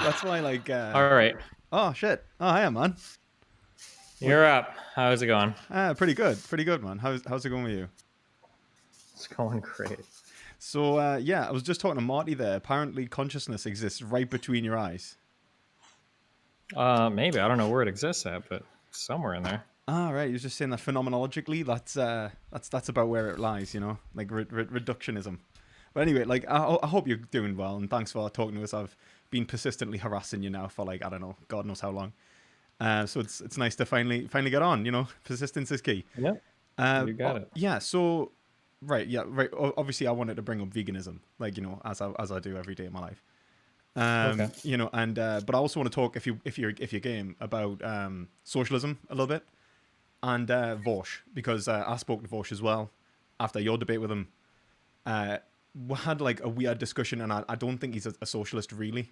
That's why, like, All right. oh shit. Oh, hiya, man. What? You're up. How's it going? Pretty good, man. How's it going with you? It's going great. So, yeah, I was just talking to Marty there. Apparently, consciousness exists right between your eyes. Maybe. I don't know where it exists at, but somewhere in there. Ah, right. You're just saying that phenomenologically, that's about where it lies, like reductionism. But anyway, like, I hope you're doing well, and thanks for talking to us. I've been persistently harassing you now for, like, I don't know, God knows how long. So it's nice to finally get on. Persistence is key. Yep. You got it. Yeah. So, right. Yeah. Right. Obviously, I wanted to bring up veganism, like, as I do every day in my life. Okay. And but I also want to talk, if you're game, about socialism a little bit, and Vaush, because I spoke to Vaush as well after your debate with him. We had like a weird discussion, and I don't think he's a socialist really,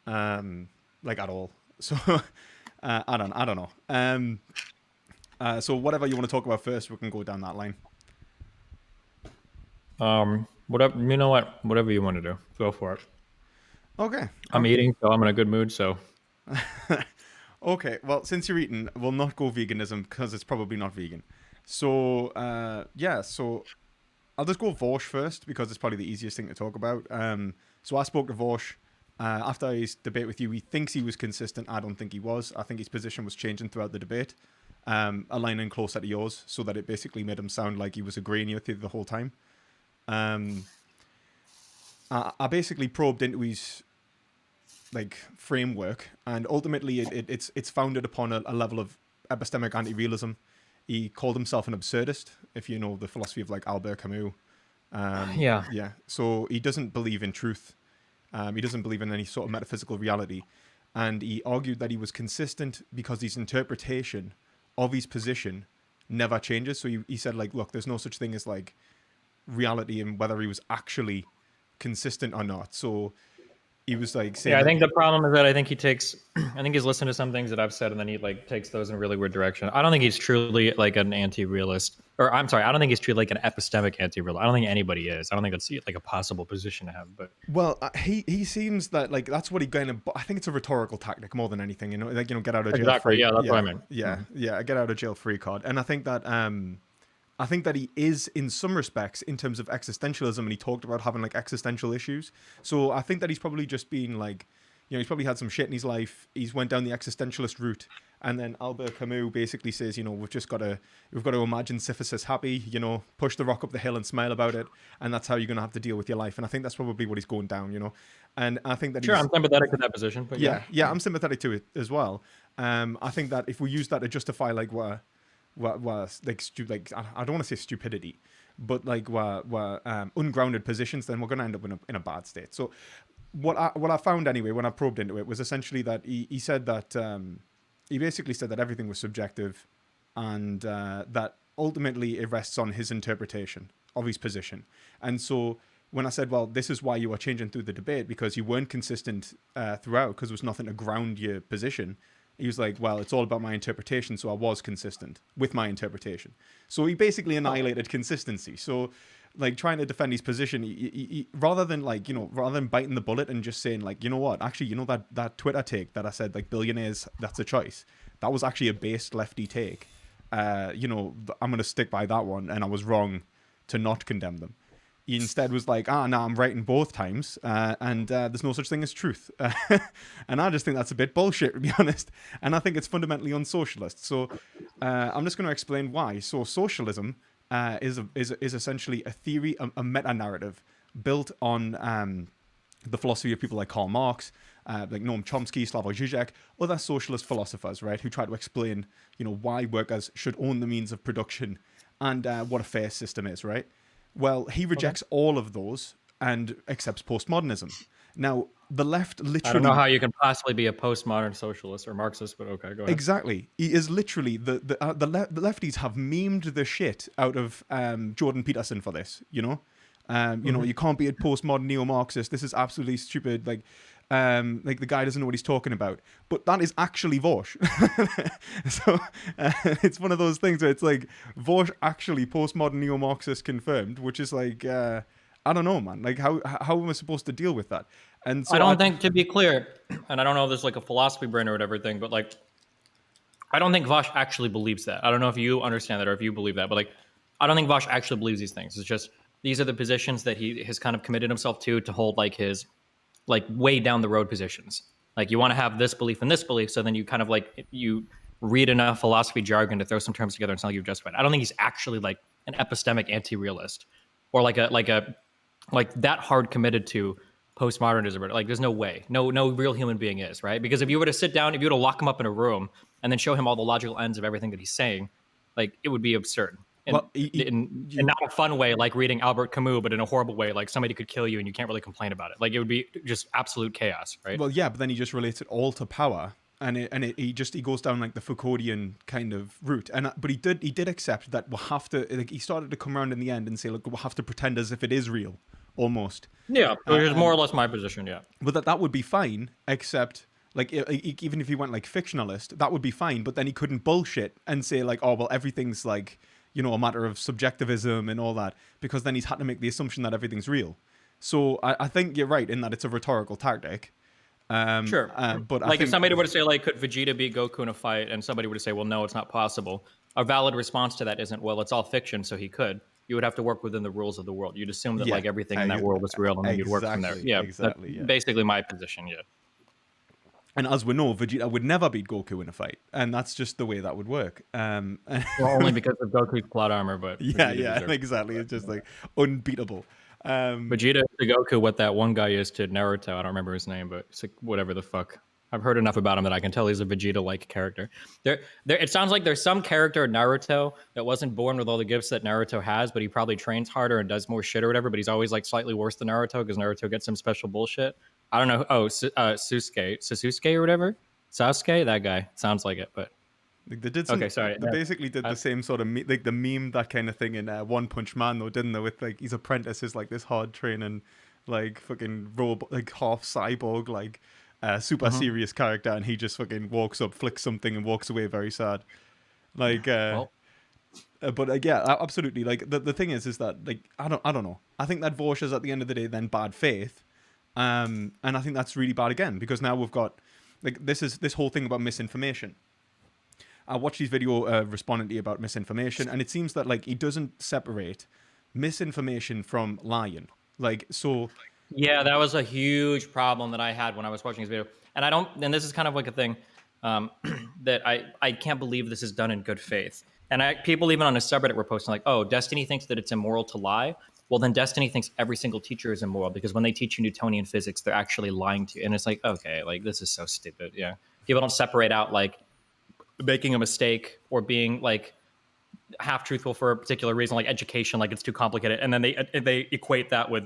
like at all. So I don't know. So whatever you want to talk about first, we can go down that line. Whatever. You know what? Whatever you want to do, go for it. Okay. I'm eating, so I'm in a good mood. So. Okay. Well, since you're eating, we'll not go veganism because it's probably not vegan. So yeah. So I'll just go Vaush first because it's probably the easiest thing to talk about. So I spoke to Vaush after his debate with you. He thinks he was consistent. I don't think he was. I think his position was changing throughout the debate, aligning closer to yours, so that it basically made him sound like he was agreeing with you the whole time. I basically probed into his like framework, and ultimately it's founded upon a level of epistemic anti-realism. He called himself an absurdist, if you know the philosophy of like Albert Camus. Yeah. So he doesn't believe in truth. He doesn't believe in any sort of metaphysical reality. And he argued that he was consistent because his interpretation of his position never changes. So he said, like, look, there's no such thing as like reality and whether he was actually consistent or not. So he was like saying, yeah, I think the problem is that I think he's listened to some things that I've said, and then he like takes those in a really weird direction. I don't think he's truly like an anti-realist, or I'm sorry, I don't think he's truly like an epistemic anti-realist. I don't think anybody is. I don't think that's like a possible position to have. But well, he seems that like that's what he kind of. I think it's a rhetorical tactic more than anything. Like get out of jail free. Yeah, that's what I mean. Yeah, get out of jail free card. And I think that he is, in some respects, in terms of existentialism, and he talked about having like existential issues. So I think that he's probably just been like, he's probably had some shit in his life. He's went down the existentialist route, and then Albert Camus basically says, we've got to imagine Sisyphus happy, push the rock up the hill and smile about it, and that's how you're going to have to deal with your life. And I think that's probably what he's going down, And I think that sure, I'm sympathetic to that position, but yeah, I'm sympathetic to it as well. I think that if we use that to justify like what like I don't want to say stupidity, but like ungrounded positions, then we're going to end up in a bad state. So what I found anyway when I probed into it was essentially that he said that he basically said that everything was subjective, and that ultimately it rests on his interpretation of his position. And so when I said, well, this is why you were changing through the debate, because you weren't consistent throughout, because there was nothing to ground your position. He was like, well, it's all about my interpretation, so I was consistent with my interpretation. So he basically annihilated consistency. So, like, trying to defend his position, he rather than biting the bullet and just saying, like, you know what, actually, that Twitter take that I said, like, billionaires, that's a choice. That was actually a based lefty take. I'm going to stick by that one, and I was wrong to not condemn them. He instead was like, no, I'm right in both times, and there's no such thing as truth. And I just think that's a bit bullshit, to be honest. And I think it's fundamentally unsocialist. So I'm just going to explain why. So socialism is essentially a theory, a meta-narrative built on the philosophy of people like Karl Marx, like Noam Chomsky, Slavoj Žižek, other socialist philosophers, right, who try to explain, why workers should own the means of production and what a fair system is, right? Well, he rejects all of those and accepts postmodernism. Now, the left literally... I don't know how you can possibly be a postmodern socialist or Marxist, but okay, go ahead. Exactly. He is literally... The lefties have memed the shit out of Jordan Peterson for this, you can't be a postmodern neo-Marxist. This is absolutely stupid. Like the guy doesn't know what he's talking about. But that is actually Vaush. So it's one of those things where it's like Vaush actually postmodern neo-Marxist confirmed, which is like I don't know, man. Like how am I supposed to deal with that? And I so don't think, to be clear, and I don't know if there's like a philosophy brain or whatever thing, but like, I don't think Vaush actually believes that. I don't know if you understand that or if you believe that, but like, I don't think Vaush actually believes these things. It's just these are the positions that he has kind of committed himself to hold like his like way down the road positions. Like you want to have this belief and this belief, so then you kind of like you read enough philosophy jargon to throw some terms together and sound like you've justified. I don't think he's actually like an epistemic anti-realist or like that hard committed to postmodernism. Like there's no way, no real human being is, right? Because if you were to sit down, if you were to lock him up in a room and then show him all the logical ends of everything that he's saying, like it would be absurd. And well, in not a fun way, like reading Albert Camus, but in a horrible way, like somebody could kill you and you can't really complain about it. Like it would be just absolute chaos, right? well, yeah, but then he just relates it all to power, and he goes down like the Foucauldian kind of route. And but he did accept that we'll have to. Like, he started to come around in the end and say, look, we'll have to pretend as if it is real, almost. Yeah, which is more or less my position. Yeah, But that would be fine, except like even if he went like fictionalist, that would be fine. But then he couldn't bullshit and say like, oh well, everything's like, you know, a matter of subjectivism and all that, because then he's had to make the assumption that everything's real. So I think you're right in that it's a rhetorical tactic. sure. But I Like if think, somebody were to say, like, could Vegeta beat Goku in a fight, and somebody were to say, well, no, it's not possible. A valid response to that isn't, well, it's all fiction, so he could. You would have to work within the rules of the world. You'd assume that yeah, like everything in that world was real, and then you'd work from there. exactly, Yeah, exactly. that's Yeah. basically my position. Yeah. And as we know, Vegeta would never beat Goku in a fight, and that's just the way that would work. Well, only because of Goku's plot armor, but Yeah, Vegeta yeah, deserves it. exactly. It's just like unbeatable. Vegeta to Goku, what that one guy is to Naruto. I don't remember his name, but it's like whatever the fuck. I've heard enough about him that I can tell he's a Vegeta-like character. It sounds like there's some character in Naruto that wasn't born with all the gifts that Naruto has, but he probably trains harder and does more shit or whatever. But he's always like slightly worse than Naruto because Naruto gets some special bullshit. I don't know. Oh, Sasuke or whatever. Sasuke, that guy sounds like it, but Like they did some, okay, sorry. They basically did the same sort of like the meme, that kind of thing in One Punch Man, though, didn't they? With like his apprentice is like this hard training, like fucking robot, like half cyborg, like super serious character, and he just fucking walks up, flicks something, and walks away very sad. Like, Well, but yeah, absolutely. Like the thing is that like I don't know. I think that Vaush is at the end of the day then bad faith, and I think that's really bad again, because now we've got like this whole thing about misinformation. I watched his video responding to you about misinformation, and it seems that like he doesn't separate misinformation from lying. Like, so yeah, that was a huge problem that I had when I was watching his video. And this is kind of like a thing that I can't believe this is done in good faith. And people even on a subreddit were posting like, oh, Destiny thinks that it's immoral to lie. Well, then Destiny thinks every single teacher is immoral because when they teach you Newtonian physics, they're actually lying to you. And it's like, okay, like this is so stupid. Yeah. People don't separate out like making a mistake or being like half truthful for a particular reason, like education, like it's too complicated. And then they equate that with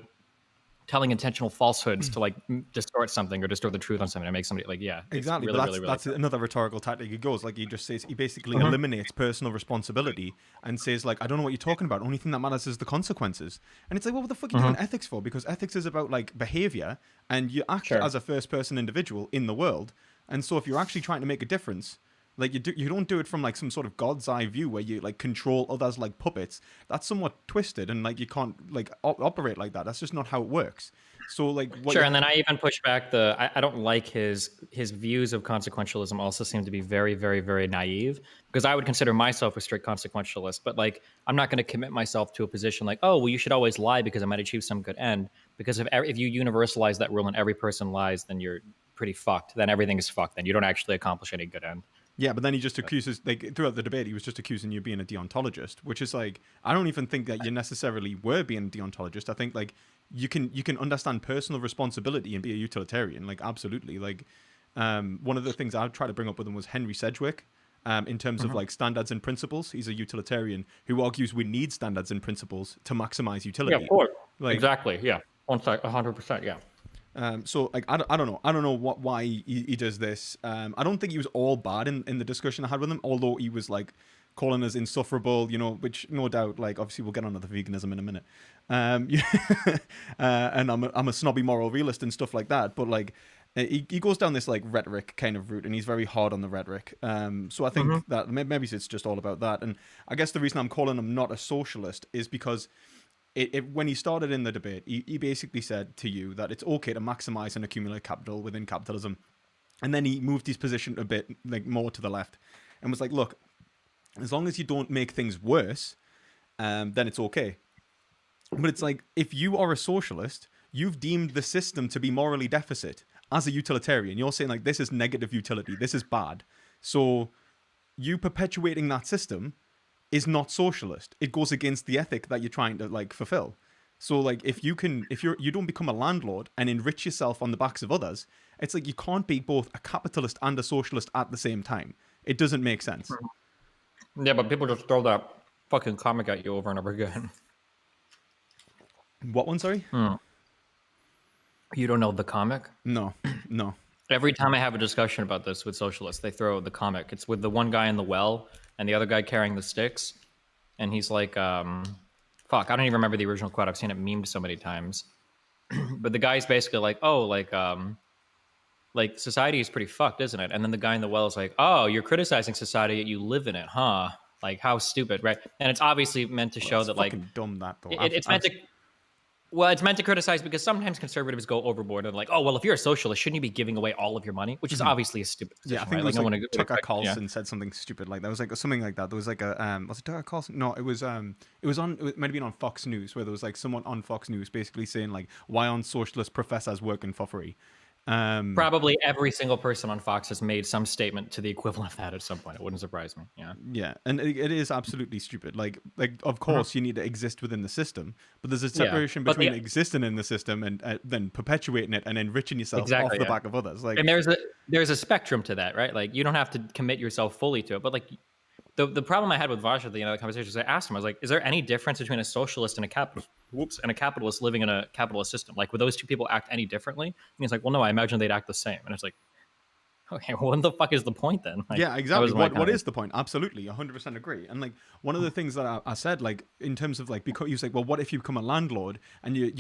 telling intentional falsehoods to like distort something or distort the truth on something to make somebody like, yeah, exactly. really, But really, that's really another rhetorical tactic. He goes like, he just says, he basically eliminates personal responsibility and says like, I don't know what you're talking about. Only thing that matters is the consequences. And it's like, well, what the fuck are you doing ethics for? Because ethics is about like behavior, and you act as a first person individual in the world. And so if you're actually trying to make a difference, like you don't do it from like some sort of God's eye view where you like control others like puppets. That's somewhat twisted, and like you can't like operate like that. That's just not how it works. So like sure. And then I even push back I don't like his views of consequentialism also seem to be very, very, very naive, because I would consider myself a strict consequentialist, but like I'm not going to commit myself to a position like, oh, well, you should always lie because it might achieve some good end. Because if you universalize that rule and every person lies, then you're pretty fucked. Then everything is fucked. Then you don't actually accomplish any good end. Yeah, but then he just accuses, like, throughout the debate, he was just accusing you of being a deontologist, which is like, I don't even think that you necessarily were being a deontologist. I think like you can understand personal responsibility and be a utilitarian, like absolutely. Like one of the things I tried to bring up with him was Henry Sedgwick, in terms of like standards and principles. He's a utilitarian who argues we need standards and principles to maximize utility. Yeah, of course. Like, exactly. Yeah. 100%. Yeah. So like I don't know why he does this. I don't think he was all bad in the discussion I had with him, although he was like calling us insufferable, you know, which no doubt, like obviously we'll get on to the veganism in a minute. And I'm a snobby moral realist and stuff like that, but like he goes down this like rhetoric kind of route, and he's very hard on the rhetoric. So I think that maybe it's just all about that. And I guess the reason I'm calling him not a socialist is because when he started in the debate, he basically said to you that it's okay to maximize and accumulate capital within capitalism. And then he moved his position a bit like more to the left and was like, look, as long as you don't make things worse, then it's okay. But it's like, if you are a socialist, you've deemed the system to be morally deficit as a utilitarian. You're saying like, this is negative utility, this is bad. So you perpetuating that system is not socialist. It goes against the ethic that you're trying to like fulfill. So like, if you don't become a landlord and enrich yourself on the backs of others, it's like you can't be both a capitalist and a socialist at the same time. It doesn't make sense. Yeah, but people just throw that fucking comic at you over and over again. What one, sorry? You don't know the comic? No. Every time I have a discussion about this with socialists, they throw the comic. It's with the one guy in the well and the other guy carrying the sticks. And he's like, fuck, I don't even remember the original quote. I've seen it memed so many times. But the guy's basically like, oh, like society is pretty fucked, isn't it? And then the guy in the well is like, oh, you're criticizing society, yet you live in it, huh? Like, how stupid, right? And it's obviously meant to show that, like, dumb that though. It's meant to. Well, it's meant to criticize because sometimes conservatives go overboard and like, oh, well, if you're a socialist, shouldn't you be giving away all of your money? Which is obviously a stupid position, yeah, I think right? it was like, Tucker Carlson said something stupid like that. It was like something like that. There was like a was it Tucker Carlson? No, it was on, it might have been on Fox News, where there was like someone on Fox News basically saying like, why aren't socialist professors working for free? Probably every single person on Fox has made some statement to the equivalent of that at some point. It wouldn't surprise me. Yeah, and it is absolutely stupid. Like of course you need to exist within the system, but there's a separation between existing in the system and then perpetuating it and enriching yourself off the back of others. Like, and there's a spectrum to that, right? Like, you don't have to commit yourself fully to it, but like. The problem I had with Vaush at the end of the conversation is I asked him, I was like, is there any difference between a socialist and a capitalist living in a capitalist system? Like, would those two people act any differently? And he's like, well, no, I imagine they'd act the same. And it's like, okay, well, what the fuck is the point then? Like, yeah, exactly. What is the point? Absolutely, 100% agree. And like, one of the things that I said, like, in terms of like, because he was like, well, what if you become a landlord and you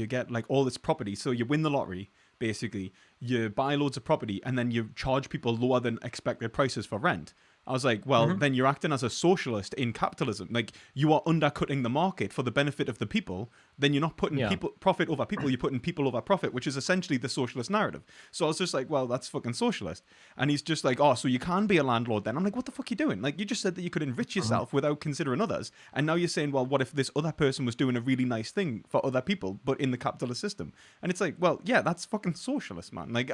get like all this property, so you win the lottery, basically, you buy loads of property and then you charge people lower than expected prices for rent. I was like, well, then you're acting as a socialist in capitalism. Like, you are undercutting the market for the benefit of the people. Then you're not putting profit over people. You're putting people over profit, which is essentially the socialist narrative. So I was just like, well, that's fucking socialist. And he's just like, oh, so you can be a landlord then? I'm like, what the fuck are you doing? Like, you just said that you could enrich yourself without considering others. And now you're saying, well, what if this other person was doing a really nice thing for other people, but in the capitalist system? And it's like, well, yeah, that's fucking socialist, man. Like,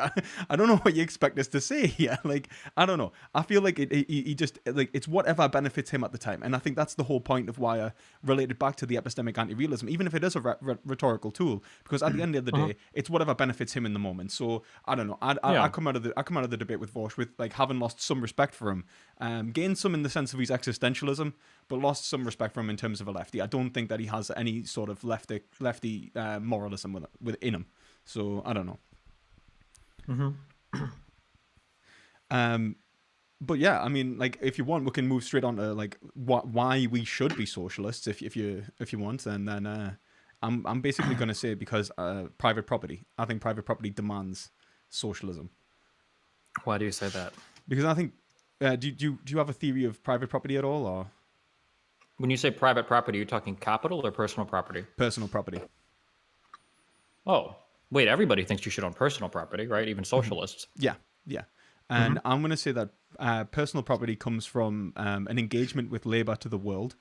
I don't know what you expect us to say here. Like, I don't know. I feel like he just, like, it's whatever benefits him at the time. And I think that's the whole point of why I related back to the epistemic anti-realism, even if it is a rhetorical tool, because at the end of the day, it's whatever benefits him in the moment. So I don't know. I come out of the debate with Vaush with like having lost some respect for him, gained some in the sense of his existentialism, but lost some respect for him in terms of a lefty. I don't think that he has any sort of lefty moralism within him. So I don't know. But yeah, I mean, like, if you want, we can move straight on to like why we should be socialists, if you want, and then I'm basically going to say because private property. I think private property demands socialism. Why do you say that? Because I think do you have a theory of private property at all, or when you say private property, you're talking capital or personal property? Personal property. Oh, wait, everybody thinks you should own personal property, right? Even socialists. Yeah. And I'm going to say that personal property comes from an engagement with labor to the world.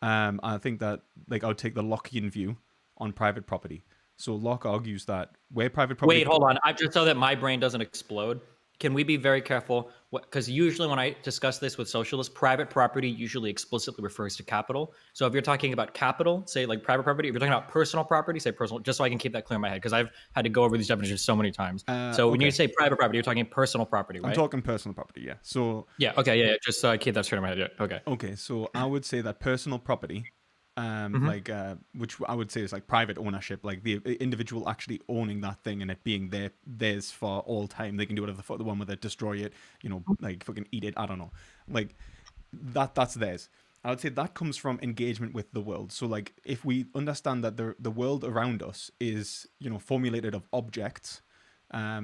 I think that, like, I would take the Lockean view on private property. So Locke argues that where private property... Wait, hold on. Just so that my brain doesn't explode, can we be very careful? Because usually when I discuss this with socialists, private property usually explicitly refers to capital. So if you're talking about capital, say like private property. If you're talking about personal property, say personal, just so I can keep that clear in my head, because I've had to go over these definitions so many times. So when you say private property, you're talking personal property, right? I'm talking personal property, yeah. So just so I keep that straight in my head. Yeah. Okay, so I would say that personal property, which I would say is like private ownership, like the individual actually owning that thing and it being theirs for all time. They can do whatever the fuck they want with it, destroy it, like fucking eat it. I don't know, like that's theirs. I would say that comes from engagement with the world. So like if we understand that the world around us is formulated of objects,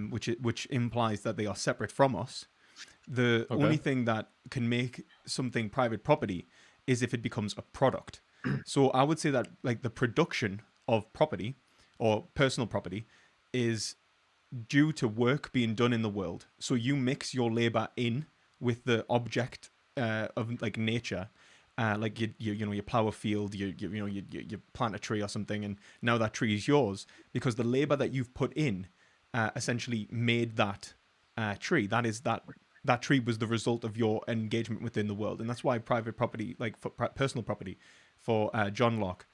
which implies that they are separate from us. The only thing that can make something private property is if it becomes a product. So I would say that like the production of property or personal property is due to work being done in the world. So you mix your labor in with the object of like nature. Like you plow a field, you plant a tree or something, and now that tree is yours because the labor that you've put in essentially made that tree. That tree was the result of your engagement within the world, and that's why private property, like for personal property, for John Locke,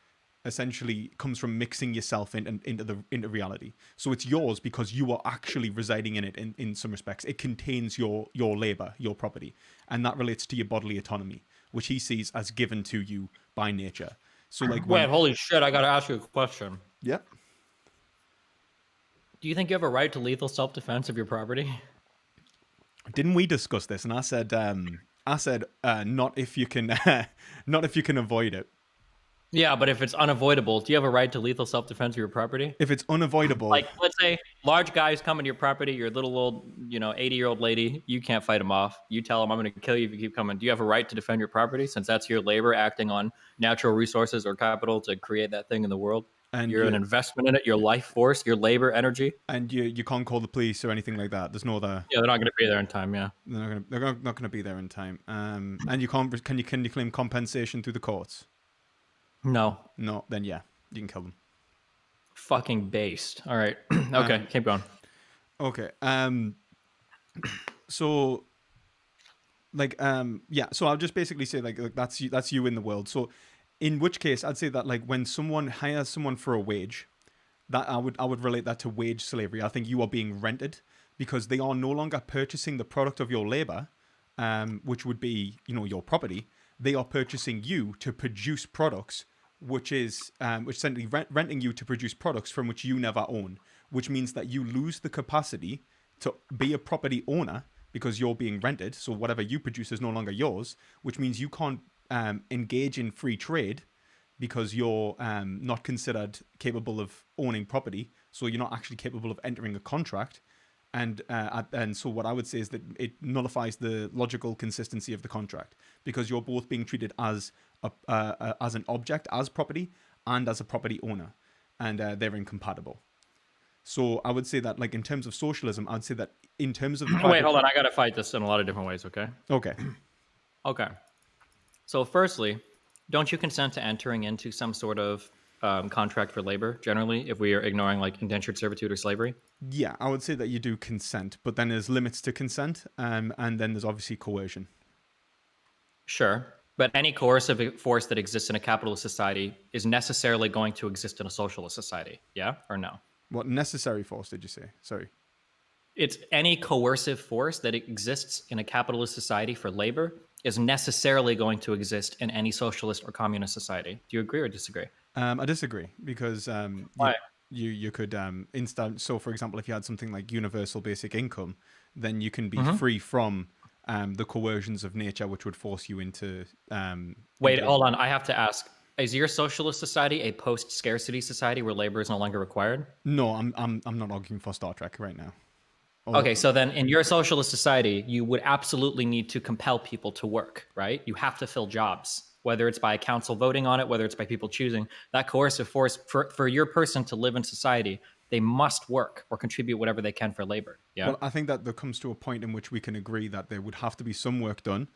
essentially comes from mixing yourself into reality. So it's yours because you are actually residing in it in some respects. It contains your labor, your property, and that relates to your bodily autonomy, which he sees as given to you by nature. So like Wait, holy shit! I gotta ask you a question. yeah. Do you think you have a right to lethal self-defense of your property? Didn't we discuss this? And I said not if you can not if you can avoid it. Yeah, but if it's unavoidable, do you have a right to lethal self-defense of your property? If it's unavoidable, Like, let's say large guys come into your property, you're a little old, 80-year-old lady, you can't fight them off. You tell them, I'm going to kill you if you keep coming. Do you have a right to defend your property since that's your labor acting on natural resources or capital to create that thing in the world? and You're an investment in it, your life force, your labor, energy. and you can't call the police or anything like that. There's no other. Yeah, they're not going to be there in time, yeah. They're not going to be there in time. And you can't. Can you claim compensation through the courts? No. No. Then yeah, you can kill them. Fucking based. All right. Okay, keep going. Okay. So like yeah. So I'll just basically say like that's you in the world. So in which case I'd say that like when someone hires someone for a wage, that I would relate that to wage slavery. I think you are being rented because they are no longer purchasing the product of your labor, which would be your property. They are purchasing you to produce products, which is essentially renting you to produce products from which you never own, which means that you lose the capacity to be a property owner because you're being rented. So whatever you produce is no longer yours, which means you can't engage in free trade because you're not considered capable of owning property. So you're not actually capable of entering a contract. And so what I would say is that it nullifies the logical consistency of the contract because you're both being treated as as an object, as property, and as a property owner, and they're incompatible. So I would say that, like in terms of socialism, I'd say that in terms of Wait, hold on. I got to fight this in a lot of different ways, okay? Okay. Okay. So firstly, don't you consent to entering into some sort of contract for labor, generally, if we are ignoring like indentured servitude or slavery? Yeah, I would say that you do consent, but then there's limits to consent, and then there's obviously coercion. Sure. But any coercive force that exists in a capitalist society is necessarily going to exist in a socialist society. Yeah or no? What necessary force did you say? Sorry. It's any coercive force that exists in a capitalist society for labor is necessarily going to exist in any socialist or communist society. Do you agree or disagree? I disagree because Why? you could so for example, if you had something like universal basic income, then you can be free from the coercions of nature, which would force you into Wait, hold on. I have to ask: is your socialist society a post-scarcity society where labor is no longer required? No, I'm not arguing for Star Trek right now. Okay, so then in your socialist society, you would absolutely need to compel people to work, right? You have to fill jobs, whether it's by a council voting on it, whether it's by people choosing. That coercive force for your person to live in society, they must work or contribute whatever they can for labor. Yeah. Well, I think that there comes to a point in which we can agree that there would have to be some work done.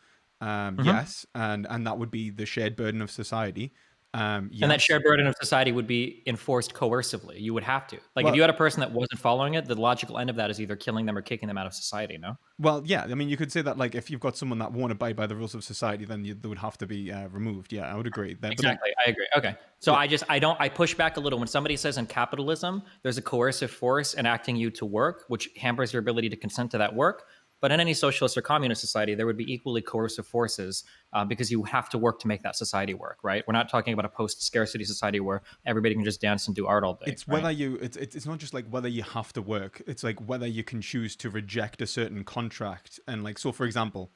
Yes, and that would be the shared burden of society. Yes. And that shared burden of society would be enforced coercively. You would have to. Like, if you had a person that wasn't following it, the logical end of that is either killing them or kicking them out of society, no? Well, yeah. I mean, you could say that, like, if you've got someone that won't abide by the rules of society, then they would have to be removed. Yeah, I would agree. Exactly. I agree. Okay. So yeah. I push back a little. When somebody says in capitalism, there's a coercive force enacting you to work, which hampers your ability to consent to that work. But in any socialist or communist society, there would be equally coercive forces because you have to work to make that society work, right? We're not talking about a post-scarcity society where everybody can just dance and do art all day. It's whether it's not just like whether you have to work. It's like whether you can choose to reject a certain contract. And like, so for example,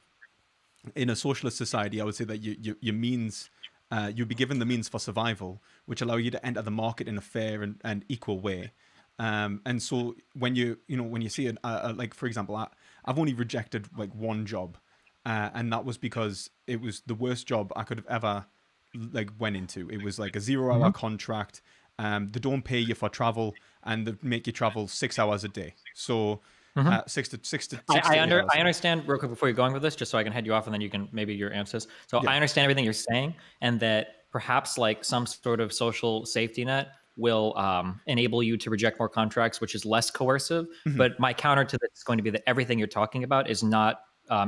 in a socialist society, I would say that your means, you'd be given the means for survival, which allow you to enter the market in a fair and equal way. And so when you see like, for example, I've only rejected like one job, and that was because it was the worst job I could have ever like went into. It was like a 0 hour contract. They don't pay you for travel, and they make you travel 6 hours a day. So six to 8 hours I a day. understand real quick before you're going with this, just so I can head you off and then you can maybe your answers. So Yeah. I understand everything you're saying, and that perhaps like some sort of social safety net will enable you to reject more contracts, which is less coercive. Mhm. But my counter to this is going to be that everything you're talking about is not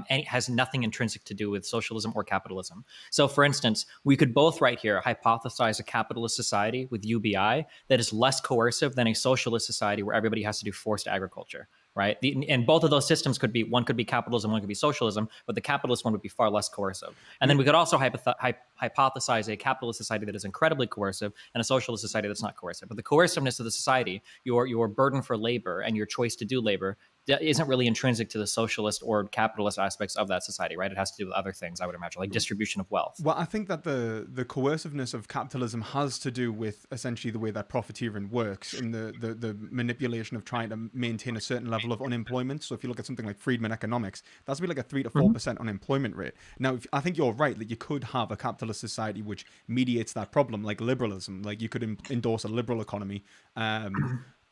has nothing intrinsic to do with socialism or capitalism. So, for instance, we could both right here hypothesize a capitalist society with UBI that is less coercive than a socialist society where everybody has to do forced agriculture, right? And both of those systems could be, one could be capitalism, one could be socialism, but the capitalist one would be far less coercive. And then we could also hypothesize a capitalist society that is incredibly coercive and a socialist society that's not coercive. But the coerciveness of the society, your burden for labor and your choice to do labor, that isn't really intrinsic to the socialist or capitalist aspects of that society, right? It has to do with other things, I would imagine, like distribution of wealth. Well, I think that the coerciveness of capitalism has to do with essentially the way that profiteering works in the manipulation of trying to maintain a certain level of unemployment. So if you look at something like Friedman economics, that's be like a 3 to 4% unemployment rate. Now, I think you're right that you could have a capitalist society which mediates that problem, like liberalism. Like you could endorse a liberal economy.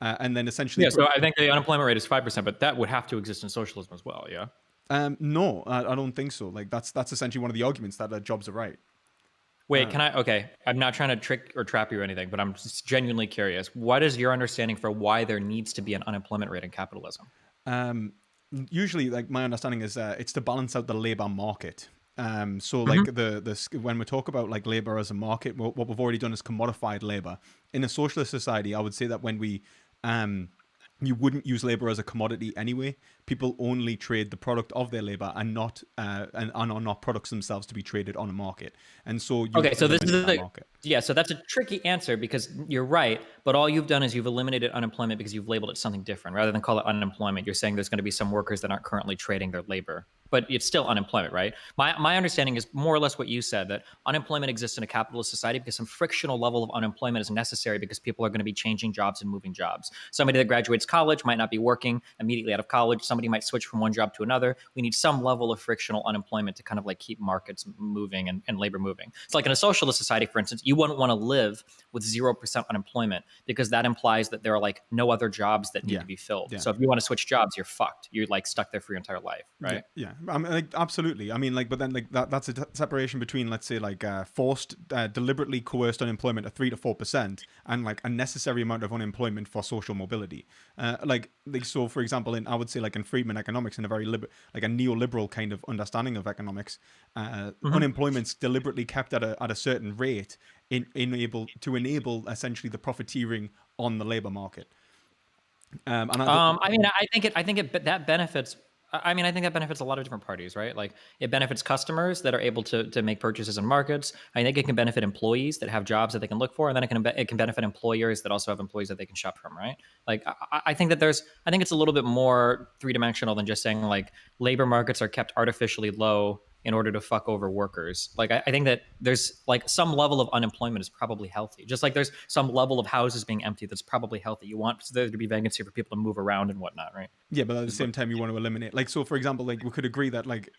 And then essentially, Yeah, so I think the unemployment rate is 5%, but that would have to exist in socialism as well. Yeah. no, I don't think so. Like that's essentially one of the arguments that jobs are right. Wait, can I? Okay, I'm not trying to trick or trap you or anything, but I'm just genuinely curious. What is your understanding for why there needs to be an unemployment rate in capitalism? Usually, like my understanding is it's to balance out the labor market. So like when we talk about like labor as a market, what we've already done is commodified labor. In a socialist society, I would say that when we you wouldn't use labor as a commodity anyway. People only trade the product of their labor and not and are not products themselves to be traded on a market. And so you Okay, so this is eliminate that the market. yeah, so that's a tricky answer because you're right, but all you've done is you've eliminated unemployment because you've labeled it something different. Rather than call it unemployment, you're saying there's going to be some workers that aren't currently trading their labor, but it's still unemployment, right? My understanding is more or less what you said, that unemployment exists in a capitalist society because some frictional level of unemployment is necessary because people are going to be changing jobs and moving jobs. Somebody that graduates college might not be working immediately out of college. Somebody might switch from one job to another. We need some level of frictional unemployment to kind of like keep markets moving and labor moving. It's like in a socialist society, for instance, you wouldn't want to live with 0% unemployment because that implies that there are like no other jobs that need to be filled. So if you want to switch jobs, you're fucked. You're like stuck there for your entire life, right? Yeah. I mean, like, absolutely. I mean, like, but then like that's a separation between, let's say, like forced, deliberately coerced unemployment of 3 to 4%, and like a necessary amount of unemployment for social mobility. Like so, for example, I would say like in Friedman economics, in a very like a neoliberal kind of understanding of economics, unemployment's deliberately kept at a certain rate to enable essentially the profiteering on the labor market. And I think that benefits. I mean, I think that benefits a lot of different parties, right? Like it benefits customers that are able to make purchases in markets. I think it can benefit employees that have jobs that they can look for, and then it can benefit employers that also have employees that they can shop from, right? Like I think that I think it's a little bit more three-dimensional than just saying like labor markets are kept artificially low in order to fuck over workers. Like I think that there's like some level of unemployment is probably healthy. Just like there's some level of houses being empty that's probably healthy. You want there to be vacancy for people to move around and whatnot, right? Yeah, but at the same time, you want to eliminate, like, so for example, like we could agree that like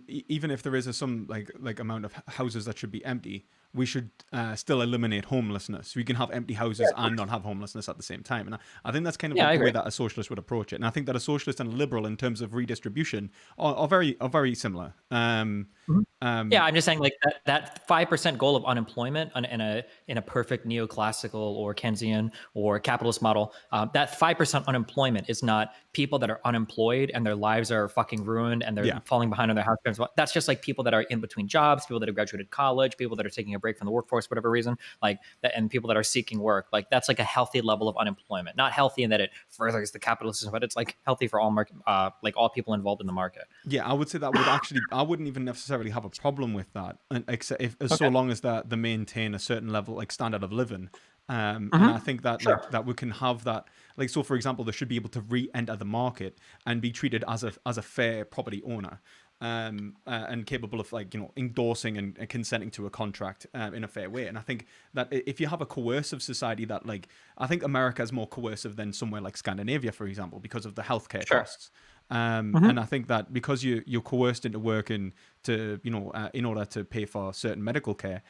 even if there is some like amount of houses that should be empty, we should still eliminate homelessness. We can have empty houses and not have homelessness at the same time. And I think that's kind of like the way that a socialist would approach it. And I think that a socialist and a liberal in terms of redistribution are very similar. Yeah, I'm just saying like that 5% goal of unemployment in a perfect neoclassical or Keynesian or capitalist model, that 5% unemployment is not people that are unemployed and their lives are fucking ruined and they're falling behind on their house payments. That's just like people that are in between jobs, people that have graduated college, people that are taking a break from the workforce for whatever reason, like that, and people that are seeking work. Like that's like a healthy level of unemployment. Not healthy in that it furthers the capitalist system, but it's like healthy for all market, like all people involved in the market. Yeah, I would say that would actually, I wouldn't even necessarily have a problem with that, except so long as that they maintain a certain level, like standard of living. And I think that like that we can have that, like, so for example, they should be able to re-enter the market and be treated as a fair property owner. And capable of, like, you know, endorsing and consenting to a contract in a fair way. And I think that if you have a coercive society that, like, I think America is more coercive than somewhere like Scandinavia, for example, because of the healthcare costs. And I think that because you're coerced into working to, you know, in order to pay for certain medical care,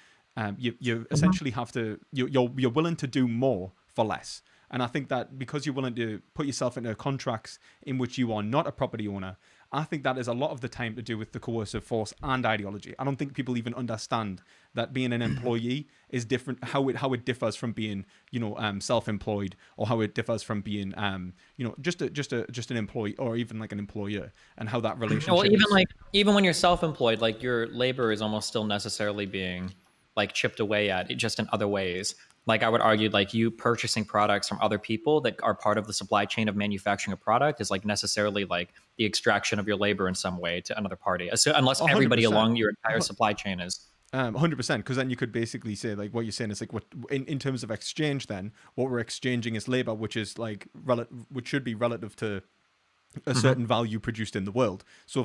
you essentially have to you're willing to do more for less. And I think that because you're willing to put yourself into contracts in which you are not a property owner, I think that is a lot of the time to do with the coercive force and ideology. I don't think people even understand that being an employee is different, how it differs from being, self-employed, or how it differs from being, just an employee, or even like an employer, and how that relationship. Well, is. even when you're self-employed, like your labor is almost still necessarily being like chipped away at, just in other ways. Like I would argue, like you purchasing products from other people that are part of the supply chain of manufacturing a product is like necessarily like the extraction of your labor in some way to another party. So unless everybody 100%. along your entire supply chain is. 100%, because then you could basically say, like, what you're saying is like, what in terms of exchange, then what we're exchanging is labor, which is like which should be relative to a certain value produced in the world. So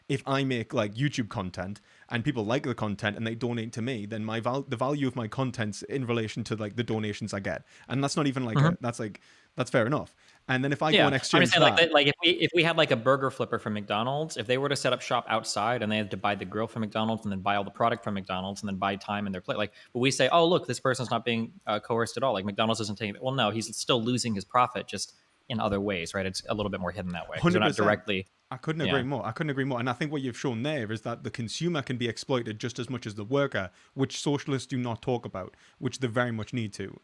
if I make like YouTube content and people like the content and they donate to me, then the value of my content's in relation to like the donations I get, and that's not even like that's fair enough. And then if I go and exchange that, like if we had like a burger flipper from McDonald's, if they were to set up shop outside and they had to buy the grill from McDonald's and then buy all the product from McDonald's and then buy time in their plate, but we say, oh look, this person's not being coerced at all. Like McDonald's isn't taking it. Well, no, he's still losing his profit, just in other ways, right? It's a little bit more hidden that way. 100%. Not directly. I couldn't agree more. I couldn't agree more. And I think what you've shown there is that the consumer can be exploited just as much as the worker, which socialists do not talk about, which they very much need to.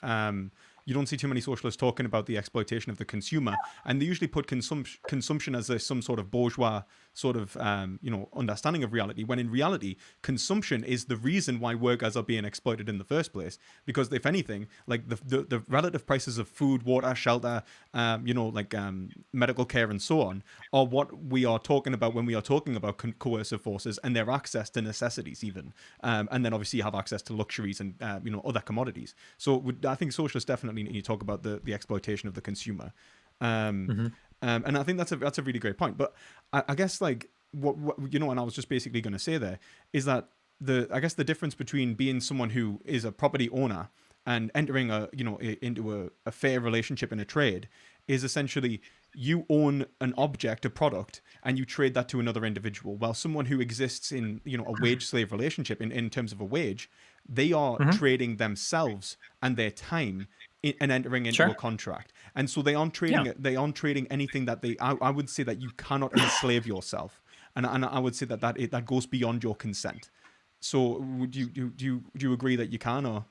You don't see too many socialists talking about the exploitation of the consumer, and they usually put consumption as some sort of bourgeois sort of understanding of reality, when in reality consumption is the reason why workers are being exploited in the first place. Because if anything, like the relative prices of food, water, shelter, medical care and so on are what we are talking about when we are talking about coercive forces and their access to necessities even, and then obviously you have access to luxuries and other commodities. So I think socialists definitely need to talk about the exploitation of the consumer. And I think that's a really great point. But I guess like what and I was just basically going to say there is that the difference between being someone who is a property owner and entering into a fair relationship in a trade is essentially you own an object, a product, and you trade that to another individual. While someone who exists in a wage slave relationship in terms of a wage, they are trading themselves and their time and entering into a contract. And so they aren't trading anything that I would say that you cannot enslave yourself. And I would say that goes beyond your consent. So would do you agree that you can, or?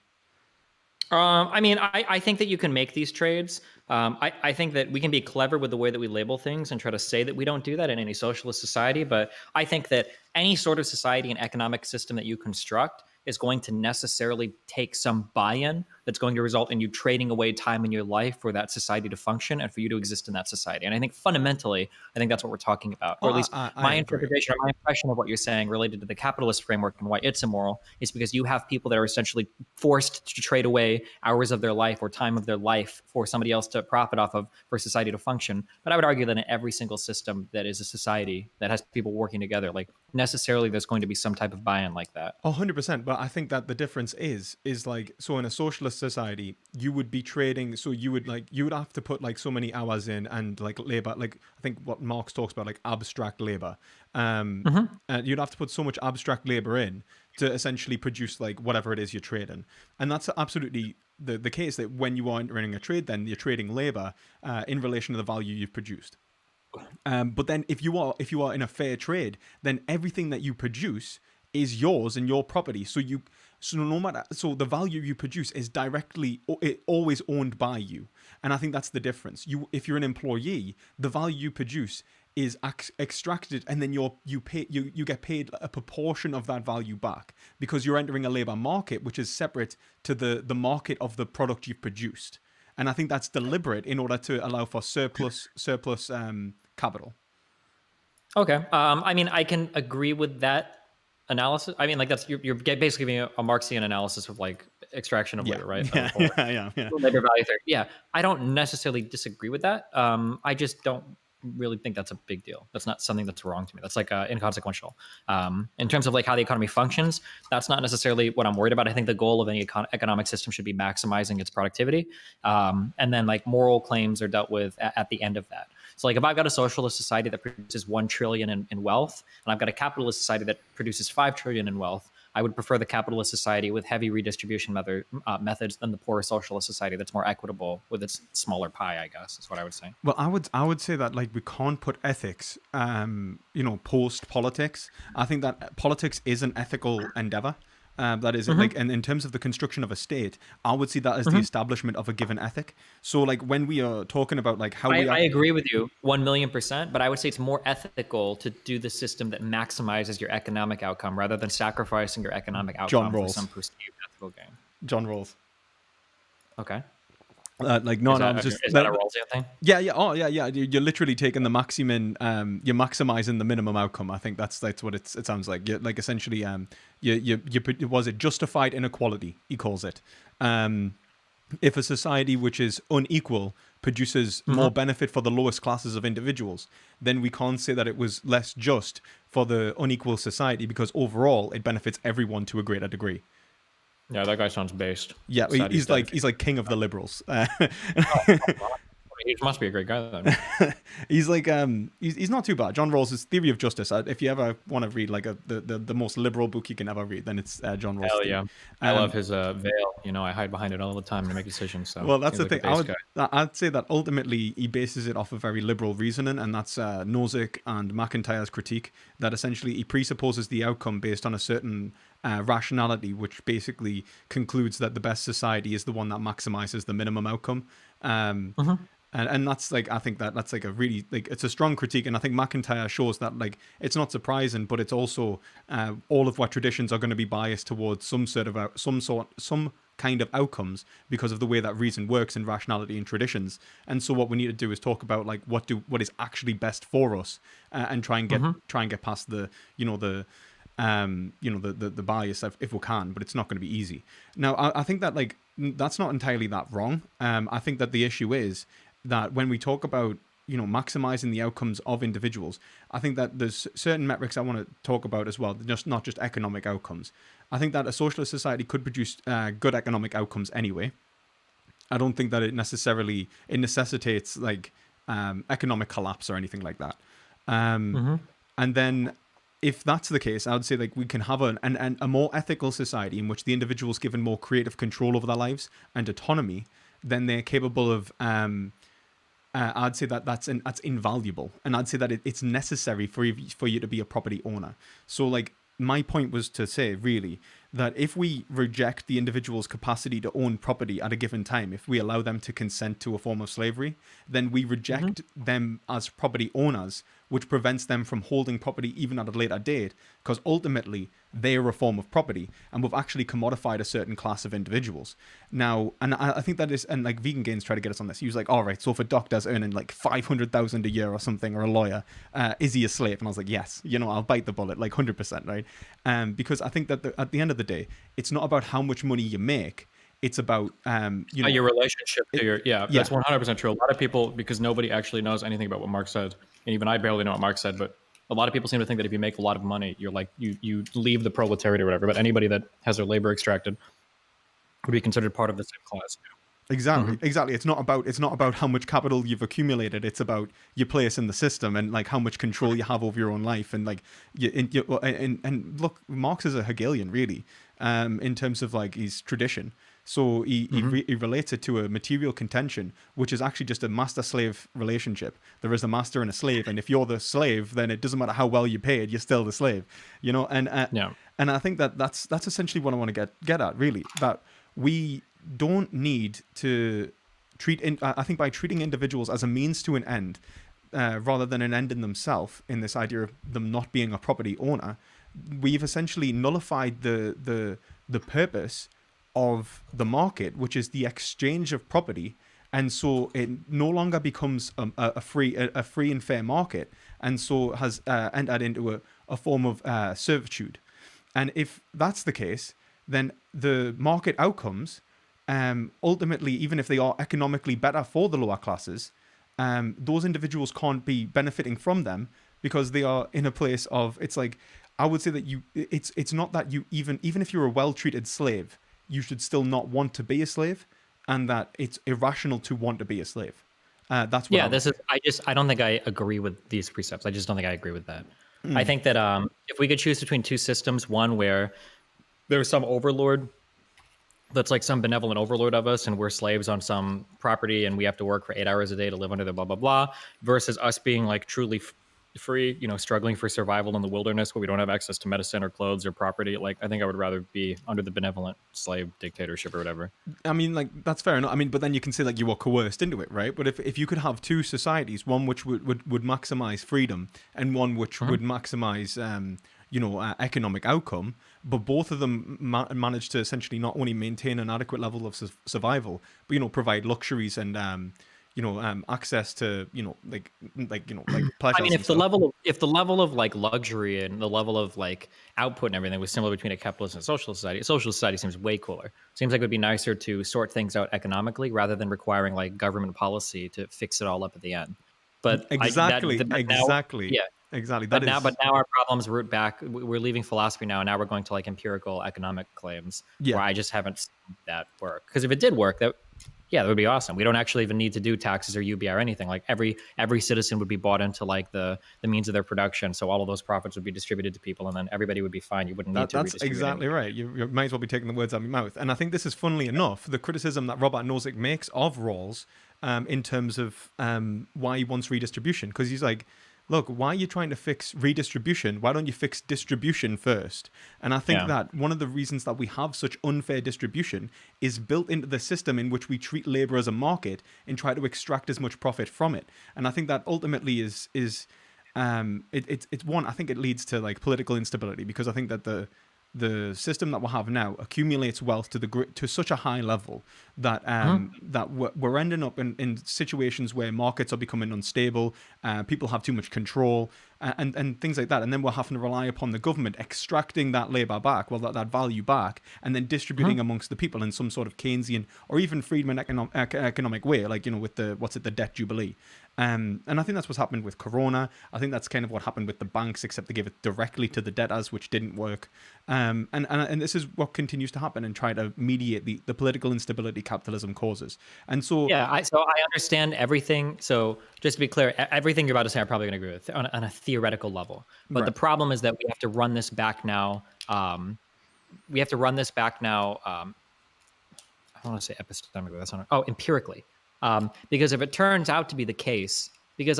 I think that you can make these trades. I think that we can be clever with the way that we label things and try to say that we don't do that in any socialist society. But I think that any sort of society and economic system that you construct is going to necessarily take some buy-in that's going to result in you trading away time in your life for that society to function and for you to exist in that society. And I think fundamentally, that's what we're talking about. Or at least my interpretation or my impression of what you're saying related to the capitalist framework and why it's immoral is because you have people that are essentially forced to trade away hours of their life or time of their life for somebody else to profit off of for society to function. But I would argue that in every single system that is a society that has people working together, like necessarily there's going to be some type of buy-in like that. 100%. But I think that the difference is like, so in a socialist society, you would be trading. So you would have to put like so many hours in and like labor, like I think what Marx talks about, like abstract labor. And you'd have to put so much abstract labor in to essentially produce like whatever it is you're trading. And that's absolutely the case, that when you are entering a trade, then you're trading labor in relation to the value you've produced. But then if you are in a fair trade, then everything that you produce is yours and your property. So the value you produce is always owned by you. And I think that's the difference. If you're an employee, the value you produce is extracted, and then you get paid a proportion of that value back, because you're entering a labor market which is separate to the market of the product you've produced. And I think that's deliberate in order to allow for surplus capital. Okay. I can agree with that analysis. That's you're basically giving a Marxian analysis of like extraction of labor, right? Yeah. Labor value theory. Yeah. I don't necessarily disagree with that. I just don't really think that's a big deal. That's not something that's wrong to me. That's like inconsequential. In terms of like how the economy functions, that's not necessarily what I'm worried about. I think the goal of any economic system should be maximizing its productivity. And then like moral claims are dealt with at the end of that. So like if I've got a socialist society that produces 1 trillion in wealth, and I've got a capitalist society that produces 5 trillion in wealth, I would prefer the capitalist society with heavy redistribution methods than the poor socialist society that's more equitable with its smaller pie, I guess, is what I would say. Well, I would say that like we can't put ethics, post politics. I think that politics is an ethical endeavor. That is like, and in terms of the construction of a state, I would see that as the establishment of a given ethic. So like when we are talking about like how I agree with you 1,000,000%, but I would say it's more ethical to do the system that maximizes your economic outcome rather than sacrificing your economic outcome for some perceived ethical gain. John Rawls. Okay. Like no, no, I'm just is that a Rawlsian thing? Yeah, yeah, oh yeah, yeah. You're literally taking the maximum, you're maximizing the minimum outcome. I think that's what it sounds like. You're, like essentially, you was it justified inequality? He calls it. If a society which is unequal produces more benefit for the lowest classes of individuals, then we can't say that it was less just for the unequal society because overall it benefits everyone to a greater degree. Yeah, that guy sounds based. Yeah, he's like king of the liberals. He must be a great guy then. He's like he's not too bad. John Rawls' Theory of Justice. If you ever want to read like the most liberal book you can ever read, then it's John Rawls. Hell yeah, I love his veil. You know, I hide behind it all the time to make decisions. So well, that's the thing. I'd say that ultimately he bases it off of very liberal reasoning, and that's Nozick and McIntyre's critique. That essentially he presupposes the outcome based on a certain rationality, which basically concludes that the best society is the one that maximizes the minimum outcome. And that's like, I think that's like a really, like, it's a strong critique. And I think McIntyre shows that, like, it's not surprising, but it's also all of what traditions are going to be biased towards some kind of outcomes because of the way that reason works in rationality and traditions. And so what we need to do is talk about like what is actually best for us, and try and get past the bias if we can, but it's not going to be easy. Now, I think that like that's not entirely that wrong. I think that the issue is that when we talk about maximizing the outcomes of individuals, I think that there's certain metrics I want to talk about as well, not just economic outcomes. I think that a socialist society could produce good economic outcomes anyway. I don't think that it necessitates like economic collapse or anything like that. And then if that's the case, I would say like we can have a more ethical society in which the individual is given more creative control over their lives and autonomy, then they're capable of. I'd say that's invaluable, and I'd say that it's necessary for you to be a property owner. So like my point was to say really that if we reject the individual's capacity to own property at a given time, if we allow them to consent to a form of slavery, then we reject them as property owners, which prevents them from holding property even at a later date, because ultimately they're a form of property, and we've actually commodified a certain class of individuals. Now, and I think that is, and like Vegan Gains try to get us on this. He was like, all right, so if a doctor's earning like 500,000 a year or something, or a lawyer, is he a slave? And I was like, yes, I'll bite the bullet, like 100%, right? Because I think that at the end of the day, it's not about how much money you make. It's about your relationship to your that's 100% true. A lot of people, because nobody actually knows anything about what Marx said, and even I barely know what Marx said, but a lot of people seem to think that if you make a lot of money, you're like you leave the proletariat or whatever. But anybody that has their labor extracted would be considered part of the same class. Exactly. It's not about how much capital you've accumulated. It's about your place in the system and like how much control you have over your own life. And like and look, Marx is a Hegelian really, in terms of like his tradition. So he relates it to a material contention, which is actually just a master-slave relationship. There is a master and a slave, and if you're the slave, then it doesn't matter how well you paid, you're still the slave. And I think that's essentially what I want to get at, really. That we don't need to I think by treating individuals as a means to an end, rather than an end in themselves, in this idea of them not being a property owner, we've essentially nullified the purpose of the market, which is the exchange of property, and so it no longer becomes a free and fair market, and so has entered into a form of servitude. And if that's the case, then the market outcomes, ultimately, even if they are economically better for the lower classes, those individuals can't be benefiting from them because they are in a place of, it's like, I would say that it's not that you even if you're a well-treated slave, you should still not want to be a slave, and that it's irrational to want to be a slave. That's what I don't think I agree with these precepts. I just don't think I agree with that. I think that if we could choose between two systems, one where there's some overlord that's like some benevolent overlord of us, and we're slaves on some property, and we have to work for 8 hours a day to live under the blah blah blah, versus us being like truly free, struggling for survival in the wilderness where we don't have access to medicine or clothes or property. Like, I think I would rather be under the benevolent slave dictatorship or whatever. I mean, like, that's fair enough. I mean, but then you can say, like, you were coerced into it, right? But if you could have two societies, one which would maximize freedom and one which would maximize, economic outcome, but both of them manage to essentially not only maintain an adequate level of survival, but, provide luxuries and, access to, like pleasures. I mean, if the level of like luxury and the level of like output and everything was similar between a capitalist and a socialist society seems way cooler. Seems like it would be nicer to sort things out economically rather than requiring like government policy to fix it all up at the end. But exactly. Yeah. Exactly. But now our problems root back. We're leaving philosophy now, and now we're going to like empirical economic claims. Yeah. Where I just haven't seen that work. Because if it did work, that would be awesome. We don't actually even need to do taxes or UBI or anything. Like every citizen would be bought into like the means of their production. So all of those profits would be distributed to people, and then everybody would be fine. You wouldn't need to. That's exactly right. You might as well be taking the words out of your mouth. And I think this is, funnily enough, the criticism that Robert Nozick makes of Rawls in terms of why he wants redistribution, because he's like, look, why are you trying to fix redistribution? Why don't you fix distribution first? And I think that one of the reasons that we have such unfair distribution is built into the system in which we treat labor as a market and try to extract as much profit from it. And I think that ultimately it's one, I think it leads to like political instability, because I think that the system that we have now accumulates wealth to such a high level that that we're ending up in situations where markets are becoming unstable, people have too much control, and things like that, and then we're having to rely upon the government extracting that labor back, that value back, and then distributing amongst the people in some sort of Keynesian or even Friedman economic way, like with the debt jubilee. And I think that's what's happened with Corona. I think that's kind of what happened with the banks, except they gave it directly to the debtors, which didn't work. And this is what continues to happen and try to mediate the political instability capitalism causes. And so I understand everything. So just to be clear, everything you're about to say, I'm probably going to agree with on a theoretical level. But the problem is that we have to run this back now. I don't want to say epistemically. That's not. Oh, empirically. Because if it turns out to be the case, because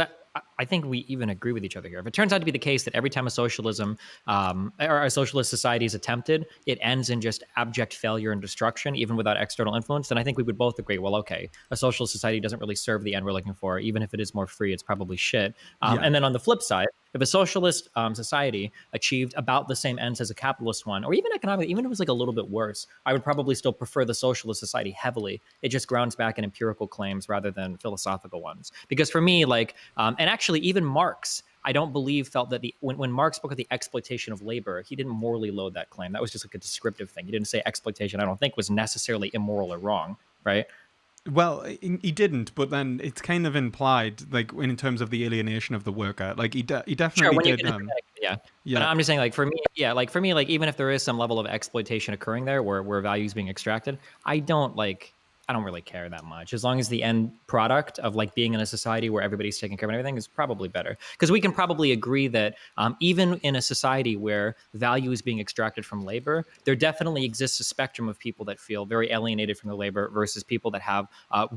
I think we even agree with each other here. If it turns out to be the case that every time a socialism or a socialist society is attempted, it ends in just abject failure and destruction, even without external influence, then I think we would both agree, well, okay, a socialist society doesn't really serve the end we're looking for. Even if it is more free, it's probably shit. And then on the flip side, if a socialist society achieved about the same ends as a capitalist one, or even economically, even if it was like a little bit worse, I would probably still prefer the socialist society heavily. It just grounds back in empirical claims rather than philosophical ones. Because for me, like, and actually even Marx, I don't believe felt that when Marx spoke of the exploitation of labor, he didn't morally load that claim. That was just like a descriptive thing. He didn't say exploitation, I don't think, was necessarily immoral or wrong, right? Well, he didn't, but then it's kind of implied, like in terms of the alienation of the worker. Like he definitely did. Yeah. But I'm just saying, like for me, like even if there is some level of exploitation occurring there, where value is being extracted, I don't really care that much, as long as the end product of like being in a society where everybody's taking care of everything is probably better. Because we can probably agree that even in a society where value is being extracted from labor, there definitely exists a spectrum of people that feel very alienated from the labor versus people that have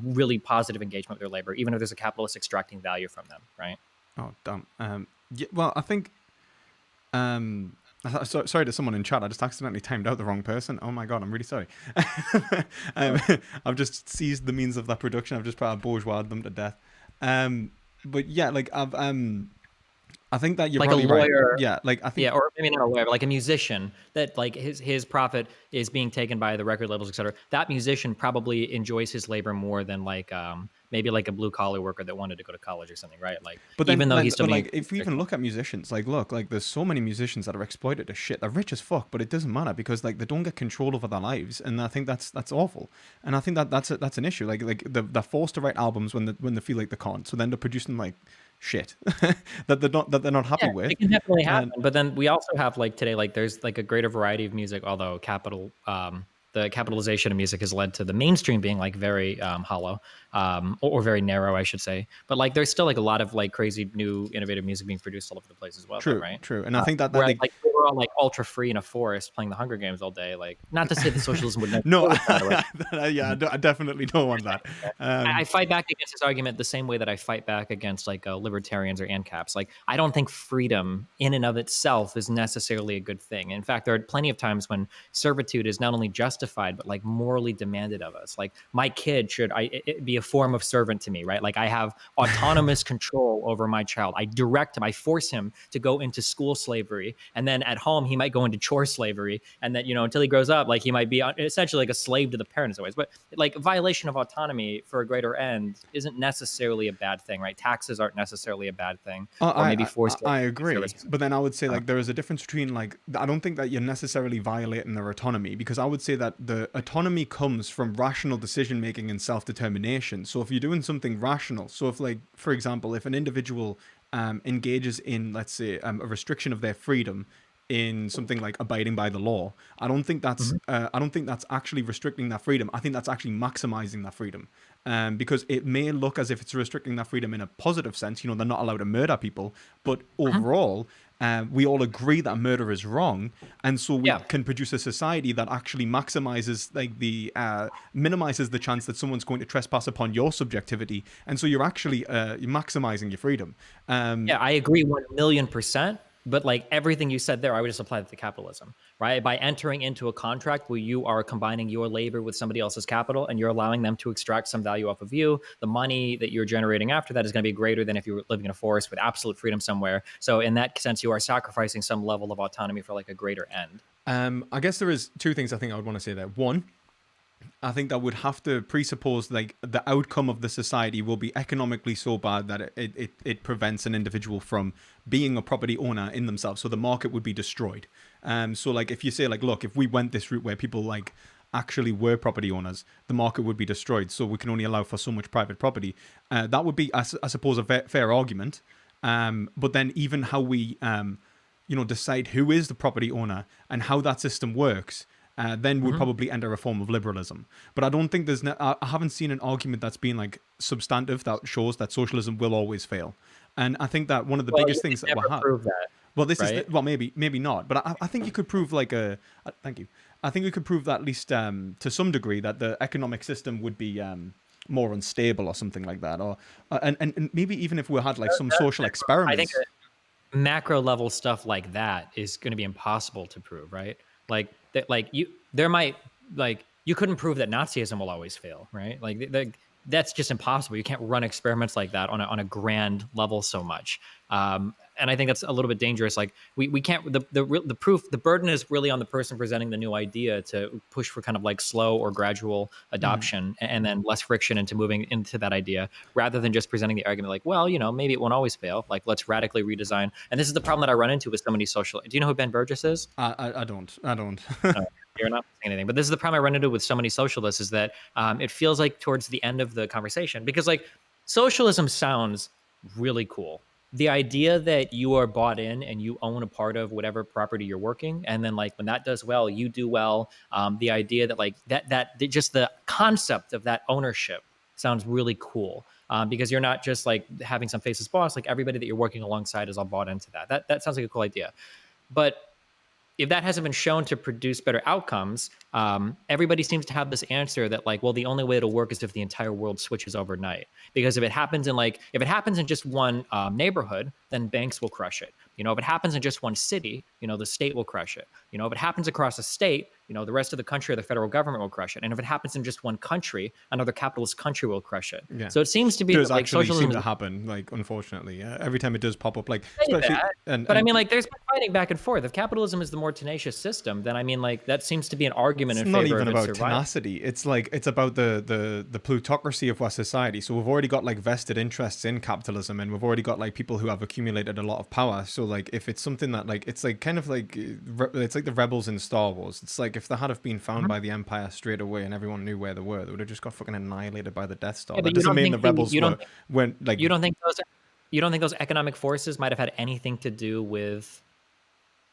really positive engagement with their labor, even if there's a capitalist extracting value from them, right? Oh, damn. Well, I think... sorry to someone in chat. I just accidentally timed out the wrong person. Oh my god, I'm really sorry. I've just seized the means of that production. I've just bourgeoised them to death. But yeah, like I think that you're like probably a lawyer, right. Yeah, like I think, yeah, or maybe not a lawyer, but like a musician that like his profit is being taken by the record labels, etc. That musician probably enjoys his labor more than like maybe like a blue collar worker that wanted to go to college or something, right? Like, but then, even though he's still like if we even look at musicians, like look, like there's so many musicians that are exploited as shit. They're rich as fuck, but it doesn't matter because like they don't get control over their lives, and I think that's awful. And I think that's an issue. Like they're forced to write albums when they feel like they can't, so then they're producing like shit that they're not happy with. It can definitely happen. But then we also have like today, like there's like a greater variety of music, although capital the capitalization of music has led to the mainstream being like very hollow, or very narrow, I should say. But like there's still like a lot of like crazy new innovative music being produced all over the place as well, though, True, right? true. And I think that Where like we're all like ultra free in a forest playing the Hunger Games all day. Like, not to say that socialism would never no, go with that, or like, yeah, I definitely don't want that. I fight back against his argument the same way that I fight back against like libertarians or ANCAPs. Like, I don't think freedom in and of itself is necessarily a good thing. In fact, there are plenty of times when servitude is not only justified, but like morally demanded of us. Like, my kid should it be a form of servant to me, right? Like, I have autonomous control over my child. I direct him, I force him to go into school slavery. And then at home, he might go into chore slavery. And then, until he grows up, like he might be essentially like a slave to the parents in ways. But like violation of autonomy for a greater end isn't necessarily a bad thing, right? Taxes aren't necessarily a bad thing. Or maybe forced. I agree. But then I would say like there is a difference between like, I don't think that you're necessarily violating their autonomy, because I would say that the autonomy comes from rational decision making and self-determination. So if you're doing something rational, so if like, for example, if an individual engages in, let's say, a restriction of their freedom in something like abiding by the law, I don't think that's actually restricting that freedom. I think that's actually maximizing that freedom, because it may look as if it's restricting that freedom in a positive sense. They're not allowed to murder people, but overall, we all agree that murder is wrong, and so we can produce a society that actually maximizes like the minimizes the chance that someone's going to trespass upon your subjectivity, and so you're actually you're maximizing your freedom. I agree 1,000,000%. But like everything you said there, I would just apply that to capitalism, right? By entering into a contract where you are combining your labor with somebody else's capital and you're allowing them to extract some value off of you, the money that you're generating after that is going to be greater than if you were living in a forest with absolute freedom somewhere. So in that sense, you are sacrificing some level of autonomy for like a greater end. I guess there is two things I think I would want to say there. One, I think that would have to presuppose like the outcome of the society will be economically so bad that it prevents an individual from being a property owner in themselves. So the market would be destroyed. So like if you say like, look, if we went this route where people like actually were property owners, the market would be destroyed. So we can only allow for so much private property. That would be, I suppose, a fair argument. But then even how we, decide who is the property owner and how that system works, then would probably enter a form of liberalism. But I don't think I haven't seen an argument that's been like substantive that shows that socialism will always fail. And I think that one of the biggest things that we'll have. Well, this right? is maybe not, but I think you could prove like thank you. I think you could prove that at least to some degree that the economic system would be more unstable or something like that, or and maybe even if we had like some social experiments. I think macro level stuff like that is going to be impossible to prove, right? Like that, you couldn't prove that Nazism will always fail, right? Like that's just impossible. You can't run experiments like that on a grand level so much. And I think that's a little bit dangerous. Like we can't, the proof, the burden is really on the person presenting the new idea to push for kind of like slow or gradual adoption and then less friction into moving into that idea, rather than just presenting the argument like, well, maybe it won't always fail. Like, let's radically redesign. And this is the problem that I run into with so many social. Do you know who Ben Burgess is? I don't. You're not saying anything, but this is the problem I run into with so many socialists, is that it feels like towards the end of the conversation, because like socialism sounds really cool. The idea that you are bought in and you own a part of whatever property you're working, and then like when that does well, you do well. The idea that like that just the concept of that ownership sounds really cool, because you're not just like having some faceless boss. Like everybody that you're working alongside is all bought into that. That sounds like a cool idea, but if that hasn't been shown to produce better outcomes, everybody seems to have this answer that like, well, the only way it'll work is if the entire world switches overnight. Because if it happens in just one neighborhood, then banks will crush it. If it happens in just one city, the state will crush it. If it happens across a state, the rest of the country or the federal government will crush it. And if it happens in just one country, another capitalist country will crush it. Yeah. So it seems to be does like actually socialism seem to happen, like unfortunately, every time it does pop up, like especially. But I mean, like there's been fighting back and forth. If capitalism is the more tenacious system, then I mean, like that seems to be an argument in favor of its survival. It's not even about tenacity. It's like it's about the plutocracy of our society. So we've already got like vested interests in capitalism, and we've already got like people who have accumulated a lot of power. So like if it's something that like it's like kind of like it's like the rebels in Star Wars. It's like if they had have been found by the Empire straight away and everyone knew where they would have just got fucking annihilated by the Death Star. That doesn't mean the rebels went like. You don't think those economic forces might have had anything to do with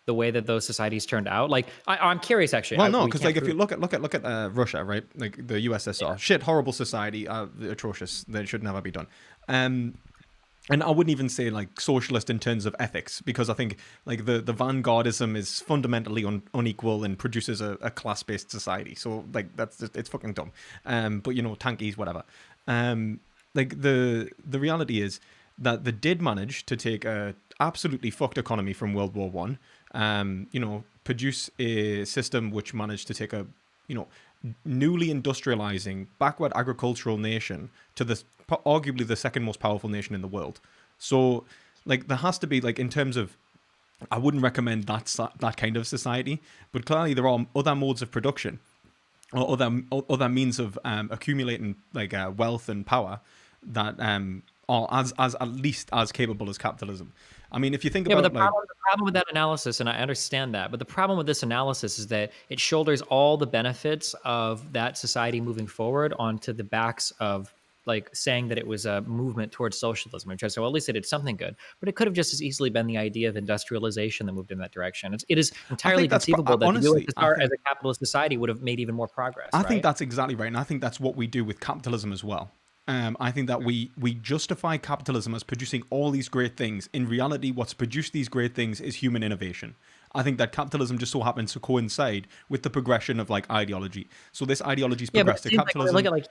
the way that those societies turned out? Like, I'm curious actually. Well, no, We because can't like if you prove- look at Russia, right? Like the USSR, shit, horrible society, atrocious. They should never be done. And I wouldn't even say like socialist in terms of ethics, because I think like the vanguardism is fundamentally unequal and produces a class based society. So like that's just, it's fucking dumb. But you know, tankies, whatever. Like the reality is that they did manage to take a absolutely fucked economy from World War One. You know, produce a system which managed to take a, you know, newly industrializing, backward agricultural nation to the arguably the second most powerful nation in the world. So, like, there has to be, like, in terms of, I wouldn't recommend that kind of society, but clearly there are other modes of production or other means of accumulating like wealth and power that are as at least as capable as capitalism. I mean, if you think Yeah, but about like, the problem with that analysis, and I understand that, but the problem with this analysis is that it shoulders all the benefits of that society moving forward onto the backs of like saying that it was a movement towards socialism. And so, well, at least it did something good, but it could have just as easily been the idea of industrialization that moved in that direction. It is I entirely think that's conceivable that honestly, the USSR as a capitalist society would have made even more progress. I think Right? that's exactly right, and I think that's what we do with capitalism as well. I think that we justify capitalism as producing all these great things. In reality, what's produced these great things is human innovation. I think that capitalism just so happens to coincide with the progression of like ideology. So this ideology's Yeah, but progressed it to seems like when we capitalism. look at like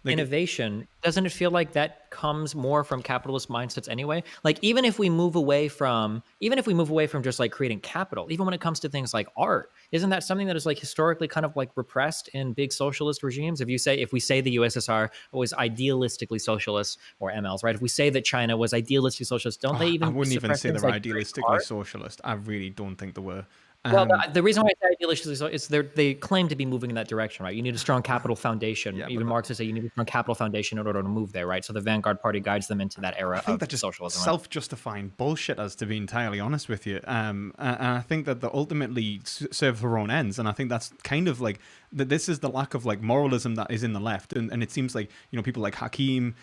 Like, innovation, doesn't it feel like that comes more from capitalist mindsets anyway? Like even if we move away from just like creating capital, even when it comes to things like art, isn't that something that is like historically kind of like repressed in big socialist regimes? If we say the USSR was idealistically socialist, or MLs, right? If we say that China was idealistically socialist, don't they I even wouldn't even suppress say things they're like idealistically art? socialist. I really don't think they were. Well, the reason why I say idealistically so is they claim to be moving in that direction, right? You need a strong capital foundation. Yeah, Even but Marx would say you need a strong capital foundation in order to move there, right? So the Vanguard Party guides them into that I era think of they're just socialism. Right? self-justifying bullshit, as to be entirely honest with you. And I think that they ultimately serve their own ends. And I think that's kind of like that. This is the lack of like moralism that is in the left, and it seems like, you know, people like Hakim,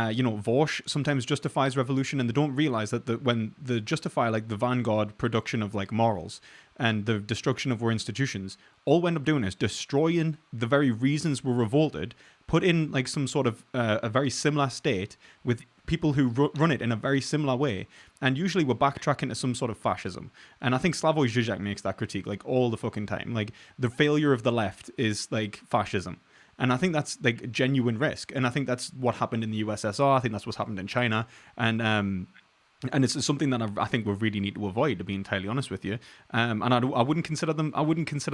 you know, Vaush sometimes justifies revolution, and they don't realize that when they justify like the vanguard production of like morals and the destruction of our institutions, all we end up doing is destroying the very reasons we're revolted, put in like some sort of a very similar state with people who run it in a very similar way, and usually we're backtracking to some sort of fascism. And I think Slavoj Žižek makes that critique like all the fucking time. Like, the failure of the left is like fascism. And I think that's like a genuine risk. And I think that's what happened in the USSR. I think that's what's happened in China. And it's something that I think we really need to avoid, to be entirely honest with you. And I wouldn't consider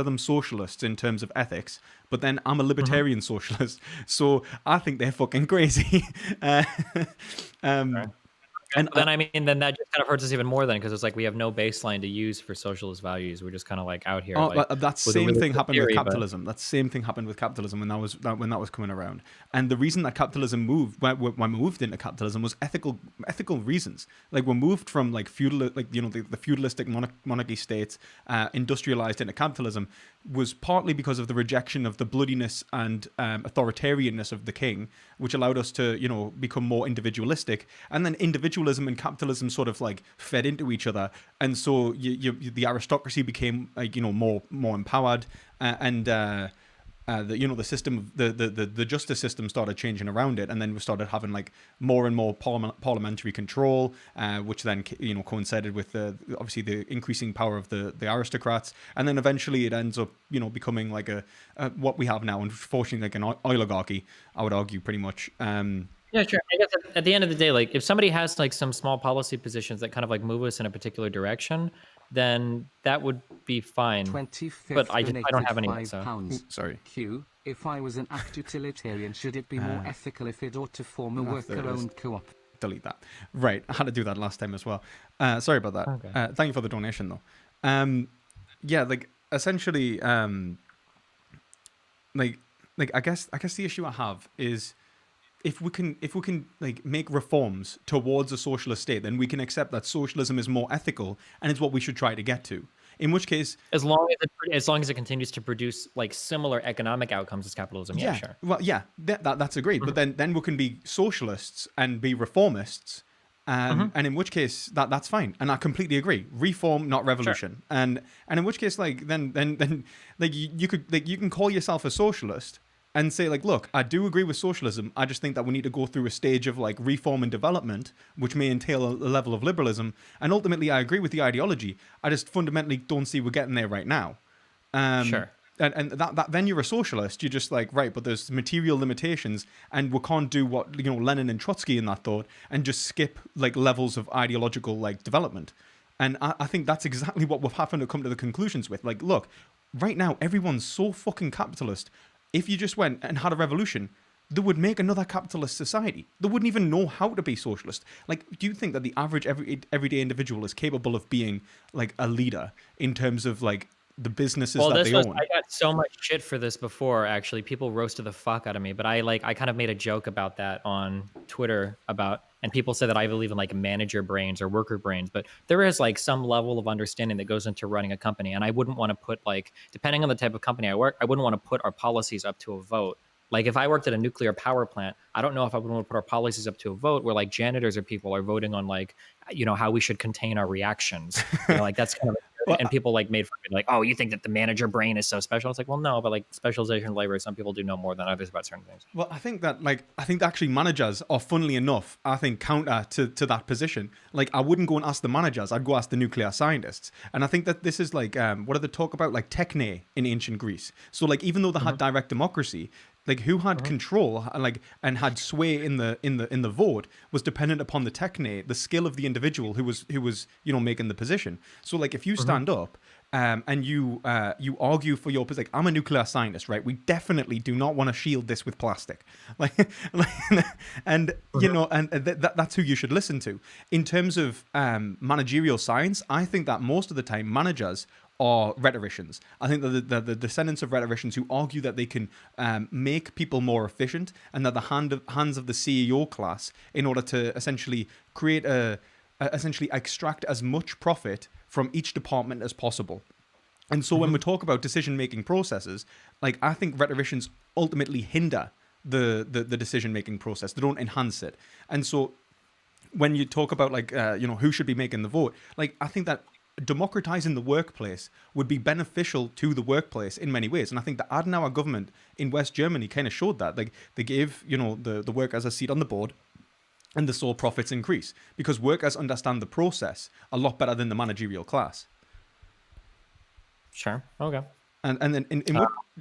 them socialists in terms of ethics. But then I'm a libertarian socialist, so I think they're fucking crazy. Right. And then I mean, then that just kind of hurts us even more, then, because it's like we have no baseline to use for socialist values. We're just kind of like out here. Like, that same thing happened with capitalism. That same thing happened with capitalism when that was coming around. And the reason that capitalism moved, when we moved into capitalism, was ethical reasons. Like, we moved from like feudal, like, you know, the feudalistic monarchy states, industrialized into capitalism, was partly because of the rejection of the bloodiness and authoritarianness of the king, which allowed us to, you know, become more individualistic. And then individualism and capitalism sort of like fed into each other, and so the aristocracy became like, you know, more empowered, and the system, the justice system started changing around it, and then we started having like more and more parliamentary control, which then, you know, coincided with obviously the increasing power of the aristocrats, and then eventually it ends up, you know, becoming like a what we have now, unfortunately, like an oligarchy, I would argue, pretty much. Yeah, sure. I guess at the end of the day, like if somebody has like some small policy positions that kind of like move us in a particular direction, then that would be fine. 25th But I don't have any. £5. Sorry. Q. If I was an act utilitarian, should it be more ethical if it ought to form a worker-owned co-op? Delete that. Right, I had to do that last time as well. Sorry about that. Okay. Thank you for the donation, though. Yeah, like essentially, like I guess the issue I have is, if we can like make reforms towards a socialist state, then we can accept that socialism is more ethical and it's what we should try to get to. In which case, as long as it continues to produce like similar economic outcomes as capitalism, yeah, sure. Well, yeah, that's agreed. But then we can be socialists and be reformists, And in which case that's fine, and I completely agree. Reform, not revolution. Sure. And in which case, like then like you could like you can call yourself a socialist and say like, look, I do agree with socialism. I just think that we need to go through a stage of like reform and development, which may entail a level of liberalism. And ultimately, I agree with the ideology. I just fundamentally don't see we're getting there right now. Sure. And that then you're a socialist. You're just like, right, but there's material limitations, and we can't do what Lenin and Trotsky in that thought, and just skip like levels of ideological like development. And I think that's exactly what we've happened to come to the conclusions with. Like, look, right now everyone's so fucking capitalist. If you just went and had a revolution, they would make another capitalist society. They wouldn't even know how to be socialist. Like, do you think that the average everyday individual is capable of being like a leader in terms of like the businesses that they own? I got so much shit for this before. Actually, people roasted the fuck out of me, but I kind of made a joke about that on Twitter and people say that I believe in like manager brains or worker brains, but there is like some level of understanding that goes into running a company. And I wouldn't want to put like, depending on the type of company I work, I wouldn't want to put our policies up to a vote. Like if I worked at a nuclear power plant, I don't know if I would want to put our policies up to a vote where like janitors or people are voting on like, how we should contain our reactions. Like that's kind of, and people like made fun of me, like, oh, you think that the manager brain is so special? It's like, well, no, but like specialization in labor, some people do know more than others about certain things. Well, I think actually managers are, funnily enough, I think counter to that position. Like I wouldn't go and ask the managers, I'd go ask the nuclear scientists. And I think that this is like, what do they talk about? Like techne in ancient Greece. So like, even though they had direct democracy, like who had control and had sway in the vote was dependent upon the techne, the skill of the individual who was making the position. So like if you stand up and you argue for your position, like I'm a nuclear scientist, right? We definitely do not want to shield this with plastic, and that's who you should listen to. In terms of managerial science, I think that most of the time managers are rhetoricians. I think that the descendants of rhetoricians who argue that they can make people more efficient, and that the hands of the CEO class in order to essentially create essentially extract as much profit from each department as possible. And so when we talk about decision-making processes, like I think rhetoricians ultimately hinder the decision-making process. They don't enhance it. And so when you talk about like who should be making the vote, like I think that democratizing the workplace would be beneficial to the workplace in many ways. And I think the Adenauer government in West Germany kind of showed that. Like they gave, the workers a seat on the board, and they saw profits increase because workers understand the process a lot better than the managerial class. Sure. Okay. And then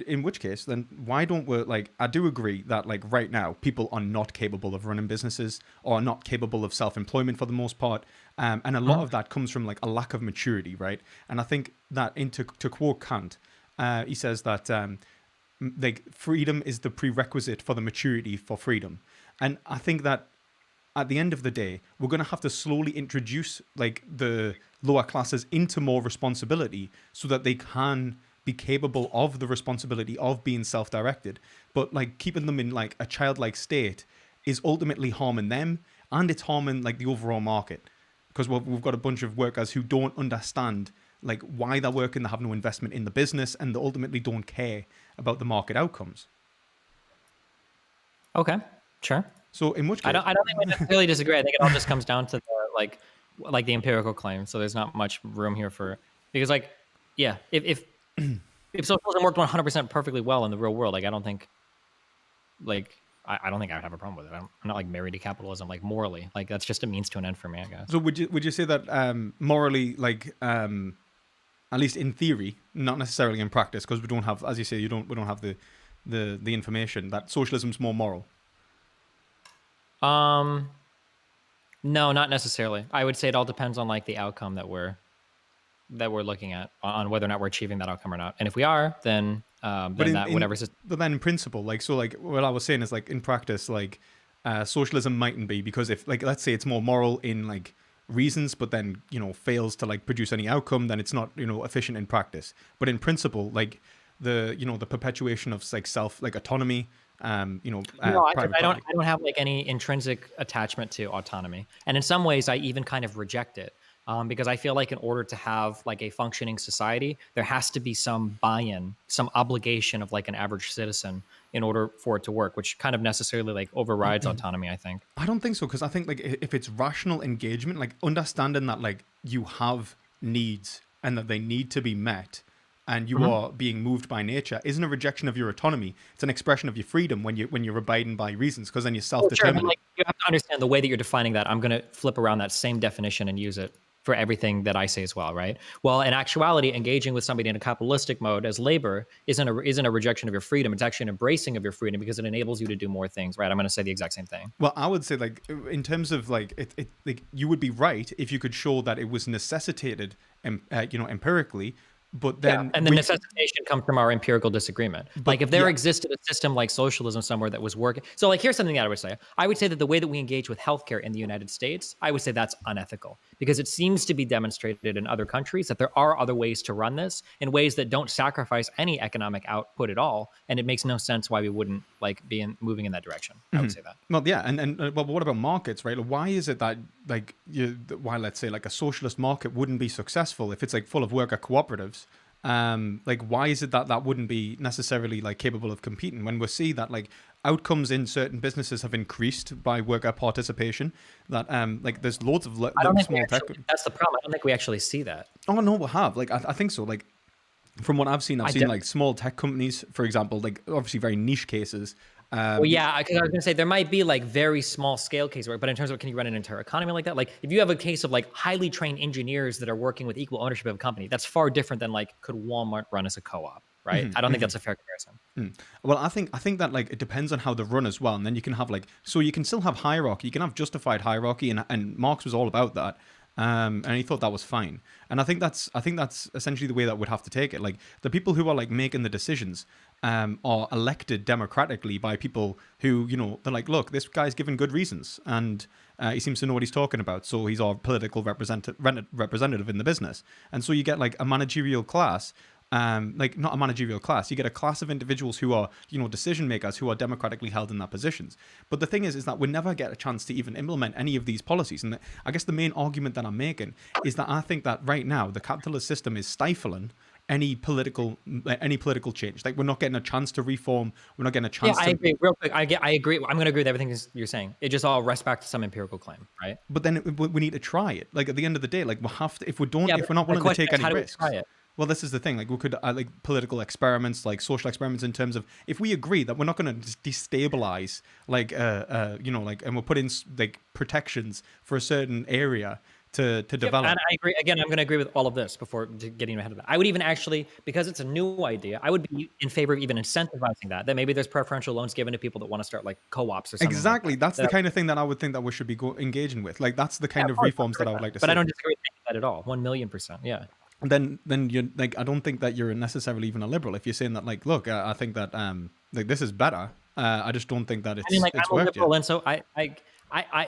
in which case, then why don't we, like, I do agree that like right now people are not capable of running businesses or not capable of self-employment for the most part. And a lot of that comes from like a lack of maturity, right? And I think that to quote Kant, he says that like freedom is the prerequisite for the maturity for freedom. And I think that at the end of the day, we're going to have to slowly introduce like the lower classes into more responsibility so that they can be capable of the responsibility of being self-directed. But like keeping them in like a childlike state is ultimately harming them, and it's harming like the overall market, because we've got a bunch of workers who don't understand like why they're working. They have no investment in the business, and they ultimately don't care about the market outcomes. Okay, sure. So in which case, I don't think we necessarily disagree. I think it all just comes down to the like the empirical claim. So there's not much room here because like, yeah, if socialism worked 100% perfectly well in the real world, like I don't think like I don't think I would have a problem with it. I'm not like married to capitalism, like morally. Like that's just a means to an end for me, I guess. So would you say that morally, like at least in theory, not necessarily in practice, because we don't have, as you say, we don't have the information, that socialism's more moral? No, not necessarily. I would say it all depends on like the outcome that we're looking at, on whether or not we're achieving that outcome or not. And if we are, then But then in principle, like, so like what I was saying is like in practice, like socialism mightn't be, because if like, let's say it's more moral in like reasons, but then, fails to like produce any outcome, then it's not, efficient in practice. But in principle, like the perpetuation of like autonomy, no, I don't have like any intrinsic attachment to autonomy. And in some ways I even kind of reject it. because I feel like in order to have like a functioning society, there has to be some buy-in, some obligation of like an average citizen in order for it to work, which kind of necessarily like overrides autonomy, I think. I don't think so, because I think like if it's rational engagement, like understanding that like you have needs and that they need to be met, and you are being moved by nature, isn't a rejection of your autonomy. It's an expression of your freedom when you're abiding by reasons, because then you're self-determined. Sure, but like you have to understand the way that you're defining that. I'm going to flip around that same definition and use it for everything that I say as well, right? Well, in actuality, engaging with somebody in a capitalistic mode as labor isn't a rejection of your freedom. It's actually an embracing of your freedom because it enables you to do more things, right? I'm going to say the exact same thing. Well, I would say like in terms of like it like you would be right if you could show that it was necessitated, empirically. But then, and the necessitation comes from our empirical disagreement. Like if there existed a system like socialism somewhere that was working. So like, here's something that I would say. I would say that the way that we engage with healthcare in the United States, I would say that's unethical, because it seems to be demonstrated in other countries that there are other ways to run this in ways that don't sacrifice any economic output at all. And it makes no sense why we wouldn't like be moving in that direction. I would say that. Well, yeah. And well, what about markets, right? Why is it that like why, let's say like a socialist market wouldn't be successful if it's like full of worker cooperatives? Like why is it that that wouldn't be necessarily like capable of competing when we see that like outcomes in certain businesses have increased by worker participation, that like there's loads of I don't think small tech. that's the problem. I don't think we actually see that. Oh no, we have. Like I think so. Like from what I've seen like small tech companies, for example, like obviously very niche cases. Well, yeah, because I was going to say there might be like very small scale cases, but in terms of can you run an entire economy like that? Like if you have a case of like highly trained engineers that are working with equal ownership of a company, that's far different than like could Walmart run as a co-op, right? I don't think that's a fair comparison. Well, I think that like it depends on how they run as well, and then you can have like, so you can still have hierarchy, you can have justified hierarchy, and Marx was all about that. And he thought that was fine, and I think that's essentially the way that we'd have to take it. Like the people who are like making the decisions are elected democratically by people who, they're like, look, this guy's given good reasons, and he seems to know what he's talking about, so he's our political representative in the business. And so you get like a managerial class. Like not a managerial class, you get a class of individuals who are, decision makers, who are democratically held in their positions. But the thing is that we never get a chance to even implement any of these policies. And I guess the main argument that I'm making is that I think that right now the capitalist system is stifling any political change. Like we're not getting a chance to reform. We're not getting a chance. Yeah, I agree. Real quick, I agree. I'm going to agree with everything you're saying. It just all rests back to some empirical claim, right? But then we need to try it. Like at the end of the day, like we have to. If we're not willing to take any risks. Well, this is the thing. Like we could like political experiments, like social experiments, in terms of if we agree that we're not going to destabilize, like and we'll put in like protections for a certain area to develop. And I agree. Again, I'm going to agree with all of this before getting ahead of that. I would even actually, because it's a new idea, I would be in favor of even incentivizing that maybe there's preferential loans given to people that want to start like co-ops or something. Exactly. Like that's the kind of thing that I would think that we should be engaging with. Like that's the kind of reforms that I would like to see. But I don't disagree with that at all. 1,000,000%. Yeah. Then you're like, I don't think that you're necessarily even a liberal if you're saying that like, look, I think that like this is better. I just don't think that it's. I mean, like it's I'm a liberal, yet. and so I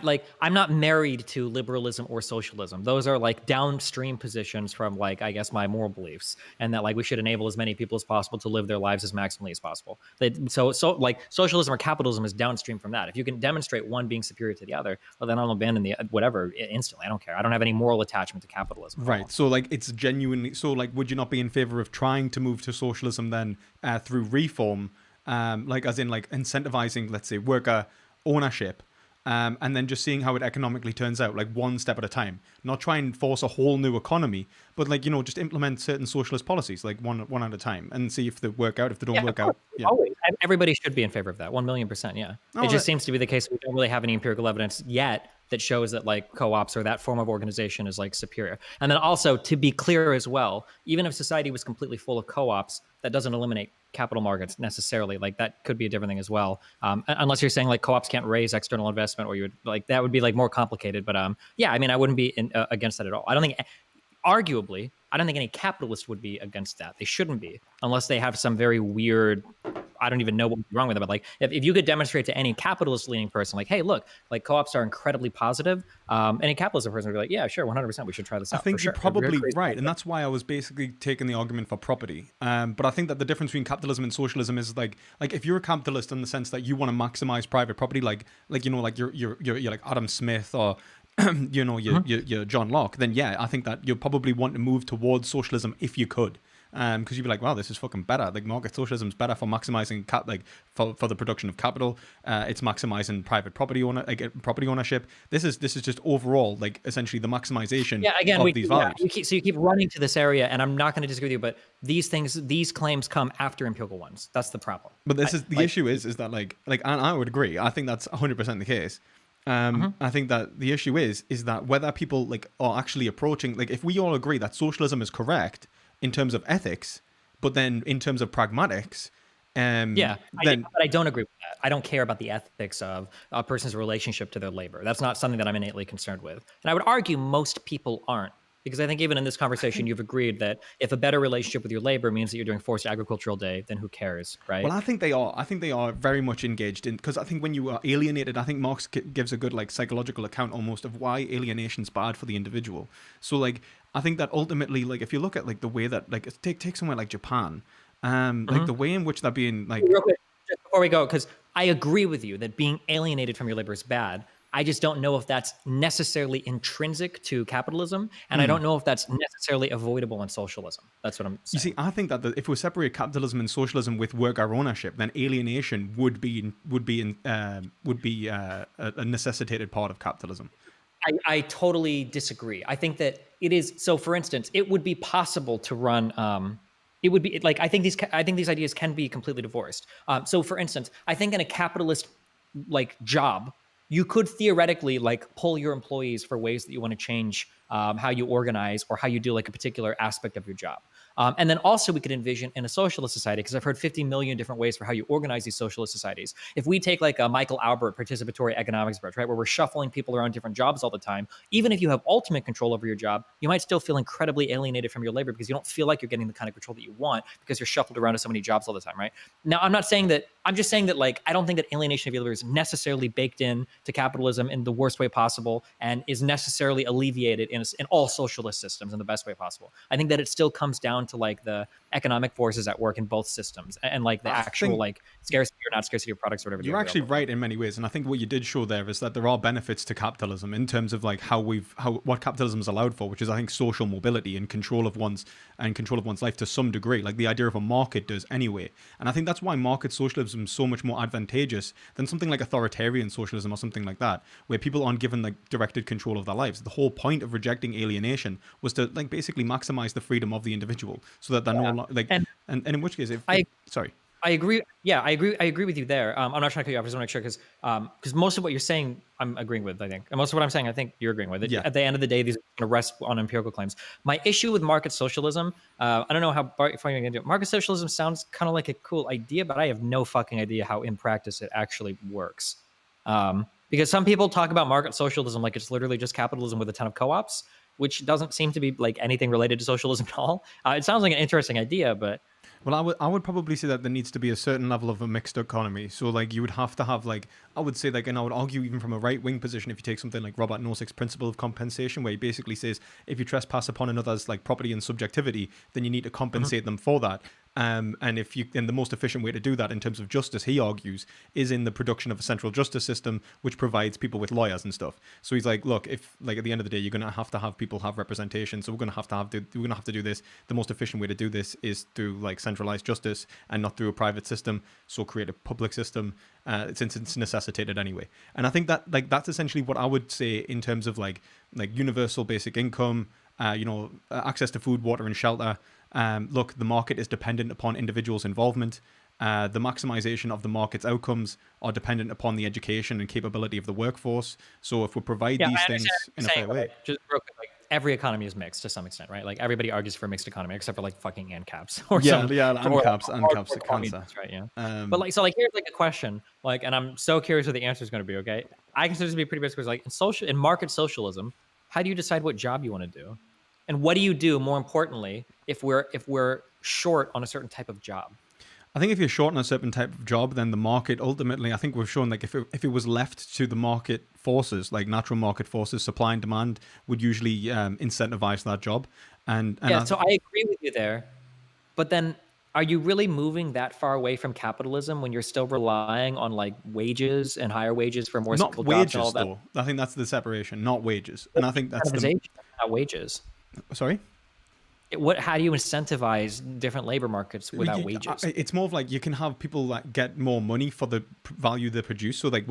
like I'm not married to liberalism or socialism. Those are like downstream positions from like I guess my moral beliefs, and that like we should enable as many people as possible to live their lives as maximally as possible. So like socialism or capitalism is downstream from that. If you can demonstrate one being superior to the other, well then I'll abandon the whatever instantly. I don't care. I don't have any moral attachment to capitalism. Right. So like it's genuinely so like would you not be in favor of trying to move to socialism then through reform, like as in like incentivizing, let's say, worker ownership? And then just seeing how it economically turns out, like one step at a time. Not try and force a whole new economy, but like just implement certain socialist policies, like one at a time, and see if they work out. If they don't work out, always. Everybody should be in favor of that. 1,000,000%. Yeah, it just seems to be the case. We don't really have any empirical evidence yet that shows that like co-ops or that form of organization is like superior. And then also to be clear as well, even if society was completely full of co-ops, that doesn't eliminate capital markets necessarily. Like that could be a different thing as well. Unless you're saying like co-ops can't raise external investment, or you would like that would be like more complicated. But yeah, I mean, I wouldn't be against that at all. I don't think, arguably, I don't think any capitalist would be against that. They shouldn't be, unless they have some very weird, I don't even know what would be wrong with them. But like, if you could demonstrate to any capitalist leaning person, like, hey, look, like co-ops are incredibly positive. Any capitalist person would be like, yeah, sure, 100%, we should try this out. I think for you're sure. probably right. And that's why I was basically taking the argument for property. But I think that the difference between capitalism and socialism is like if you're a capitalist in the sense that you want to maximize private property, like you're like Adam Smith or you know, your John Locke, then yeah, I think that you'd probably want to move towards socialism if you could. Because you'd be like, wow, this is fucking better. Like market socialism is better for maximizing for the production of capital. It's maximizing private property ownership. This is just overall like essentially the maximization of these values. So you keep running to this area, and I'm not going to disagree with you, but these claims come after empirical ones. That's the problem. But this is the issue is that like and I would agree. I think that's 100% the case. I think that the issue is that whether people like are actually approaching, like if we all agree that socialism is correct in terms of ethics, but then in terms of pragmatics, but I don't agree with that. I don't care about the ethics of a person's relationship to their labor. That's not something that I'm innately concerned with. And I would argue most people aren't. Because I think even in this conversation, you've agreed that if a better relationship with your labor means that you're doing forced agricultural day, then who cares, right? Well, I think they are. I think they are very much engaged in, because I think when you are alienated, I think Marx gives a good like psychological account almost of why alienation's bad for the individual. So like, I think that ultimately, like if you look at like the way that like take somewhere like Japan, like the way in which they're being like. Real quick, just before we go, because I agree with you that being alienated from your labor is bad. I just don't know if that's necessarily intrinsic to capitalism, and I don't know if that's necessarily avoidable in socialism. That's what I'm saying. You see, I think that if we separate capitalism and socialism with worker ownership, then alienation would be a necessitated part of capitalism. I totally disagree. I think that it is. So, for instance, it would be possible to run. It would be like I think these ideas can be completely divorced. So, for instance, I think in a capitalist like job, you could theoretically like pull your employees for ways that you want to change how you organize or how you do like a particular aspect of your job. And then also we could envision in a socialist society, because I've heard 50 million different ways for how you organize these socialist societies. If we take like a Michael Albert participatory economics approach, right, where we're shuffling people around different jobs all the time, even if you have ultimate control over your job, you might still feel incredibly alienated from your labor because you don't feel like you're getting the kind of control that you want because you're shuffled around to so many jobs all the time, right? Now, I'm not saying that, I'm just saying that like, I don't think that alienation of your labor is necessarily baked in to capitalism in the worst way possible and is necessarily alleviated in all socialist systems in the best way possible. I think that it still comes down to like the economic forces at work in both systems and like the actual like scarcity or not scarcity of products or whatever. You're actually right in many ways, and I think what you did show there is that there are benefits to capitalism in terms of like what capitalism is allowed for, which is I think social mobility and control of one's life to some degree, like the idea of a market does anyway. And I think that's why market socialism is so much more advantageous than something like authoritarian socialism or something like that, where people aren't given like directed control of their lives. The whole point of rejecting alienation was to like basically maximize the freedom of the individual, so that they're no longer like. And in which case, I agree. Yeah, I agree with you there. I'm not trying to cut you off. I just want to make sure because most of what you're saying, I'm agreeing with. I think, and most of what I'm saying, I think you're agreeing with. At the end of the day, these are going to rest on empirical claims. My issue with market socialism, I don't know how far you're going to do it. Market socialism sounds kind of like a cool idea, but I have no fucking idea how in practice it actually works. Because some people talk about market socialism like it's literally just capitalism with a ton of co-ops, which doesn't seem to be like anything related to socialism at all. It sounds like an interesting idea, but. Well, I would probably say that there needs to be a certain level of a mixed economy. So like you would have to have like, I would say like, and I would argue even from a right wing position, if you take something like Robert Nozick's principle of compensation, where he basically says if you trespass upon another's like property and subjectivity, then you need to compensate them for that. And the most efficient way to do that in terms of justice, he argues, is in the production of a central justice system, which provides people with lawyers and stuff. So he's like, look, if like at the end of the day, you're going to have people have representation. So we're going to have to do this. The most efficient way to do this is through like centralized justice and not through a private system. So create a public system, since it's necessitated anyway. And I think that like that's essentially what I would say in terms of like universal basic income, access to food, water, and shelter. Look, the market is dependent upon individuals' involvement. The maximization of the market's outcomes are dependent upon the education and capability of the workforce. So if we provide these things in a fair way. Just real quick, like every economy is mixed to some extent, right? Like everybody argues for a mixed economy except for like fucking ANCAPs or ANCAPs are cancer. Right, yeah. But like, so like here's like a question, like, and I'm so curious what the answer is going to be. Okay, I consider this to be pretty basic. Like in market socialism, how do you decide what job you want to do? And what do you do, more importantly, if we're short on a certain type of job? I think if you're short on a certain type of job, then the market ultimately, I think we've shown like if it was left to the market forces, like natural market forces, supply and demand would usually incentivize that job. And so I agree with you there, but then are you really moving that far away from capitalism when you're still relying on like wages and higher wages for more Not skilled jobs and all wages, that? though. I think that's the separation, not wages. And I think that's the... Incentivization, not wages. Sorry? How do you incentivize different labor markets without wages? It's more of like you can have people that get more money for the value they produce. So like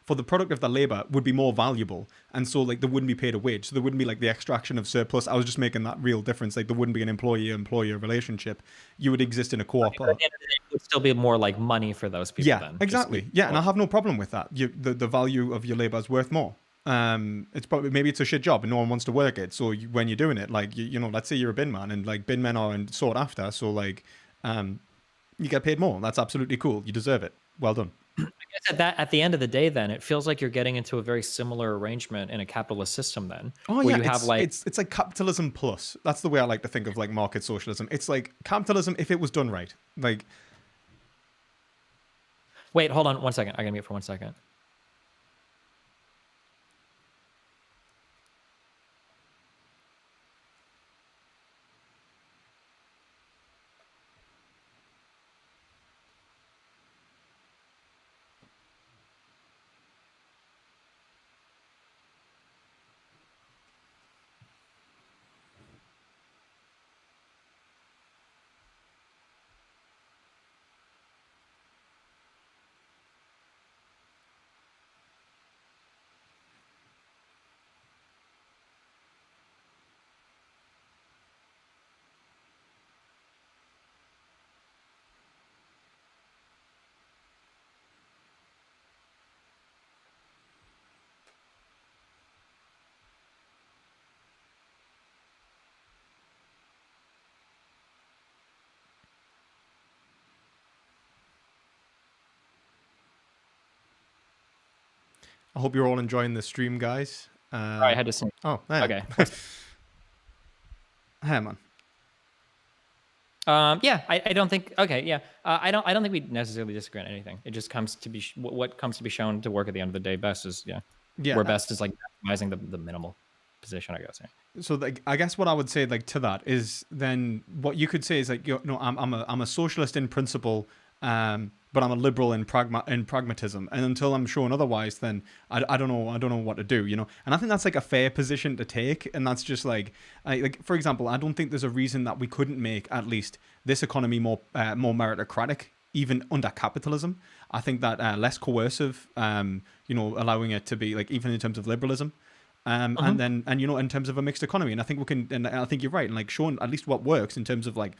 for the product of the labor would be more valuable, and so like they wouldn't be paid a wage. So there wouldn't be like the extraction of surplus. I was just making that real difference. Like there wouldn't be an employee-employer relationship. You would exist in a co-op. At the end of the day, it would still be more like money for those people. Yeah, then. exactly. Yeah, and I have no problem with that. The value of your labor is worth more. It's probably, maybe it's a shit job and no one wants to work it. So when you're doing it, like you know, let's say you're a bin man, and like bin men are sought after. So like, you get paid more. That's absolutely cool. You deserve it. Well done. I guess at the end of the day, then it feels like you're getting into a very similar arrangement in a capitalist system. Then, oh where yeah, you have like it's like capitalism plus. That's the way I like to think of like market socialism. It's like capitalism if it was done right. Like, wait, hold on 1 second. I gotta mute for 1 second. I hope you're all enjoying the stream, guys. I had to say. Oh, hey. Okay. Hey, man. Yeah, I don't think. Okay, yeah, I don't think we necessarily disagree on anything. It just comes to be what comes to be shown to work at the end of the day. Best is where best is like maximizing the minimal position, I guess. Yeah. So like, I guess what I would say like to that is then what you could say is like, you know, I'm a socialist in principle, but I'm a liberal in pragmatism, and until I'm shown otherwise, then I don't know what to do, you know. And I think that's like a fair position to take, and that's just like for example, I don't think there's a reason that we couldn't make at least this economy more meritocratic even under capitalism. I think that less coercive, you know, allowing it to be like even in terms of liberalism. And you know, in terms of a mixed economy, and I think we can, and I think you're right, and like showing at least what works in terms of like,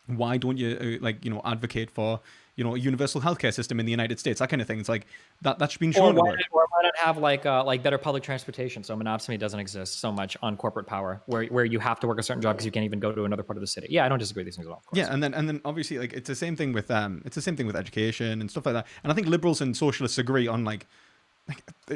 why don't you like, you know, advocate for, you know, a universal healthcare system in the United States, that kind of thing. It's like that's been shown. Or why not have like better public transportation, so monopsony doesn't exist so much on corporate power, where you have to work a certain job because you can't even go to another part of the city. Yeah, I don't disagree with these things at all. Of course. Yeah, and then obviously like it's the same thing with education and stuff like that. And I think liberals and socialists agree on like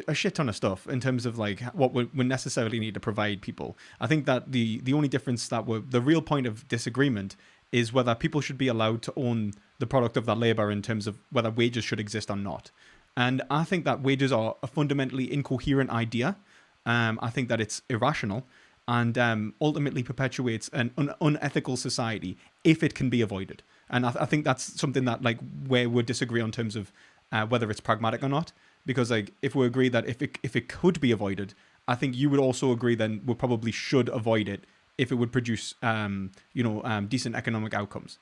a shit ton of stuff in terms of like what we necessarily need to provide people. I think that the only difference the real point of disagreement is whether people should be allowed to own the product of their labor in terms of whether wages should exist or not. And I think that wages are a fundamentally incoherent idea. I think that it's irrational and ultimately perpetuates an unethical society if it can be avoided. And I think that's something that like where we disagree on terms of whether it's pragmatic or not. Because like if we agree that if it could be avoided, I think you would also agree then we probably should avoid it if it would produce decent economic outcomes.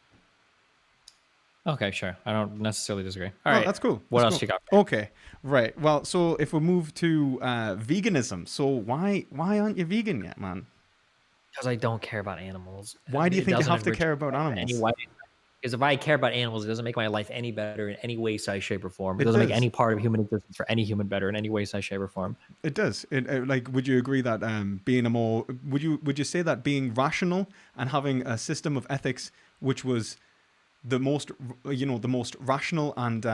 Okay, sure. I don't necessarily disagree. All right, that's cool. What that's else cool. you got? Okay, right. Well, so if we move to veganism, so why aren't you vegan yet, man? Because I don't care about animals. Why do you think you have to care about animals? Anyway. Because if I care about animals, it doesn't make my life any better in any way, size, shape, or form. It doesn't make any part of human existence for any human better in any way, size, shape, or form. It does. Like, would you agree that would you say that being rational and having a system of ethics which was the most rational and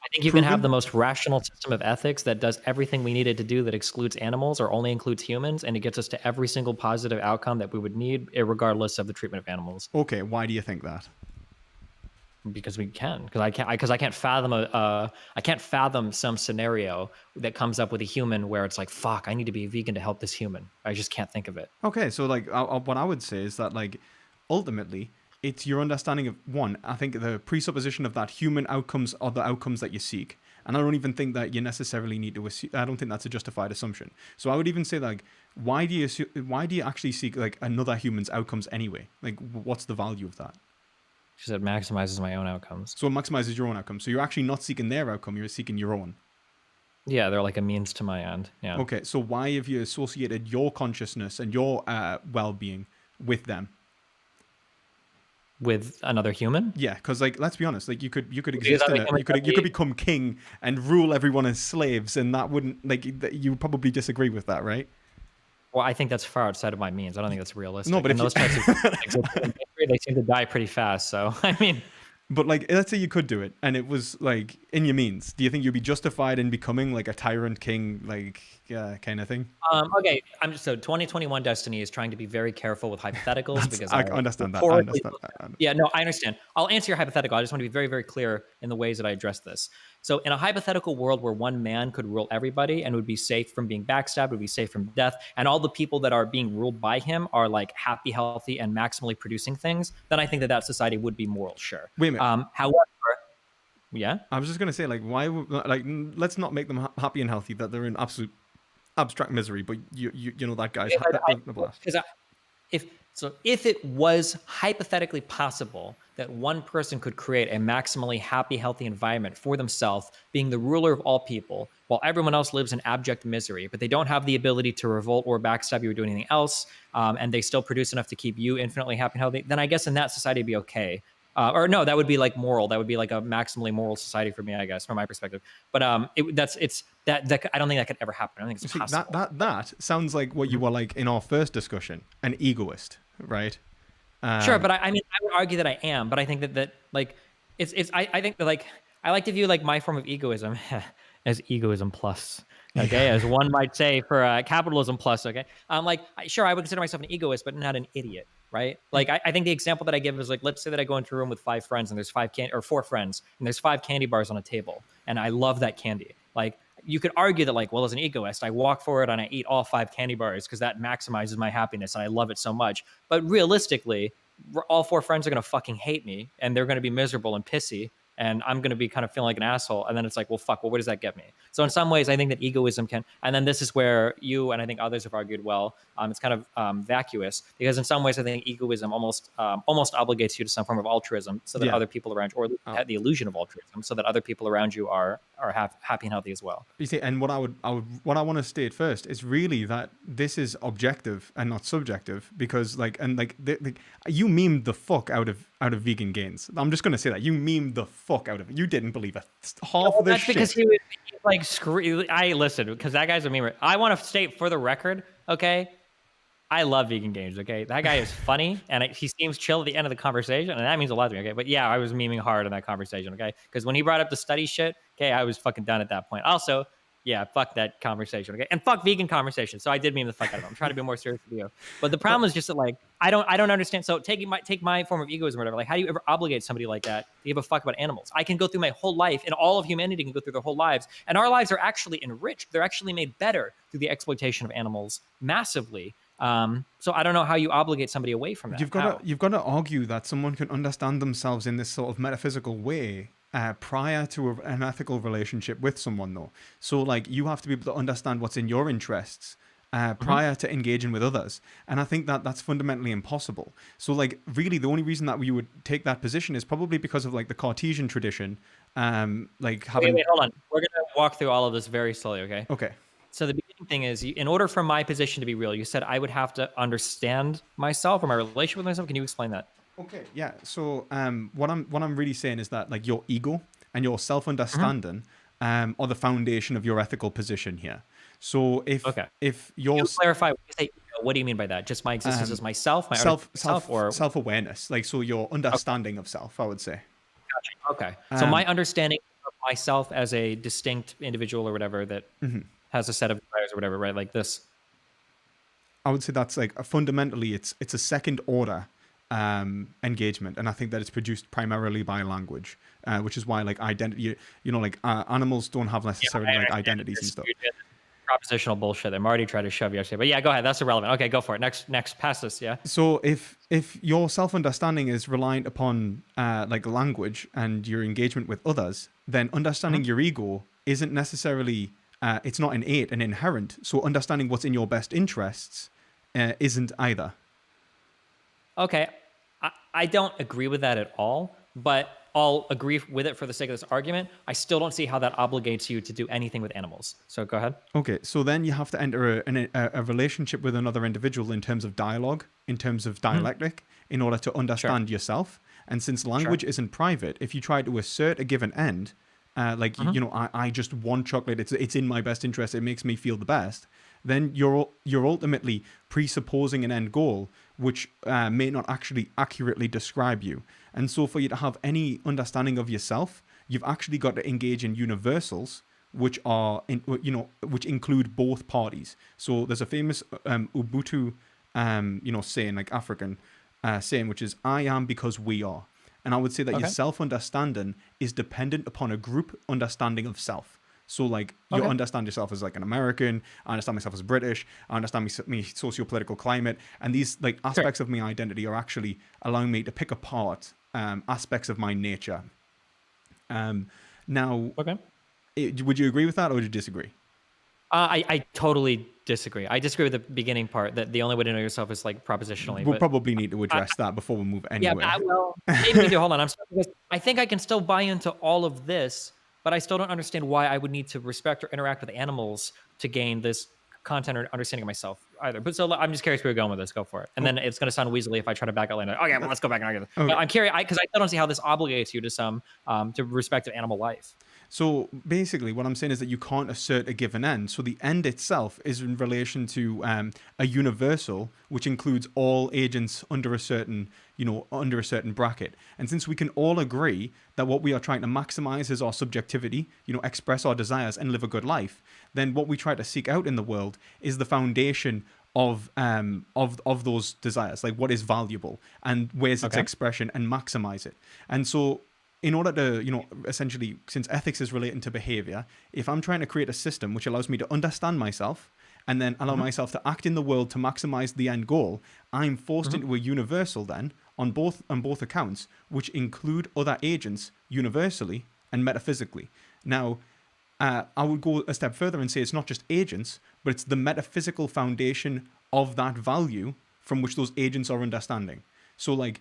I think you can have the most rational system of ethics that does everything we needed to do that excludes animals or only includes humans, and it gets us to every single positive outcome that we would need, regardless of the treatment of animals. Okay, why do you think that? Because we can. Because I can't fathom I can't fathom some scenario that comes up with a human where it's like, fuck, I need to be vegan to help this human. I just can't think of it. Okay, so like what I would say is that like ultimately it's your understanding of one. I think the presupposition of that human outcomes are the outcomes that you seek, and I don't even think that you necessarily need to assume. I don't think that's a justified assumption. So I would even say like, why do you actually seek like another human's outcomes anyway? Like, what's the value of that? She said maximizes my own outcomes. So it maximizes your own outcome. So you're actually not seeking their outcome; you're seeking your own. Yeah, they're like a means to my end. Yeah. Okay, so why have you associated your consciousness and your well-being with them? With another human? Yeah, because like, let's be honest, like you could Because exist in other a, humans you could become king and rule everyone as slaves, and that wouldn't like you would probably disagree with that, right? Well, I think that's far outside of my means. I don't think that's realistic. No, but and if those types of things, they seem to die pretty fast. So I mean, But like, let's say you could do it, and it was like in your means. Do you think you'd be justified in becoming like a tyrant king, like kind of thing? okay. So 2021 Destiny is trying to be very careful with hypotheticals because I understand that. Yeah, no, I understand. I'll answer your hypothetical. I just want to be very, very clear in the ways that I address this. So in a hypothetical world where one man could rule everybody and would be safe from being backstabbed, would be safe from death, and all the people that are being ruled by him are like happy, healthy, and maximally producing things, then I think that that society would be moral, sure. Wait a minute. However, yeah, I was just gonna say, like, why? Like, let's not make them happy and healthy. That they're in absolute abstract misery. But you know that guy's the blast. If it was hypothetically possible that one person could create a maximally happy, healthy environment for themselves, being the ruler of all people, while everyone else lives in abject misery, but they don't have the ability to revolt or backstab you or do anything else, and they still produce enough to keep you infinitely happy and healthy, then I guess in that society it'd be okay. Or no, that would be like moral. That would be like a maximally moral society for me, I guess, from my perspective. But I don't think that could ever happen. I don't think it's possible. That sounds like what you were like in our first discussion, an egoist, right? Sure, but I mean, I would argue that I am. But I think that like I think that like I like to view like my form of egoism as egoism plus. Okay, as one might say for capitalism plus. Okay, sure, I would consider myself an egoist, but not an idiot, right? Like I think the example that I give is like, let's say that I go into a room with 5 friends and there's 4 friends and there's 5 candy bars on a table and I love that candy. Like you could argue that like, well, as an egoist, I walk forward and I eat all 5 candy bars because that maximizes my happiness and I love it so much. But realistically, all 4 friends are gonna fucking hate me and they're gonna be miserable and pissy. And I'm going to be kind of feeling like an asshole. And then it's like, well, fuck, well, what does that get me? So in some ways, I think that egoism can, and then this is where you and I think others have argued, well, it's kind of vacuous because in some ways, I think egoism almost obligates you to some form of altruism so that other people around you, or have the illusion of altruism so that other people around you are happy and healthy as well. You see, and what I want to state first is really that this is objective and not subjective because you memed the fuck out of vegan gains. I'm just going to say that you memed the fuck out of it. You didn't believe half of this shit. That's because he was like, screw. I listened because that guy's a memer. I want to state for the record, okay? I love vegan games, okay? That guy is funny and he seems chill at the end of the conversation, and that means a lot to me, okay? But yeah, I was memeing hard in that conversation, okay? Because when he brought up the study shit, okay, I was fucking done at that point. Also, yeah, fuck that conversation, okay? And fuck vegan conversation. So I did meme the fuck out of him. I'm trying to be more serious with you. But the problem is just that, like, I don't understand. So take my form of egoism or whatever. Like, how do you ever obligate somebody like that to give a fuck about animals? I can go through my whole life, and all of humanity can go through their whole lives, and our lives are actually enriched. They're actually made better through the exploitation of animals massively. So I don't know how you obligate somebody away from that. You've got to argue that someone can understand themselves in this sort of metaphysical way prior to an ethical relationship with someone, though. So like you have to be able to understand what's in your interests prior to engaging with others, and I think that that's fundamentally impossible. So like really the only reason that we would take that position is probably because of like the Cartesian tradition, like having. Wait, hold on. We're gonna walk through all of this very slowly, okay? Okay. So the beginning thing is, in order for my position to be real, you said I would have to understand myself or my relationship with myself. Can you explain that? Okay, yeah. So what I'm really saying is that like your ego and your self-understanding are the foundation of your ethical position here. So if you're... Can you clarify, when you say ego, what do you mean by that? Just my existence as myself, my self-awareness, like so your understanding of self, I would say. Gotcha. Okay. So my understanding of myself as a distinct individual or whatever that has a set of desires or whatever, right? Like this. I would say that's like fundamentally it's a second order engagement, and I think that it's produced primarily by language, which is why like identity, like animals don't have necessarily like identities and stuff. propositional bullshit. I'm already trying to shove you yesterday, but yeah, go ahead. That's irrelevant. Okay, go for it. Next, pass this. Yeah. So if your self-understanding is reliant upon like language and your engagement with others, then understanding your ego isn't necessarily it's not innate and inherent. So understanding what's in your best interests isn't either. Okay, I don't agree with that at all, but I'll agree with it for the sake of this argument. I still don't see how that obligates you to do anything with animals. So go ahead. Okay, so then you have to enter a relationship with another individual in terms of dialogue, in terms of dialectic, in order to understand yourself. And since language isn't private, if you try to assert a given end, like, you know, I just want chocolate, it's in my best interest, it makes me feel the best, then you're ultimately presupposing an end goal which may not actually accurately describe you. And so for you to have any understanding of yourself, you've actually got to engage in universals which are, which include both parties. So there's a famous Ubuntu, saying, like African saying, which is, I am because we are. And I would say that your self-understanding is dependent upon a group understanding of self. So, like, you understand yourself as, like, an American. I understand myself as British. I understand me socio-political climate. And these, like, aspects of my identity are actually allowing me to pick apart aspects of my nature. Now, would you agree with that, or would you disagree? I totally disagree. I disagree with the beginning part, that the only way to know yourself is, like, propositionally. We'll probably need to address that before we move anywhere. Yeah, well, maybe we do. Hold on. I'm sorry, because I think I can still buy into all of this, but I still don't understand why I would need to respect or interact with animals to gain this content or understanding of myself either. But so I'm just curious where you're going with this. Go for it. And then it's going to sound weaselly if I try to back out later. Okay, well, let's go back and argue this. But I'm curious, because I still don't see how this obligates you to some to respect of animal life. So basically what I'm saying is that you can't assert a given end. So the end itself is in relation to a universal, which includes all agents under a certain, under a certain bracket. And since we can all agree that what we are trying to maximize is our subjectivity, express our desires and live a good life, then what we try to seek out in the world is the foundation of those desires, like what is valuable and where's its expression, and maximize it. And so in order to, essentially, since ethics is relating to behavior, if I'm trying to create a system which allows me to understand myself and then allow myself to act in the world to maximize the end goal, I'm forced into a universal then on both accounts, which include other agents universally and metaphysically. Now, I would go a step further and say it's not just agents, but it's the metaphysical foundation of that value from which those agents are understanding. So, like,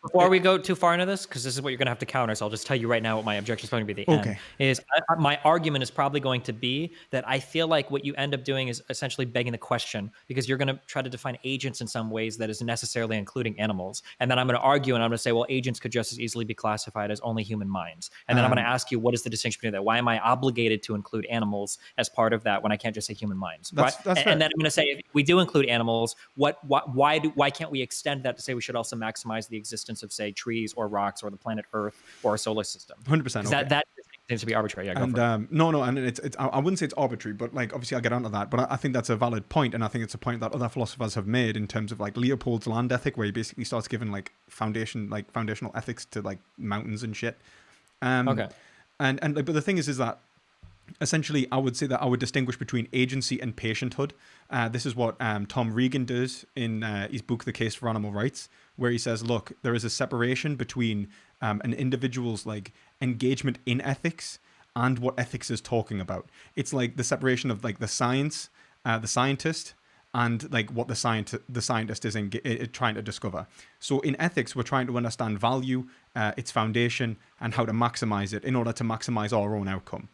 before we go too far into this, because this is what you're going to have to counter, so I'll just tell you right now what my objection is going to be at the end. Is my argument is probably going to be that I feel like what you end up doing is essentially begging the question, because you're going to try to define agents in some ways that is necessarily including animals. And then I'm going to argue and I'm going to say, well, agents could just as easily be classified as only human minds. And then I'm going to ask you, what is the distinction between that? Why am I obligated to include animals as part of that when I can't just say human minds? That's and then I'm going to say, if we do include animals, why can't we extend that to say we should also maximize the existence of, say, trees or rocks or the planet Earth or our solar system? 100%. That seems to be arbitrary. Yeah, and no, and it's I wouldn't say it's arbitrary, but, like, obviously I'll get onto that. But I think that's a valid point, and I think it's a point that other philosophers have made in terms of, like, Leopold's land ethic, where he basically starts giving, like, foundational ethics to, like, mountains and shit. But the thing is that essentially I would say that I would distinguish between agency and patienthood. This is what Tom Regan does in his book The Case for Animal Rights, where he says, look, there is a separation between an individual's, like, engagement in ethics and what ethics is talking about. It's like the separation of, like, the science, the scientist, and, like, what the scientist is trying to discover. So in ethics, we're trying to understand value, its foundation, and how to maximize it in order to maximize our own outcome.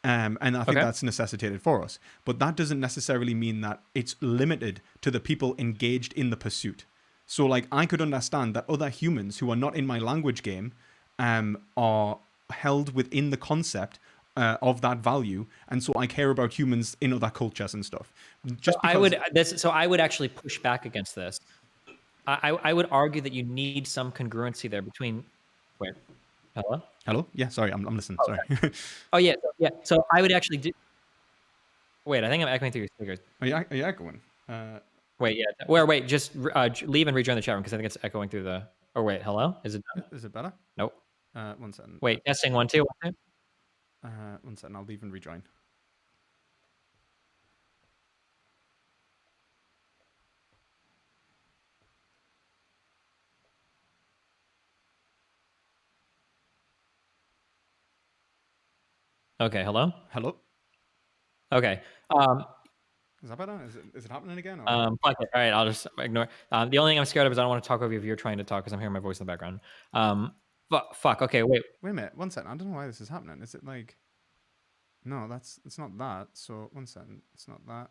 And I think that's necessitated for us. But that doesn't necessarily mean that it's limited to the people engaged in the pursuit. So, like, I could understand that other humans who are not in my language game are held within the concept of that value, and so I care about humans in other cultures and stuff. I would actually push back against this. I would argue that you need some congruency there between. Wait, hello. Yeah, sorry, I'm listening. Sorry. Oh yeah. So I would actually do. Wait, I think I'm echoing through your speakers. Are you echoing? Wait, yeah. Wait, just leave and rejoin the chat room, because I think it's echoing through the. Oh wait, hello? Is it done? Is it better? Nope. 1 second. Wait, testing 1 2 1 2. 1 second. I'll leave and rejoin. Okay, hello? Hello. Okay. Um, Is that better? Is it happening again? Or fuck it. All right, I'll just ignore. The only thing I'm scared of is I don't want to talk over you if you're trying to talk because I'm hearing my voice in the background. Fuck. Okay, wait. wait a minute. One second. I don't know why this is happening. Is it like? No, it's not that. So one second. It's not that.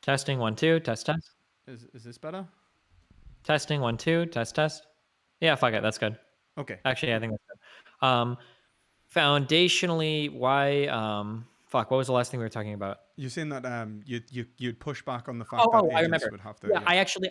Testing 1 2 test test. Is this better? Testing 1 2 test test. Yeah, fuck it. That's good. Okay. Actually, I think that's good. Foundationally, why? Fuck. What was the last thing we were talking about? You're saying that you'd push back on the fact that I agents remember. would have to. Yeah,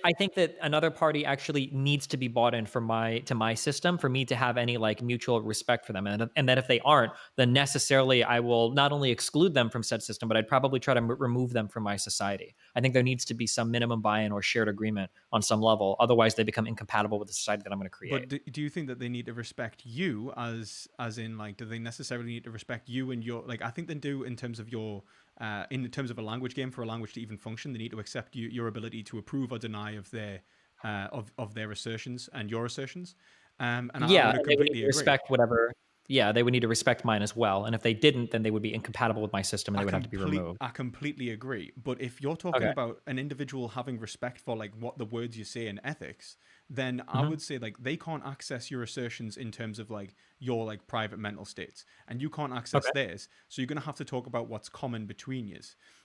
I think that another party actually needs to be bought in for my system for me to have any like mutual respect for them, and that if they aren't, then necessarily I will not only exclude them from said system, but I'd probably try to remove them from my society. I think there needs to be some minimum buy-in or shared agreement on some level. Otherwise, they become incompatible with the society that I'm going to create. But do you think that they need to respect you as in like, do they necessarily need to respect you and your, like, I think they do in terms of your in terms of a language game. For a language to even function, they need to accept your ability to approve or deny of their of their assertions and your assertions. And Yeah, I would they would completely agree. respect whatever. Yeah, they would need to respect mine as well. And if they didn't, then they would be incompatible with my system and they would have to be removed. I completely agree. But if you're talking about an individual having respect for like what the words you say in ethics, then I would say like they can't access your assertions in terms of like your like private mental states, and you can't access theirs. So you're going to have to talk about what's common between you.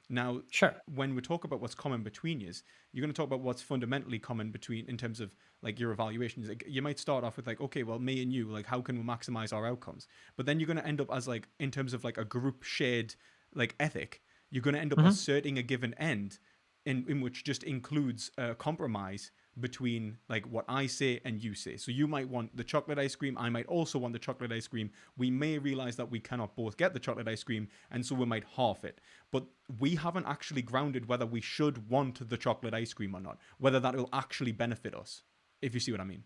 Now, Sure. when we talk about what's common between you, you're going to talk about what's fundamentally common between in terms of like your evaluations. Like, you might start off with like, okay, well, me and you, like, how can we maximize our outcomes? But then you're going to end up as like, in terms of like a group shared like ethic, you're going to end up asserting a given end in which just includes a compromise between like what I say and you say. So you might want the chocolate ice cream, I might also want the chocolate ice cream. We may realize that we cannot both get the chocolate ice cream, and so we might half it. But we haven't actually grounded whether we should want the chocolate ice cream or not, whether that will actually benefit us, if you see what I mean.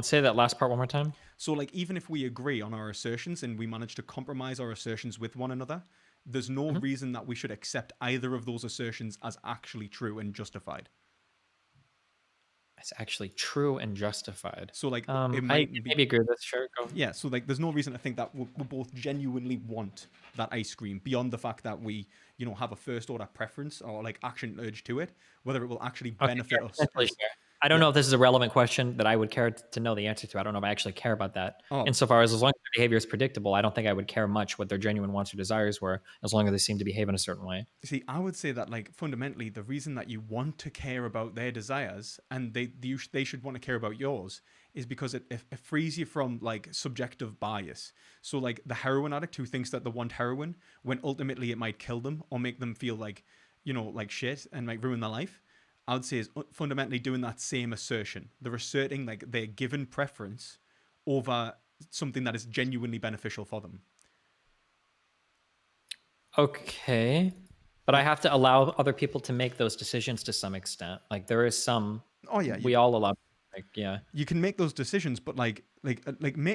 Say that last part one more time. So like, even if we agree on our assertions and we manage to compromise our assertions with one another, there's no reason that we should accept either of those assertions as actually true and justified. It's actually true and justified. So like, I maybe agree with this. Sure, go. Yeah, so like, there's no reason to think that we both genuinely want that ice cream beyond the fact that we, you know, have a first order preference or like action urge to it, whether it will actually benefit us. I don't know if this is a relevant question that I would care to know the answer to. I don't know if I actually care about that. Oh. Insofar as long as their behavior is predictable, I don't think I would care much what their genuine wants or desires were, as long as they seem to behave in a certain way. See, I would say that like fundamentally, the reason that you want to care about their desires and they should want to care about yours is because it frees you from like subjective bias. So like the heroin addict who thinks that they want heroin when ultimately it might kill them or make them feel like, you know, like shit and like ruin their life, I would say is fundamentally doing that same assertion. They're asserting like their given preference over something that is genuinely beneficial for them. Okay. But I have to allow other people to make those decisions to some extent. Like there is some. Oh yeah. We all allow. Like, yeah. You can make those decisions, but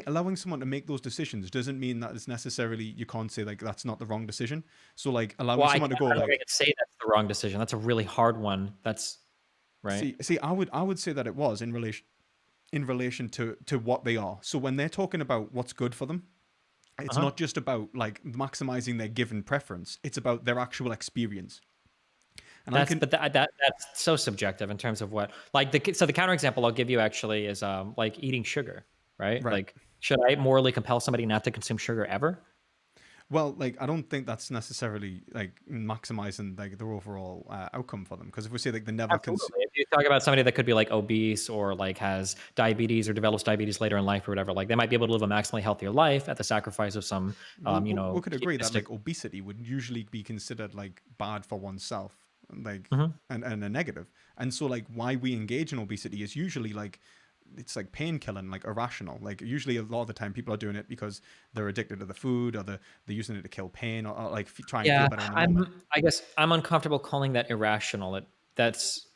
allowing someone to make those decisions doesn't mean that it's necessarily, you can't say like that's not the wrong decision. So like allowing someone to go like, I could say that's the wrong decision. That's a really hard one. That's right. See, I would say that it was in relation to what they are. So when they're talking about what's good for them, it's not just about like maximizing their given preference. It's about their actual experience. And that's so subjective in terms of what, like the counterexample I'll give you actually is like eating sugar, right? Like, should I morally compel somebody not to consume sugar ever? Well, like, I don't think that's necessarily like maximizing like their overall outcome for them. Because if we say like the never consume, if you talk about somebody that could be like obese or like has diabetes or develops diabetes later in life or whatever, like they might be able to live a maximally healthier life at the sacrifice of some, we could agree that like obesity would usually be considered like bad for oneself, like and a negative. And so like why we engage in obesity is usually like, it's like painkilling, like irrational. Like usually a lot of the time people are doing it because they're addicted to the food or they're using it to kill pain or like trying to feel better in the moment. I guess I'm uncomfortable calling that irrational. That's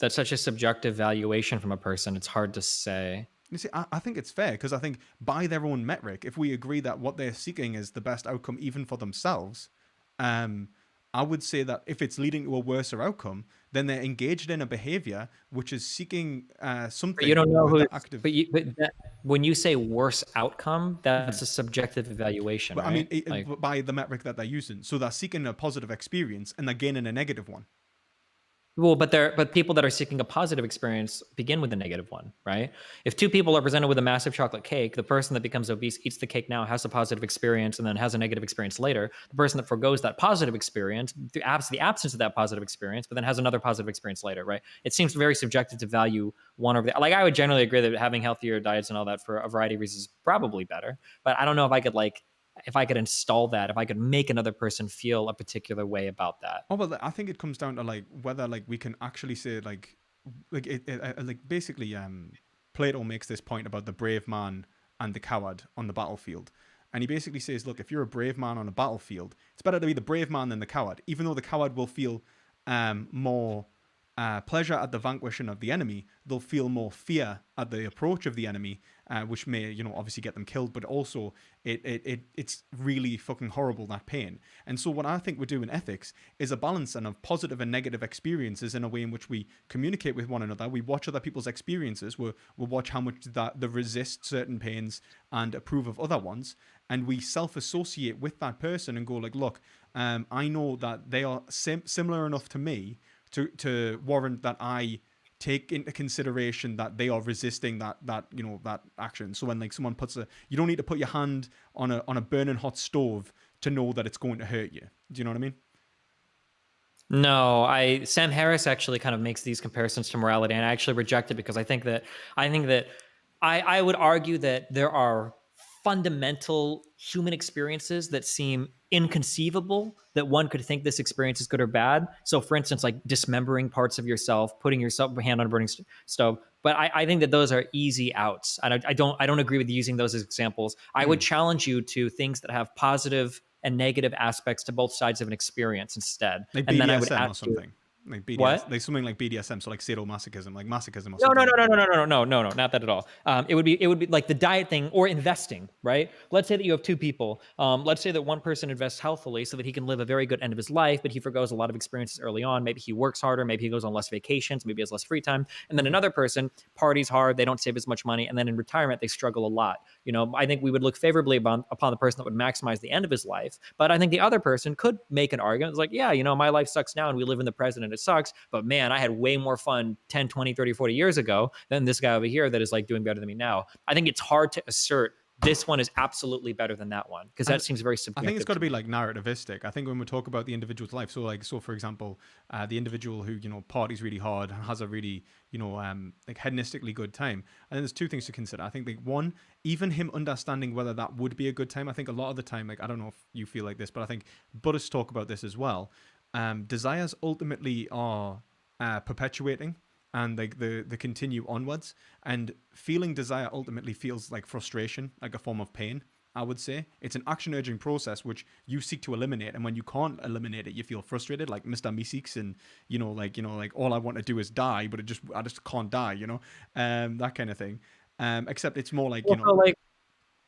such a subjective valuation from a person. It's hard to say. You see, I think it's fair because I think by their own metric, if we agree that what they're seeking is the best outcome even for themselves, I would say that if it's leading to a worse outcome, then they're engaged in a behavior which is seeking something. But you don't know with who. the active. When you say worse outcome, that's a subjective evaluation, But right? I mean, by the metric that they're using, so they're seeking a positive experience and they're gaining a negative one. Well, but people that are seeking a positive experience begin with a negative one, right? If two people are presented with a massive chocolate cake, the person that becomes obese eats the cake now, has a positive experience, and then has a negative experience later. The person that forgoes that positive experience, the absence of that positive experience, but then has another positive experience later, right? It seems very subjective to value one over the. Like, I would generally agree that having healthier diets and all that for a variety of reasons is probably better, but I don't know if I could install that, if I could make another person feel a particular way about that. Oh, well, I think it comes down to like whether like we can actually say like basically Plato makes this point about the brave man and the coward on the battlefield, and he basically says, look, if you're a brave man on a battlefield, it's better to be the brave man than the coward, even though the coward will feel more pleasure at the vanquishing of the enemy. They'll feel more fear at the approach of the enemy, which may, obviously get them killed, but also it's really fucking horrible, that pain. And so what I think we do in ethics is a balance of positive and negative experiences in a way in which we communicate with one another. We watch other people's experiences. We'll watch how much they resist certain pains and approve of other ones. And we self-associate with that person and go like, look, I know that they are similar enough to me to warrant that I take into consideration that they are resisting that action. So when like someone you don't need to put your hand on a burning hot stove to know that it's going to hurt you. Do you know what I mean? No, Sam Harris actually kind of makes these comparisons to morality, and I actually reject it because I think that I would argue that there are fundamental human experiences that seem inconceivable that one could think this experience is good or bad. So for instance, like dismembering parts of yourself, putting yourself hand on a burning stove. But I think that those are easy outs. And I don't agree with using those as examples. I would challenge you to things that have positive and negative aspects to both sides of an experience instead. Like and BDSM then I would or something. Like BDS, what? like something like BDSM, so like sadomasochism, like masochism or No, something. no, not that at all. It would be like the diet thing or investing, right? Let's say that you have two people. Let's say that one person invests healthily so that he can live a very good end of his life, but he forgoes a lot of experiences early on. Maybe he works harder, maybe he goes on less vacations, maybe he has less free time. And then another person parties hard, they don't save as much money, and then in retirement they struggle a lot. I think we would look favorably upon the person that would maximize the end of his life. But I think the other person could make an argument. It's like, yeah, my life sucks now and we live in the present and it sucks, but man, I had way more fun 10, 20, 30, 40 years ago than this guy over here that is like doing better than me now. I think it's hard to assert this one is absolutely better than that one because that seems very subjective. I think it's got to be like narrativistic. I think when we talk about the individual's life, so for example, the individual who parties really hard and has a really like hedonistically good time. And then there's two things to consider. I think like one, even him understanding whether that would be a good time. I think a lot of the time, like I don't know if you feel like this, but I think Buddhists talk about this as well. Desires ultimately are perpetuating and like the continue onwards, and feeling desire ultimately feels like frustration, like a form of pain. I would say it's an action urging process which you seek to eliminate, and when you can't eliminate it you feel frustrated, like Mr. Meeseeks, and like all I want to do is die, but I just can't die, that kind of thing. Except it's more like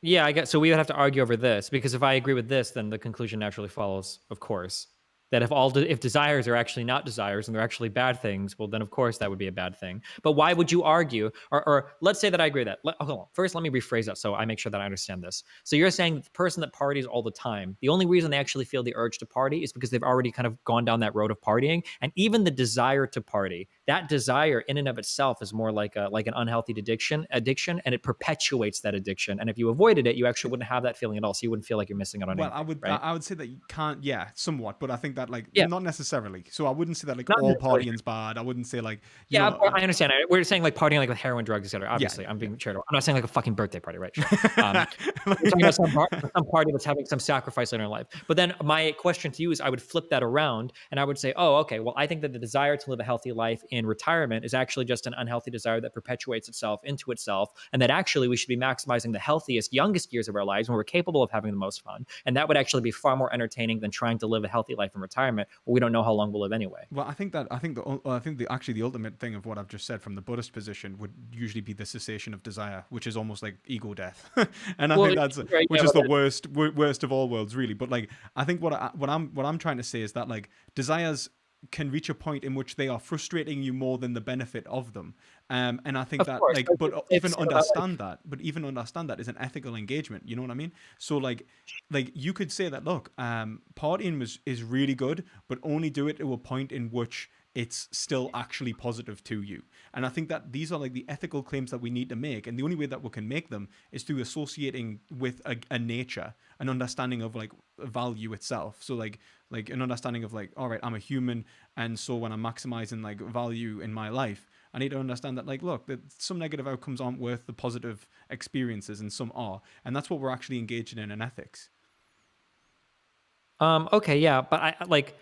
yeah, I guess so. We would have to argue over this because if I agree with this, then the conclusion naturally follows, of course, that if desires are actually not desires and they're actually bad things, well, then of course that would be a bad thing. But why would you argue? Or let's say that I agree with that. Hold on. First, let me rephrase that so I make sure that I understand this. So you're saying that the person that parties all the time, the only reason they actually feel the urge to party is because they've already kind of gone down that road of partying, and even the desire to party, that desire in and of itself is more like an unhealthy addiction, and it perpetuates that addiction. And if you avoided it, you actually wouldn't have that feeling at all. So you wouldn't feel like you're missing out on anything. I would say that you can't, somewhat, but I think that Yeah. not necessarily. So I wouldn't say that Not all necessarily. partying's bad. I wouldn't say like I understand. We're saying like partying like with heroin, drugs, etc. Obviously, I'm being charitable. I'm not saying like a fucking birthday party, right? Sure. We're talking about some party that's having some sacrifice in our life. But then my question to you is, I would flip that around and I would say, oh, okay, well, I think that the desire to live a healthy life in retirement is actually just an unhealthy desire that perpetuates itself into itself, and that actually we should be maximizing the healthiest, youngest years of our lives when we're capable of having the most fun. And that would actually be far more entertaining than trying to live a healthy life in retirement, well, we don't know how long we'll live anyway. Well, I think the ultimate thing of what I've just said from the Buddhist position would usually be the cessation of desire, which is almost like ego death, and I think that's right, which yeah, is the but worst of all worlds, really. But like, I think what I'm trying to say is that like desires can reach a point in which they are frustrating you more than the benefit of them. And I think of that course, like, but even understand that is an ethical engagement. You know what I mean? So like you could say that, look, partying is really good, but only do it to a point in which it's still actually positive to you. And I think that these are like the ethical claims that we need to make. And the only way that we can make them is through associating with a nature, an understanding of like value itself. So like an understanding of like, all right, I'm a human. And so when I'm maximizing like value in my life, I need to understand that like, look, that some negative outcomes aren't worth the positive experiences and some are. And that's what we're actually engaging in ethics. Okay, yeah, but I like,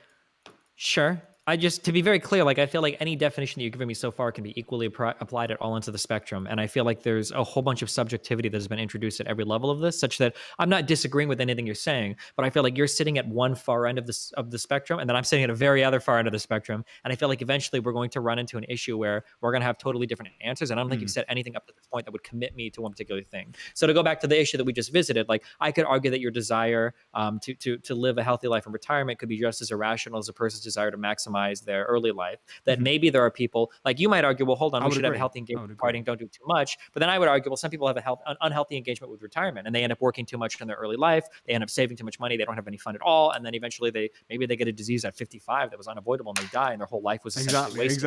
sure. I just, to be very clear, like I feel like any definition that you've given me so far can be equally applied at all ends of the spectrum. And I feel like there's a whole bunch of subjectivity that has been introduced at every level of this, such that I'm not disagreeing with anything you're saying, but I feel like you're sitting at one far end of the spectrum, and then I'm sitting at a very other far end of the spectrum. And I feel like eventually we're going to run into an issue where we're going to have totally different answers. And I don't think you've said anything up to this point that would commit me to one particular thing. So to go back to the issue that we just visited, like I could argue that your desire to live a healthy life in retirement could be just as irrational as a person's desire to maximize their early life. That maybe there are people, like you might argue, well, hold on, we should have a healthy engagement with partying, don't do too much. But then I would argue, well, some people have an unhealthy engagement with retirement, and they end up working too much in their early life. They end up saving too much money. They don't have any fun at all. And then eventually they get a disease at 55 that was unavoidable, and they die, and their whole life was essentially wasted.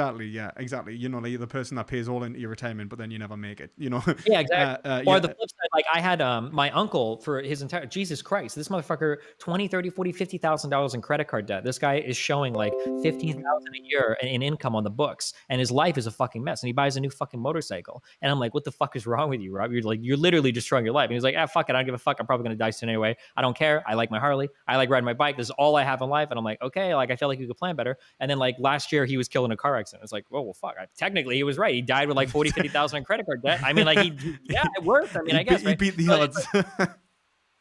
Exactly. You know, the person that pays all into your retirement, but then you never make it, you know? Yeah, exactly. Or the flip side, like I had my uncle for his entire, Jesus Christ, this motherfucker, $20, $30, $40, $50,000 in credit card debt. This guy is showing like $15,000 a year in income on the books, and his life is a fucking mess. And he buys a new fucking motorcycle, and I'm like, what the fuck is wrong with you, Rob? You're literally destroying your life. And he's like, fuck it, I don't give a fuck. I'm probably gonna die soon anyway. I don't care. I like my Harley. I like riding my bike. This is all I have in life. And I'm like, okay, like I feel like you could plan better. And then like last year he was killed in a car accident. It's like, well, fuck. Technically he was right. He died with like 40, 50,000 in credit card debt. I mean, like it worked. I mean, I guess he beat the odds.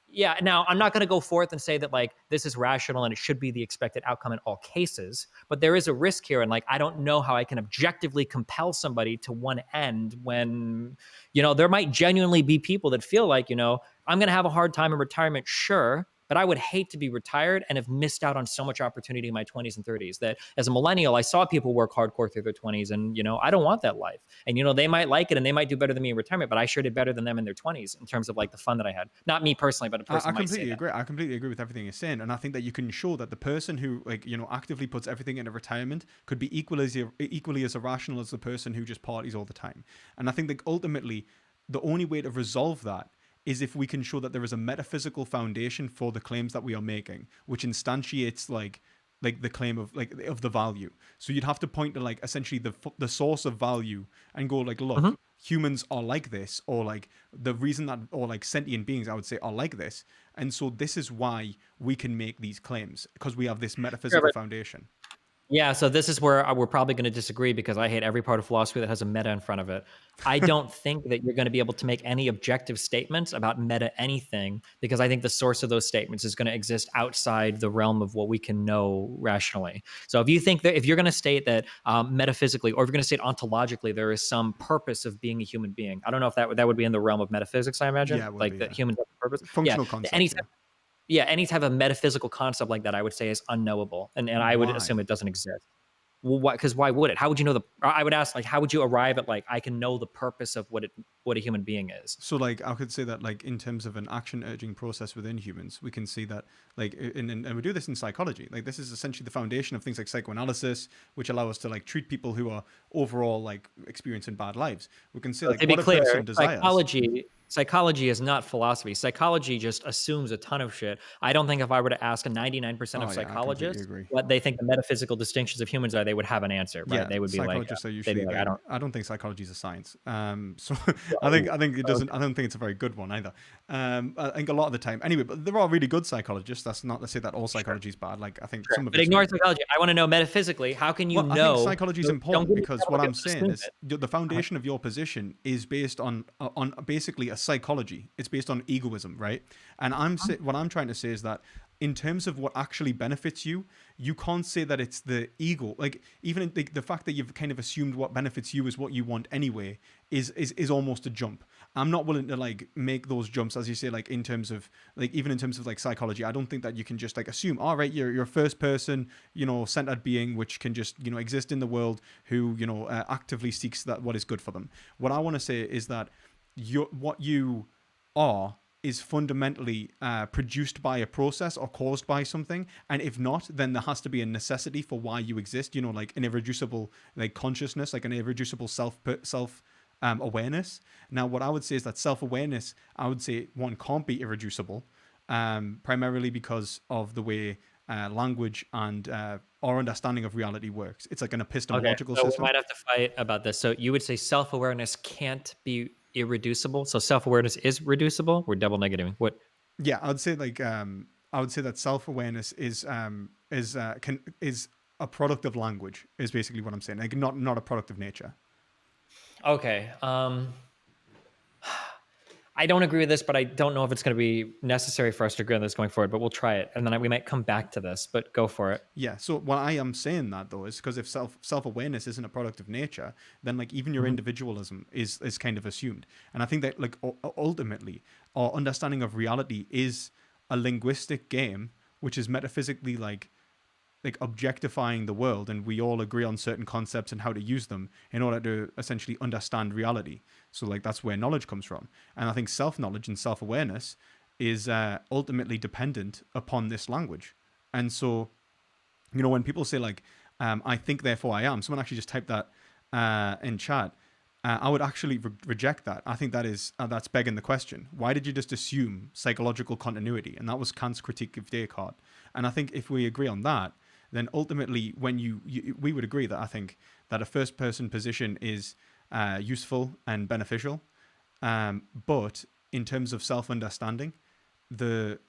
Yeah. Now, I'm not going to go forth and say that like this is rational and it should be the expected outcome in all cases, but there is a risk here. And like, I don't know how I can objectively compel somebody to one end when, you know, there might genuinely be people that feel like, you know, I'm going to have a hard time in retirement. Sure. But I would hate to be retired and have missed out on so much opportunity in my 20s and 30s that as a millennial, I saw people work hardcore through their 20s, and, you know, I don't want that life. And, you know, they might like it and they might do better than me in retirement, but I sure did better than them in their 20s in terms of like the fun that I had. Not me personally, but a person might say that. I completely agree with everything you're saying. And I think that you can show that the person who, like, you know, actively puts everything into retirement could be equally as irrational as the person who just parties all the time. And I think that ultimately the only way to resolve that is if we can show that there is a metaphysical foundation for the claims that we are making, which instantiates like the claim of the value. So you'd have to point to like essentially the source of value and go like, look, humans are like this, or like the reason that, or like sentient beings, I would say, are like this. And so this is why we can make these claims, because we have this metaphysical foundation. Yeah, so this is where we're probably going to disagree, because I hate every part of philosophy that has a meta in front of it. I don't think that you're going to be able to make any objective statements about meta anything, because I think the source of those statements is going to exist outside the realm of what we can know rationally. So if you think that, if you're going to state that metaphysically, or if you're going to state ontologically, there is some purpose of being a human being, I don't know if that would be in the realm of metaphysics, I imagine. Yeah, like that humans have a purpose. Functional concept. Any type of metaphysical concept like that, I would say is unknowable, and I would assume it doesn't exist. Well, why? Because why would it? How would you know I would ask, like, how would you arrive at like I can know the purpose of what a human being is? So like I could say that like in terms of an action urging process within humans, we can see that like and we do this in psychology. Like this is essentially the foundation of things like psychoanalysis, which allow us to like treat people who are overall like experiencing bad lives. We can say like to be what clear, a person desires. Psychology is not philosophy. Psychology just assumes a ton of shit. I don't think if I were to ask 99% of psychologists what they think the metaphysical distinctions of humans are, they would have an answer, right? Yeah, they would be like, are usually like I don't think psychology is a science. So I think it doesn't. I don't think it's a very good one either. I think a lot of the time, anyway. But there are really good psychologists. That's not to say that all psychology is bad. Like I think some of it. But ignore psychology. I want to know metaphysically. How can you know? I think psychology is important because what I'm saying is the foundation of your position is based on basically a psychology. It's based on egoism, right? And what I'm trying to say is that in terms of what actually benefits you, you can't say that it's the ego. Like even the fact that you've kind of assumed what benefits you is what you want anyway is almost a jump. I'm not willing to like make those jumps, as you say, like in terms of like even in terms of like psychology. I don't think that you can just like assume, all right, you're a first person, centered being which can just exist in the world who actively seeks that what is good for them. What I want to say is that what you are is fundamentally produced by a process or caused by something, and if not, then there has to be a necessity for why you exist. Like an irreducible like consciousness, like an irreducible self awareness. Now, what I would say is that self-awareness, I would say one can't be irreducible, primarily because of the way language and our understanding of reality works. It's like an epistemological so system. We might have to fight about this. So you would say self-awareness can't be irreducible. So self-awareness is reducible. We're double negating. What? Yeah, I would say that self-awareness is a product of language. Is basically what I'm saying. Like not a product of nature. Okay. I don't agree with this, but I don't know if it's going to be necessary for us to agree on this going forward, but we'll try it. And then we might come back to this, but go for it. Yeah. So what I am saying that though is because if self-awareness isn't a product of nature, then like even your individualism is kind of assumed. And I think that like ultimately our understanding of reality is a linguistic game, which is metaphysically like objectifying the world, and we all agree on certain concepts and how to use them in order to essentially understand reality. So like that's where knowledge comes from. And I think self-knowledge and self-awareness is ultimately dependent upon this language. And so when people say like I think therefore I am, someone actually just typed that in chat, I would actually reject that. I think that's begging the question. Why did you just assume psychological continuity? And that was Kant's critique of Descartes. And I think if we agree on that, then ultimately when we would agree that I think that a first person position is useful and beneficial, but in terms of self-understanding, the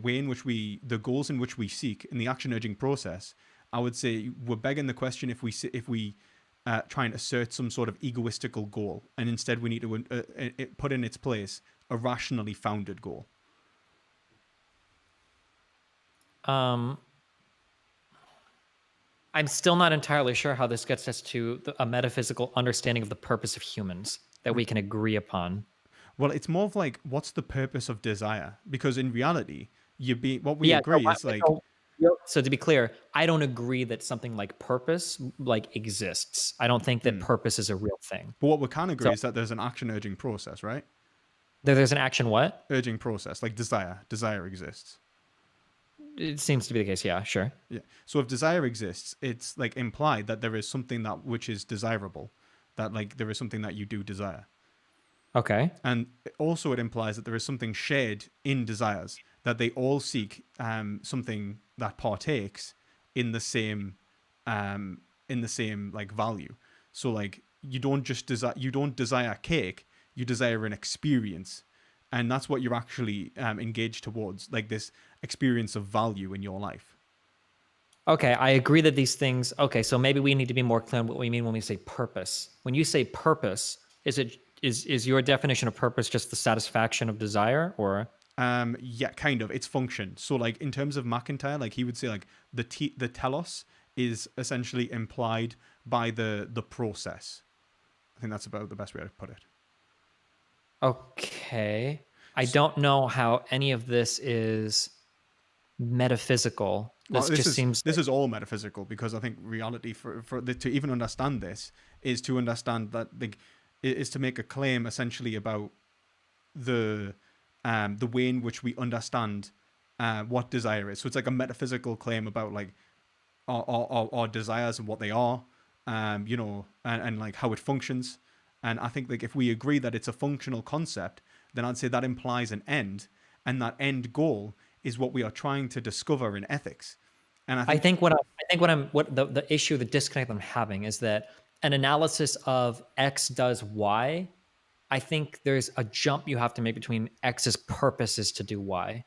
way in which the goals in which we seek in the action urging process, I would say we're begging the question if we try and assert some sort of egoistical goal, and instead we need to put in its place a rationally founded goal. I'm still not entirely sure how this gets us to a metaphysical understanding of the purpose of humans that we can agree upon. Well, it's more of like, what's the purpose of desire? Because in reality, So to be clear, I don't agree that something like purpose like exists. I don't think that purpose is a real thing. But what we can agree is that there's an action urging process, right? There's an action what? Urging process, like desire. Desire exists. It seems to be the case, yeah, sure. Yeah. So if desire exists, it's like implied that there is something which is desirable, that like there is something that you do desire. Okay. And also it implies that there is something shared in desires, that they all seek something that partakes in the same like value. So like you don't desire cake, you desire an experience. And that's what you're actually engaged towards, like this experience of value in your life. Okay, I agree that these things. Okay, so maybe we need to be more clear on what we mean when we say purpose. When you say purpose, is your definition of purpose just the satisfaction of desire, or? Yeah, kind of. It's function. So like in terms of McIntyre, like he would say like the telos is essentially implied by the process. I think that's about the best way to put it. Okay. I don't know how any of this is metaphysical. This is all metaphysical, because I think reality to even understand this is to understand that is to make a claim essentially about the way in which we understand what desire is. So it's like a metaphysical claim about like our desires and what they are, and like how it functions. And I think like if we agree that it's a functional concept, then I'd say that implies an end, and that end goal is what we are trying to discover in ethics. And I think the issue, the disconnect I'm having is that an analysis of X does Y, I think there's a jump you have to make between X's purposes to do Y.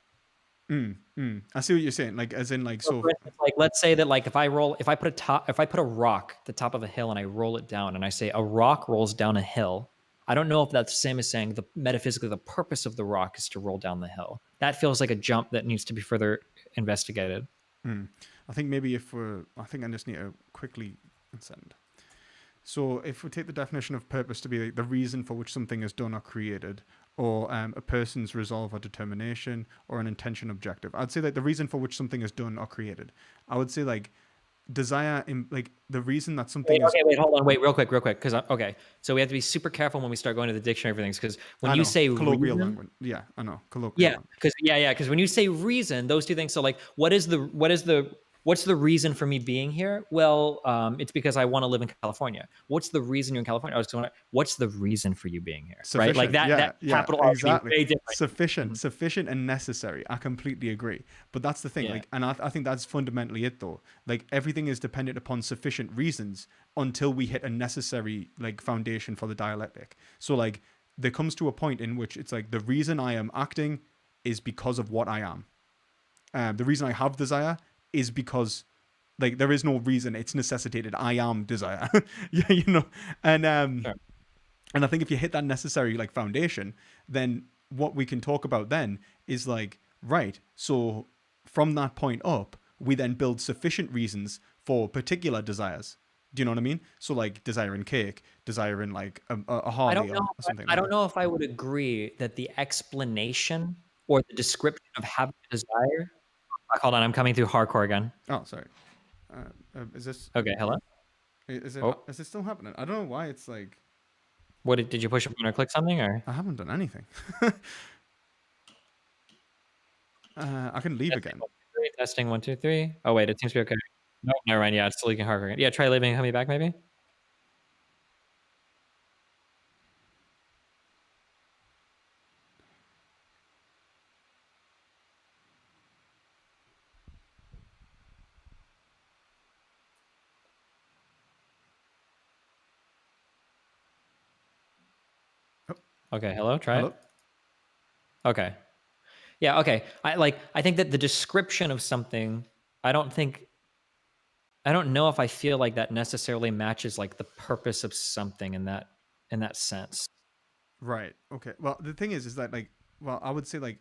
I see what you're saying. Like, as in, like, so. For instance, like, let's say that, like, if I put a rock at the top of a hill and I roll it down, and I say a rock rolls down a hill, I don't know if that's the same as saying the metaphysically the purpose of the rock is to roll down the hill. That feels like a jump that needs to be further investigated. I think maybe I think I just need to quickly send. So if we take the definition of purpose to be like the reason for which something is done or created, or a person's resolve or determination, or an intention objective, I'd say that the reason for which something is done or created. I would say like desire in like the reason that something is. Wait, hold on, wait, real quick, because okay, so we have to be super careful when we start going to the dictionary for things, because when you say colloquial reason, language, yeah, I know colloquial. Yeah, because when you say reason, those two things. So like, what's the reason for me being here? Well, it's because I want to live in California. What's the reason you're in California? I was going, what's the reason for you being here? Sufficient. Right? Like that capital R exactly. very different. Sufficient and necessary. I completely agree. But that's the thing. Yeah. Like, and I think that's fundamentally it though. Like everything is dependent upon sufficient reasons until we hit a necessary like foundation for the dialectic. So like there comes to a point in which it's like the reason I am acting is because of what I am. The reason I have desire is because like there is no reason, it's necessitated. I am desire. you know, and Sure. and I think if you hit that necessary like foundation, then what we can talk about then is like, right, so from that point up we then build sufficient reasons for particular desires. Do you know what I mean? So like desire in cake, desire in like a Harley or something. I don't know if I would agree that the explanation or the description of having a desire. Hold on, I'm coming through hardcore again. Oh, sorry. Is this okay? Hello. Is it? Oh. Is it still happening? I don't know why it's like. What did you push a button or click something or? I haven't done anything. I can leave again. Testing 1 2 3. Oh wait, it seems to be okay. No, never mind. Yeah, it's still leaking hardcore. Yeah, try leaving and coming back maybe. Okay, hello, try it. Okay. Yeah, okay. I think that the description of something, I don't know if I feel like that necessarily matches like the purpose of something in that sense. Right. Okay. Well, the thing is that like, well, I would say like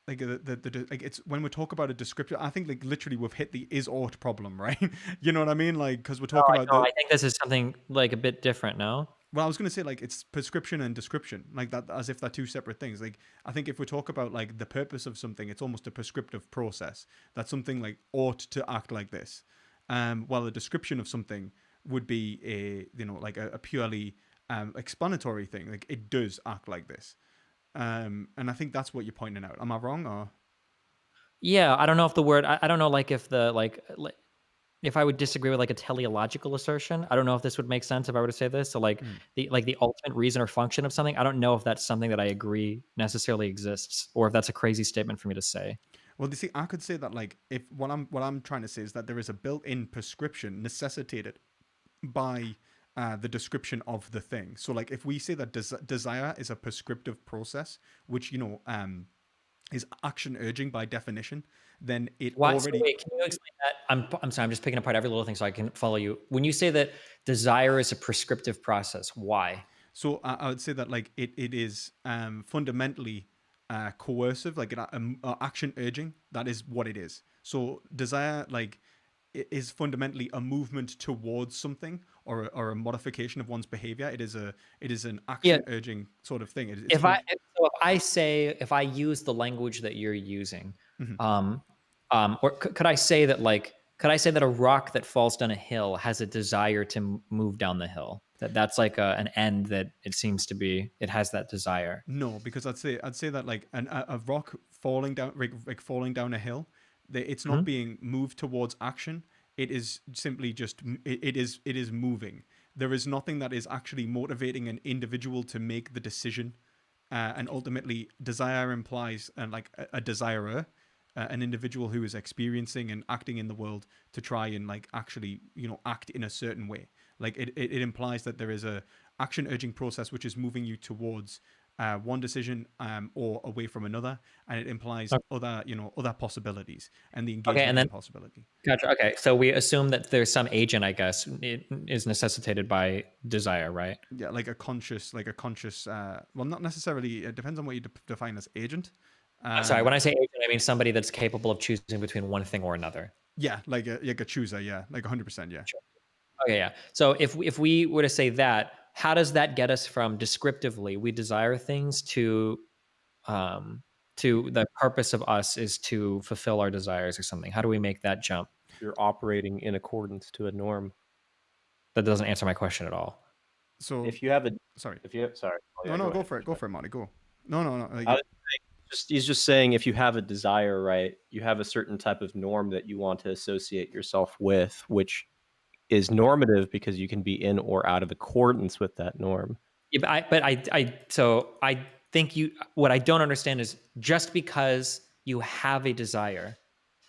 the like it's when we talk about a description, I think like literally we've hit the is ought problem, right? You know what I mean? Like because we're talking about. I think this is something like a bit different. No. Well, I was going to say like it's prescription and description, like that, as if they're two separate things. Like I think if we talk about like the purpose of something, it's almost a prescriptive process. That something like ought to act like this, while a description of something would be like a purely explanatory thing. Like it does act like this, and I think that's what you're pointing out. Am I wrong or? Yeah, I don't know if the word. I don't know like if the like if I would disagree with like a teleological assertion. I don't know if this would make sense if I were to say this. So like the ultimate reason or function of something. I don't know if that's something that I agree necessarily exists, or if that's a crazy statement for me to say. Well, you see, I could say that like if what I'm trying to say is that there is a built-in prescription necessitated by the description of the thing. So like if we say that desire is a prescriptive process, which is action urging by definition, then it already. So wait, can you explain that? I'm sorry, I'm just picking apart every little thing so I can follow you. When you say that desire is a prescriptive process, why? So I would say that like it is fundamentally coercive, like an action urging. That is what it is. So desire like is fundamentally a movement towards something or a modification of one's behavior. It is an action urging sort of thing. If I use the language that you're using, or could I say that a rock that falls down a hill has a desire to move down the hill? That's like an end that it seems to be. It has that desire. No, because I'd say that like a rock falling down falling down a hill, it's not being moved towards action. It is simply just it is moving. There is nothing that is actually motivating an individual to make the decision, and ultimately desire implies like a desirer, an individual who is experiencing and acting in the world to try and like actually act in a certain way. Like it implies that there is a action urging process which is moving you towards one decision or away from another, and it implies other possibilities and the Okay, engagement and in then possibility. gotcha. Okay, so we assume that there's some agent, I guess, it is necessitated by desire, right? Yeah, like a conscious, well, not necessarily. It depends on what you define as agent. Sorry, when I say agent, I mean somebody that's capable of choosing between one thing or another. Yeah, like a chooser. Yeah, like 100%. Yeah. Sure. Okay, yeah. So if we were to say that, how does that get us from descriptively we desire things to the purpose of us is to fulfill our desires or something? How do we make that jump? You're operating in accordance to a norm. That doesn't answer my question at all. So If you have a, sorry. sorry. Oh, No, yeah, no, go ahead. for it. Go for it, Marty. Go. No. He's just saying if you have a desire, right, you have a certain type of norm that you want to associate yourself with, which is normative because you can be in or out of accordance with that norm. Yeah, so I think what I don't understand is just because you have a desire,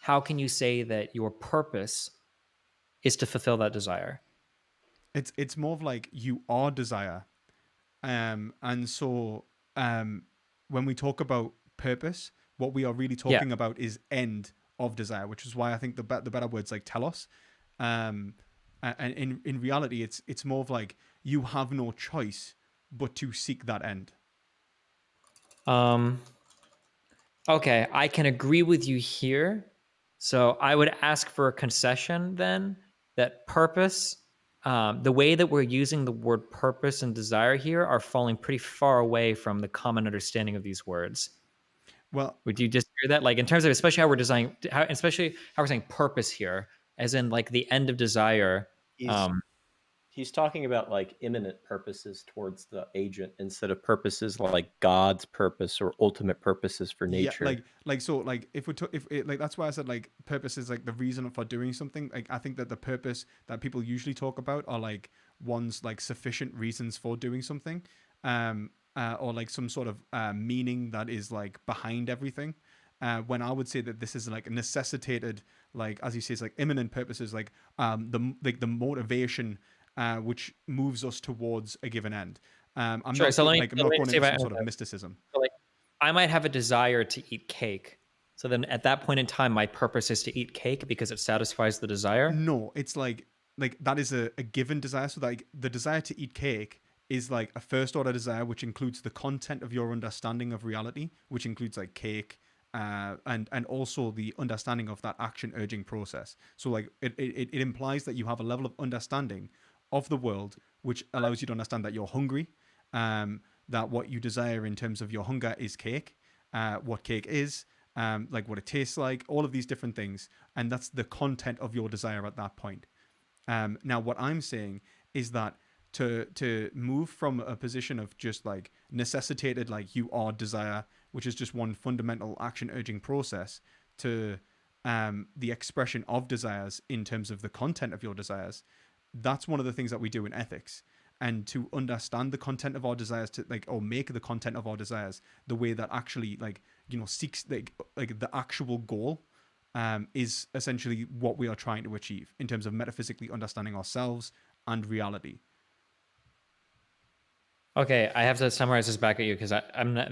how can you say that your purpose is to fulfill that desire? It's more of like you are desire, and so when we talk about purpose, what we are really Yeah. talking about is end of desire, which is why I think the better words like telos. And in reality, it's more of like you have no choice but to seek that end. Okay, I can agree with you here. So I would ask for a concession then that purpose, the way that we're using the word purpose and desire here are falling pretty far away from the common understanding of these words. Well, Would you just hear that? Like in terms of especially how we're designing, especially how we're saying purpose here, as in like the end of desire. He's talking about like imminent purposes towards the agent instead of purposes like God's purpose or ultimate purposes for nature. Yeah, like if like that's why I said like purpose is like the reason for doing something. Like I think that the purpose that people usually talk about are like one's like sufficient reasons for doing something, or like some sort of meaning that is like behind everything. When I would say that this is like necessitated, like as you say, it's like imminent purposes, like the motivation which moves us towards a given end. I'm Sure. not So I'm not going into some sort of mysticism. So like, I might have a desire to eat cake. So then at that point in time, my purpose is to eat cake because it satisfies the desire. No, it's like that is a given desire. So like the desire to eat cake is like a first order desire, which includes the content of your understanding of reality, which includes like cake, and also the understanding of that action urging process. So like it implies that you have a level of understanding of the world, which allows you to understand that you're hungry, that what you desire in terms of your hunger is cake, what cake is, like what it tastes like, all of these different things. And that's the content of your desire at that point. Now, what I'm saying is that to move from a position of just like necessitated, like you are desire, which is just one fundamental action urging process, to the expression of desires in terms of the content of your desires, that's one of the things that we do in ethics. And to understand the content of our desires, to like, or make the content of our desires the way that actually like, seeks like the actual goal, is essentially what we are trying to achieve in terms of metaphysically understanding ourselves and reality. Okay, I have to summarize this back at you because I'm not.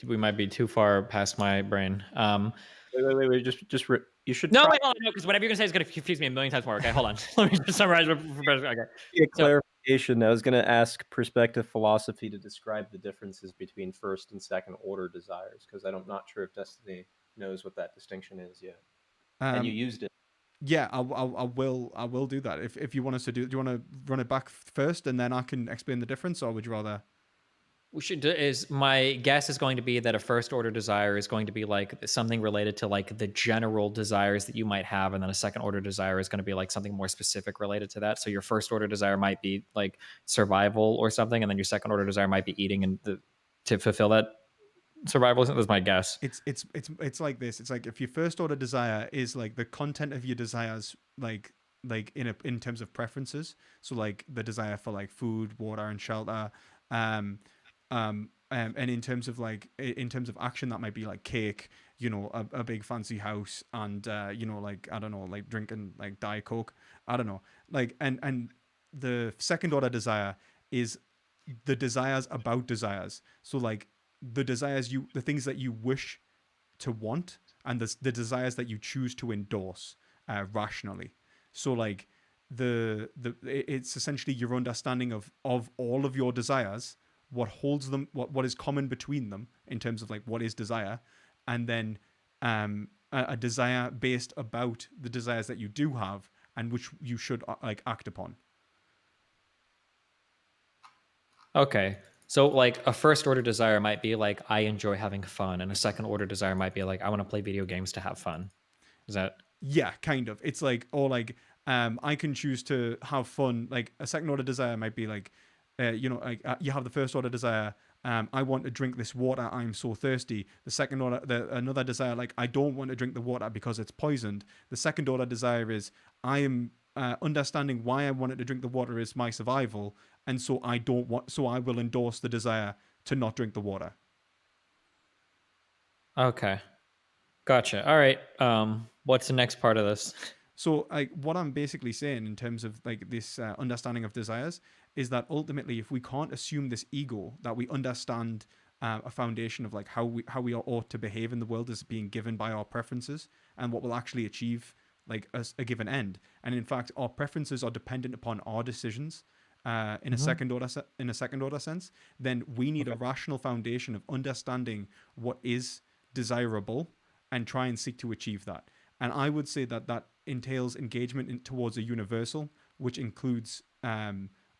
We might be too far past my brain. Wait. You should. No, wait, hold on, no, because whatever you're gonna say is gonna confuse me a million times more. Okay, hold on. Let me just summarize. Okay. Clarification. I was going to ask perspective philosophy to describe the differences between first and second order desires, because I'm not sure if Destiny knows what that distinction is yet. And you used it. Yeah, I will do that. If you want us to do you want to run it back first and then I can explain the difference, or would you rather? We should do, is my guess is going to be that a first order desire is going to be like something related to like the general desires that you might have, and then a second order desire is going to be like something more specific related to that. So your first order desire might be like survival or something, and then your second order desire might be eating and to fulfill that survival. That's my guess. It's like this. It's like if your first order desire is like the content of your desires, like in terms of preferences. So like the desire for like food, water, and shelter. And in terms of action, that might be like cake, a big fancy house, and like I don't know, like drinking like Diet Coke, I don't know, like and the second order desire is the desires about desires. So like the the things that you wish to want, and the desires that you choose to endorse rationally. So like it's essentially your understanding of all of your desires, what holds them, what is common between them in terms of like what is desire, and then a desire based about the desires that you do have and which you should like act upon. Okay. So like a first order desire might be like I enjoy having fun, and a second order desire might be like I want to play video games to have fun. Is that Yeah, kind of. It's like, or like, I can choose to have fun. Like a second order desire might be like, like you have the first order desire. I want to drink this water. I'm so thirsty. The second order, another desire, like I don't want to drink the water because it's poisoned. The second order desire is I am understanding why I wanted to drink the water is my survival, and so I don't want. So I will endorse the desire to not drink the water. okay? Gotcha. All right. What's the next part of this? So, like, what I'm basically saying in terms of like this understanding of desires is that ultimately, if we can't assume this ego, that we understand a foundation of like how we ought to behave in the world as being given by our preferences and what will actually achieve like a given end, and in fact, our preferences are dependent upon our decisions. In a second order sense, then we need a rational foundation of understanding what is desirable and try and seek to achieve that. And I would say that that entails engagement towards a universal, which includes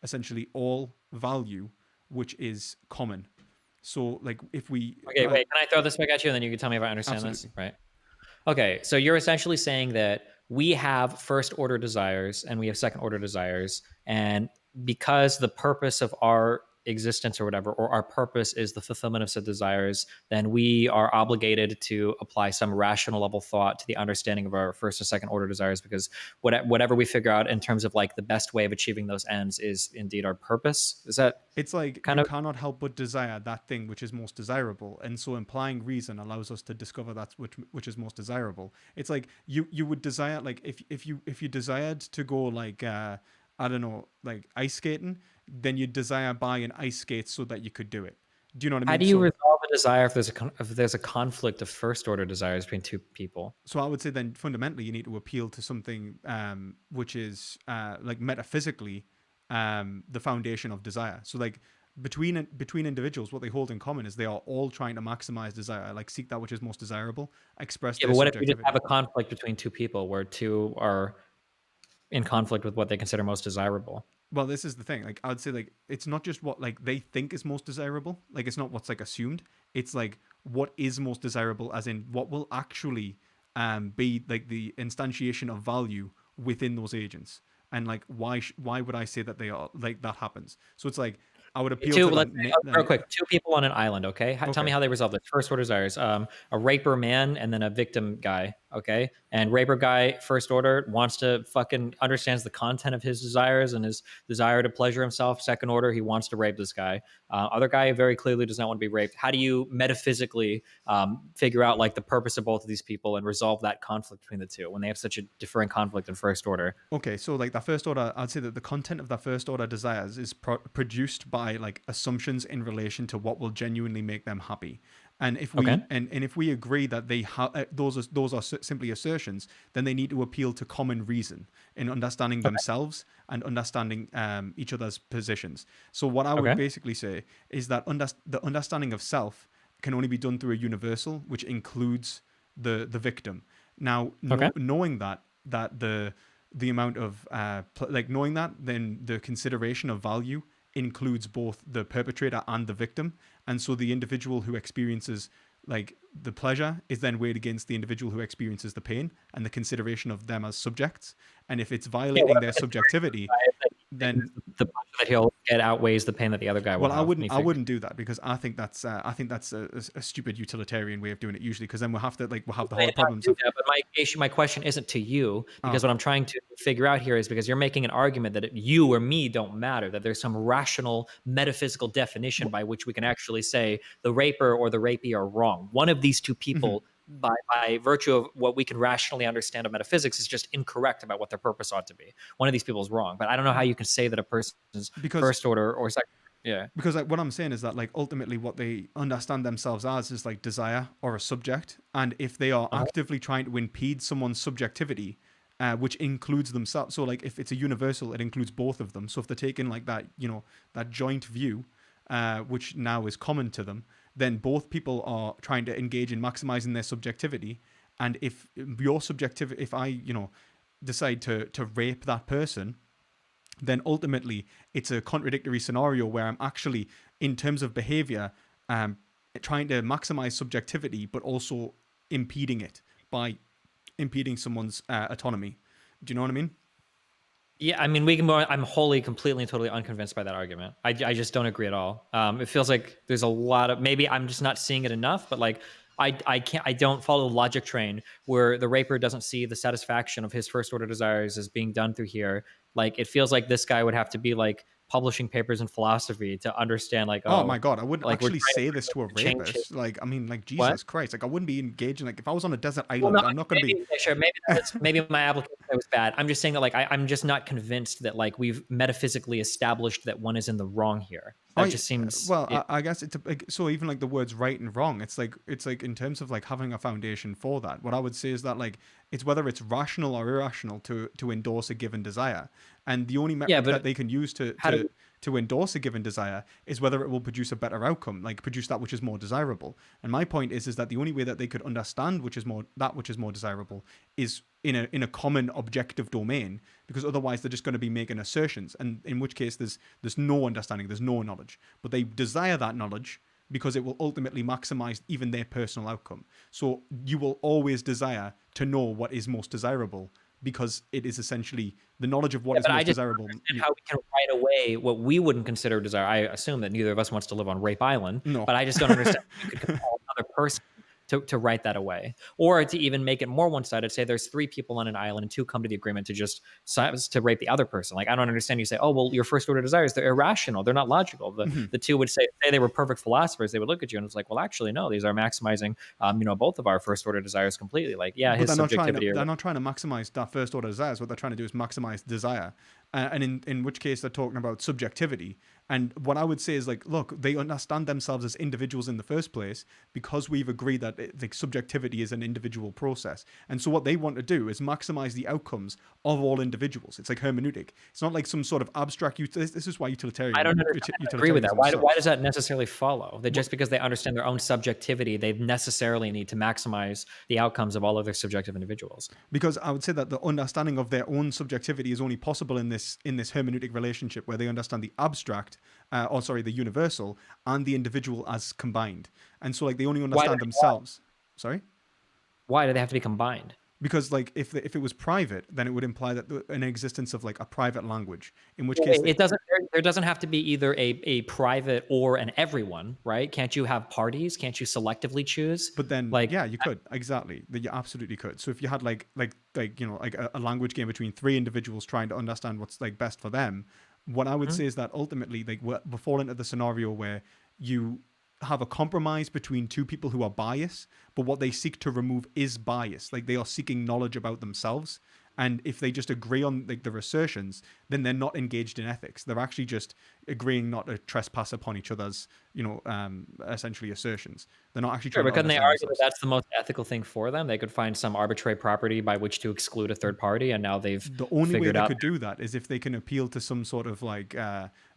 essentially all value, which is common. So, like, if we Okay, wait. Can I throw this back at you, and then you can tell me if I understand this? Absolutely. Right. Okay, so you're essentially saying that we have first order desires and we have second order desires, and because the purpose of our existence or whatever, or our purpose is the fulfillment of said desires, then we are obligated to apply some rational level thought to the understanding of our first and second order desires, because whatever we figure out in terms of like the best way of achieving those ends is indeed our purpose. Is that It's like kind you of cannot help but desire that thing which is most desirable, and so implying reason allows us to discover that which is most desirable. It's like you would desire, like if you desired to go like I don't know, like ice skating, then you'd desire buying ice skates so that you could do it. Do you know what I how mean? do you resolve a desire if there's a conflict of first order desires between two people? So I would say then fundamentally you need to appeal to something which is like metaphysically the foundation of desire. So like between individuals, what they hold in common is they are all trying to maximize desire, like seek that which is most desirable, express Yeah, their but what if you just subjectivity. have a conflict between two people where two are in conflict with what they consider most desirable? Well, this is the thing. Like I'd say like it's not just what like they think is most desirable. Like it's not what's like assumed. It's like what is most desirable, as in what will actually be like the instantiation of value within those agents. And like why would I say that they are like that happens? So it's like I would appeal Two, to let's that. say, real quick, two people on an island, okay? Tell me Okay. how they resolve this. First order desires, a raper man and then a victim guy, okay? And raper guy, first order, wants to fucking understands the content of his desires and his desire to pleasure himself. Second order, he wants to rape this guy. Other guy very clearly does not want to be raped. How do you metaphysically figure out like the purpose of both of these people and resolve that conflict between the two when they have such a differing conflict in first order? Okay, so like that first order, I'd say that the content of that first order desires is produced by like assumptions in relation to what will genuinely make them happy. And if we Okay. and if we agree that they those are simply assertions, then they need to appeal to common reason in understanding themselves and understanding each other's positions. So what I would Okay. basically say is that the understanding of self can only be done through a universal, which includes the victim. Now, Okay. knowing that the amount of like knowing that, then the consideration of value includes both the perpetrator and the victim, and so the individual who experiences like the pleasure is then weighed against the individual who experiences the pain, and the consideration of them as subjects. And if it's violating their subjectivity, then The pleasure that he'll get outweighs the pain that the other guy will well, have. I wouldn't do that, because I think that's a stupid utilitarian way of doing it usually, because then we'll have the hard problems of. But my question isn't to you, because what I'm trying to figure out here is because you're making an argument that you or me don't matter, that there's some rational metaphysical definition by which we can actually say the raper or the rapee are wrong. One of these two people, by virtue of what we can rationally understand of metaphysics, is just incorrect about what their purpose ought to be. One of these people is wrong, but I don't know how you can say that a person's Because first order or second Yeah. Because like what I'm saying is that like ultimately what they understand themselves as is like desire or a subject, and if they are actively trying to impede someone's subjectivity, which includes themselves, so like if it's a universal, it includes both of them. So if they're taking like that, you know, that joint view, which now is common to them, then both people are trying to engage in maximizing their subjectivity. And if your subjectivity, if I, you know, decide to rape that person, then ultimately it's a contradictory scenario where I'm actually, in terms of behavior, trying to maximize subjectivity, but also impeding it by impeding someone's autonomy. Do you know what I mean? Yeah, I mean, we can. I'm wholly, completely, and totally unconvinced by that argument. I just don't agree at all. It feels like there's a lot of, maybe I'm just not seeing it enough, but like I don't follow the logic train where the raper doesn't see the satisfaction of his first order desires as being done through here. Like it feels like this guy would have to be like publishing papers in philosophy to understand like, oh my god, I wouldn't like actually say this to a rapist. Like, I mean, like, Jesus Christ, like I wouldn't be engaging. Like if I was on a desert island, well, no, I'm not going to be sure. Maybe my application was bad. I'm just saying that like I'm just not convinced that like we've metaphysically established that one is in the wrong here. That just seems well. I guess it's so even like the words right and wrong. It's like in terms of like having a foundation for that. What I would say is that like it's whether it's rational or irrational to endorse a given desire, and the only metric that they can use to endorse a given desire is whether it will produce a better outcome, like produce that which is more desirable. And my point is that the only way that they could understand which is more desirable is in a common objective domain, because otherwise they're just going to be making assertions, and in which case there's no understanding, there's no knowledge. But they desire that knowledge because it will ultimately maximize even their personal outcome. So you will always desire to know what is most desirable, because it is essentially the knowledge of what is most desirable. How we can write away what we wouldn't consider desire. I assume that neither of us wants to live on Rape Island, but I just don't understand how you could compel another person to write that away, or to even make it more one-sided. Say there's 3 people on an island and 2 come to the agreement to rape the other person. Like I don't understand. You say, oh well, your first order desires, they're irrational, they're not logical. The 2 would say they were perfect philosophers. They would look at you and it's like, well, actually no, these are maximizing both of our first order desires completely. Like his subjectivity. They're not trying to maximize that first order desires. What they're trying to do is maximize desire. And in which case they're talking about subjectivity. And what I would say is like, look, they understand themselves as individuals in the first place because we've agreed that subjectivity is an individual process. And so what they want to do is maximize the outcomes of all individuals. It's like hermeneutic. It's not like some sort of abstract. This is why utilitarian. I don't agree with that. Why does that necessarily follow? That just because they understand their own subjectivity, they necessarily need to maximize the outcomes of all other subjective individuals? Because I would say that the understanding of their own subjectivity is only possible in this hermeneutic relationship where they understand the abstract, the universal and the individual as combined. And so like they only understand themselves. Sorry? Why do they have to be combined? Because like if it was private, then it would imply that an existence of like a private language, in which case there doesn't have to be either a private or an everyone, right? Can't you have parties? Can't you selectively choose? But then you could. Exactly. You absolutely could. So if you had like a language game between 3 individuals trying to understand what's like best for them, what I would say is that ultimately like we're fall into the scenario where you have a compromise between 2 people who are biased, but what they seek to remove is bias. Like they are seeking knowledge about themselves, and if they just agree on like their assertions, then they're not engaged in ethics. They're actually just agreeing not to trespass upon each other's essentially assertions. They're not actually trying to couldn't they argue that that's the most ethical thing for them? They could find some arbitrary property by which to exclude a third party, and now they've the only way they could do that is if they can appeal to some sort of like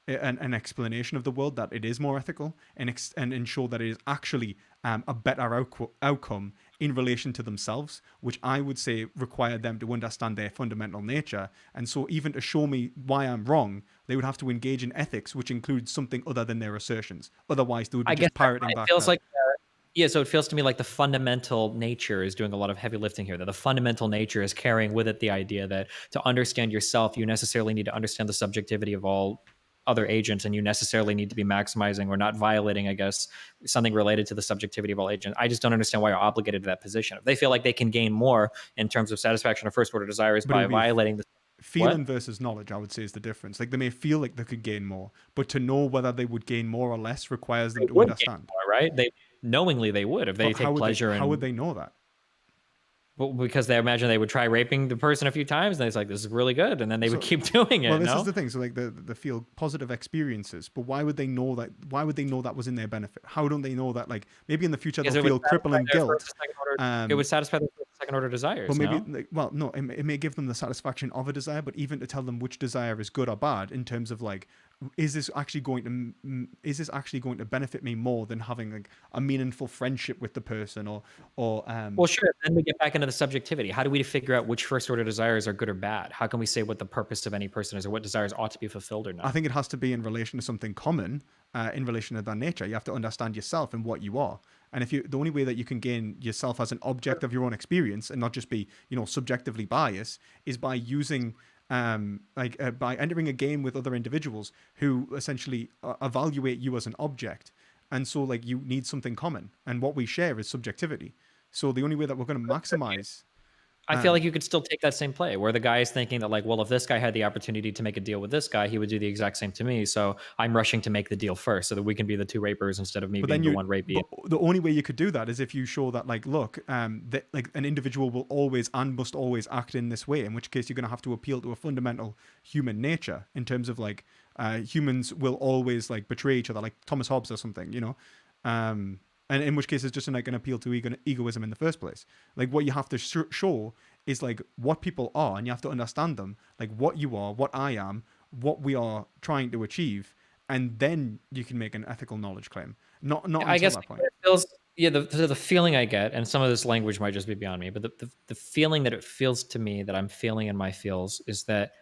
an explanation of the world that it is more ethical, and ensure that it is actually a better outcome in relation to themselves, which I would say required them to understand their fundamental nature. And so even to show me why I'm wrong, they would have to engage in ethics, which includes something other than their assertions. Otherwise, they would be just parroting back. So it feels to me like the fundamental nature is doing a lot of heavy lifting here, that the fundamental nature is carrying with it the idea that to understand yourself, you necessarily need to understand the subjectivity of all other agents, and you necessarily need to be maximizing or not violating, I guess, something related to the subjectivity of all agents. I just don't understand why you're obligated to that position. If they feel like they can gain more in terms of satisfaction of first order desires by violating the feeling versus knowledge, I would say, is the difference. Like they may feel like they could gain more, but to know whether they would gain more or less requires them to understand. More, right? They knowingly they would if they take pleasure. How would they know that? Well, because they imagine they would try raping the person a few times, and it's like, this is really good, and then they would keep doing it. Well, this no? is the thing. So like the feel positive experiences, but why would they know that? Why would they know that was in their benefit? How don't they know that? Like maybe in the future Because they'll feel crippling guilt. It would satisfy their second order desires. Well, maybe no? well, no, it may give them the satisfaction of a desire, but even to tell them which desire is good or bad in terms of like, is this actually going to benefit me more than having like a meaningful friendship with the person or Well, sure. Then we get back into the subjectivity. How do we figure out which first order desires are good or bad? How can we say what the purpose of any person is, or what desires ought to be fulfilled or not? I think it has to be in relation to something common, in relation to their nature. You have to understand yourself and what you are. And if the only way that you can gain yourself as an object of your own experience and not just be, subjectively biased, is by using, by entering a game with other individuals who essentially evaluate you as an object. And so, like, you need something common, and what we share is subjectivity. So the only way that we're going to maximize. I feel like you could still take that same play where the guy is thinking that, like, well, if this guy had the opportunity to make a deal with this guy, he would do the exact same to me. So I'm rushing to make the deal first so that we can be the two rapers instead of me being the one rapey. The only way you could do that is if you show that, like, look, that like an individual will always and must always act in this way, in which case you're going to have to appeal to a fundamental human nature in terms of like humans will always like betray each other, like Thomas Hobbes or something, and in which case it's just like an appeal to egoism in the first place. Like what you have to show is like what people are, and you have to understand them, like what you are, what I am, what we are trying to achieve, and then you can make an ethical knowledge claim. Not I guess that point. it feels, the feeling I get, and some of this language might just be beyond me, but the feeling that it feels to me that I'm feeling in my feels is that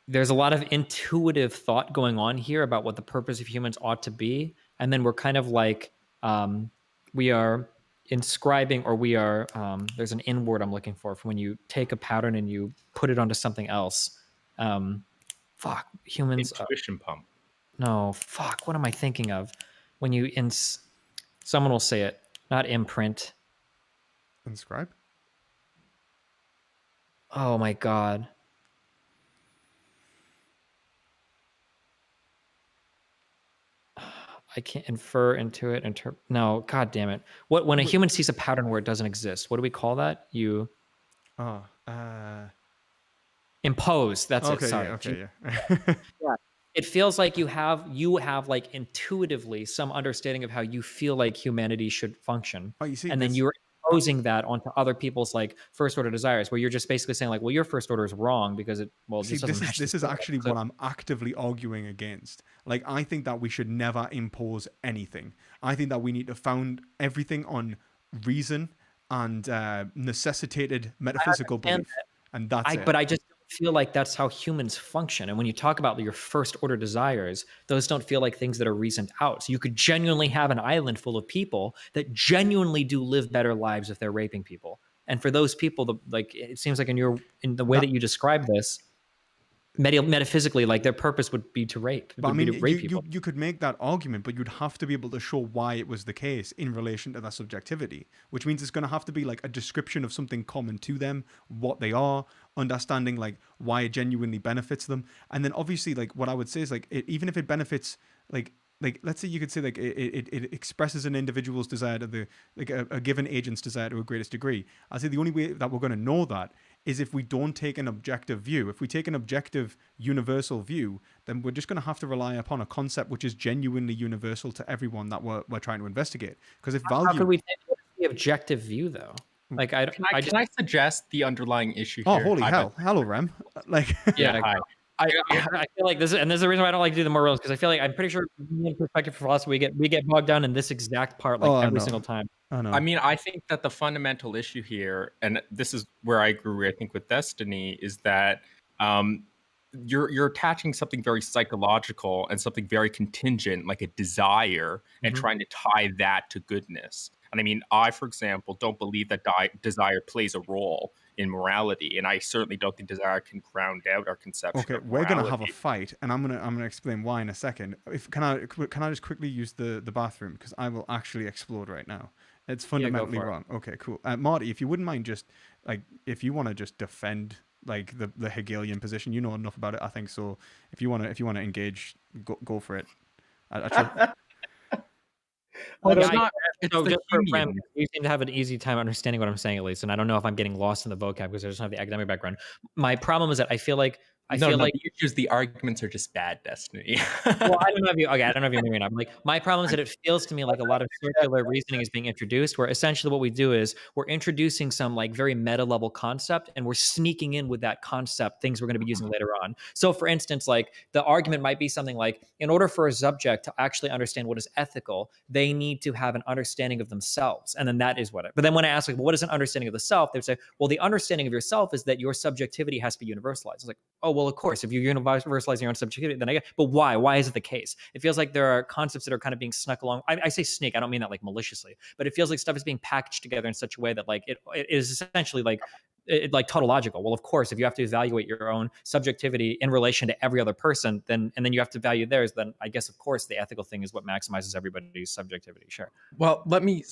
there's a lot of intuitive thought going on here about what the purpose of humans ought to be, and then we're kind of like we are inscribing, or we are there's an in word I'm looking for when you take a pattern and you put it onto something else. Humans intuition pump. No, what am I thinking of? When you someone will say it, not imprint. Inscribe? Oh my god. I can't infer into it. No, god damn it. When a human sees a pattern where it doesn't exist, what do we call that? Impose. That's okay, it. Sorry. Yeah. Yeah. It feels like you have like intuitively some understanding of how you feel like humanity should function. Oh, you see, and then you're imposing that onto other people's like first order desires, where you're just basically saying like, well, your first order is wrong because this is actually what I'm actively arguing against. Like, I think that we should never impose anything. I think that we need to found everything on reason and necessitated metaphysical belief, and that's it. But I just don't feel like that's how humans function. And when you talk about your first order desires, those don't feel like things that are reasoned out. So you could genuinely have an island full of people that genuinely do live better lives if they're raping people. And for those people, it seems like in the way that you describe this, metaphysically, like their purpose would be to rape. But I mean, people. you could make that argument, but you'd have to be able to show why it was the case in relation to their subjectivity, which means it's going to have to be like a description of something common to them, what they are, understanding like why it genuinely benefits them. And then obviously, like what I would say is like, even if it benefits, like let's say you could say like it expresses an individual's desire to a given agent's desire to a greatest degree. I'd say the only way that we're going to know that is if we don't take an objective view. If we take an objective universal view, then we're just going to have to rely upon a concept which is genuinely universal to everyone that we're trying to investigate. Because if value, how could we take the objective view though? Like can I suggest the underlying issue here? Oh, holy hell! Hello, Rem. Like, yeah. I feel like this, and this is the reason why I don't like to do the morals, because I feel like I'm pretty sure in perspective for philosophy we get bogged down in this exact part every single time. I mean, I think that the fundamental issue here, and this is where I agree, I think, with Destiny, is that you're attaching something very psychological and something very contingent, like a desire, and trying to tie that to goodness. And I mean, I, for example, don't believe that desire plays a role in morality, and I certainly don't think desire can ground out our conception. Okay, of we're morality. gonna have a fight, and I'm gonna explain why in a second. Can I just quickly use the bathroom, because I will actually explode right now. It's fundamentally wrong. Okay, cool. Marty, if you wouldn't mind, just like if you want to just defend like the Hegelian position, you know enough about it, I think. So if you want to engage, go for it. it's So the just for Bram, Humean. you seem to have an easy time understanding what I'm saying, at least, and I don't know if I'm getting lost in the vocab because I just don't have the academic background. My problem is that I feel like No, the issue is the arguments are just bad, Destiny. well, I don't know if you okay, I don't know if you're maybe not. Like my problem is that it feels to me like a lot of circular reasoning is being introduced, where essentially what we do is we're introducing some like very meta level concept and we're sneaking in with that concept things we're going to be using later on. So for instance, like the argument might be something like, in order for a subject to actually understand what is ethical, they need to have an understanding of themselves. And then that is what it. But then when I ask like, well, what is an understanding of the self? They would say, well, the understanding of yourself is that your subjectivity has to be universalized. It's like, oh, well, of course, if you're universalizing your own subjectivity, then I get, but why? Why is it the case? It feels like there are concepts that are kind of being snuck along. I say sneak, I don't mean that like maliciously, but it feels like stuff is being packaged together in such a way that like it is essentially like like tautological. Well, of course, if you have to evaluate your own subjectivity in relation to every other person, then and then you have to value theirs, then I guess of course the ethical thing is what maximizes everybody's subjectivity. Sure. Well, let me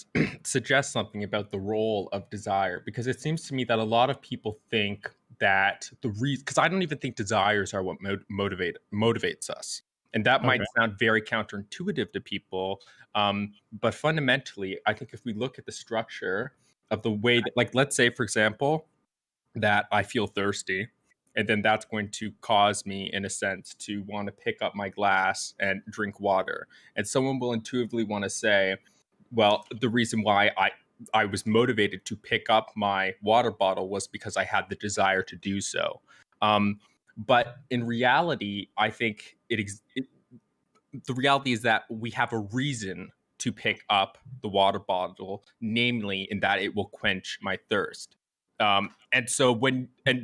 suggest something about the role of desire, because it seems to me that a lot of people think that the reason, because I don't even think desires are what motivates us. And that might sound very counterintuitive to people. But fundamentally, I think if we look at the structure of the way that, like, let's say, for example, that I feel thirsty, and then that's going to cause me, in a sense, to want to pick up my glass and drink water. And someone will intuitively want to say, well, the reason why I was motivated to pick up my water bottle was because I had the desire to do so. But in reality, I think the reality is that we have a reason to pick up the water bottle, namely in that it will quench my thirst. And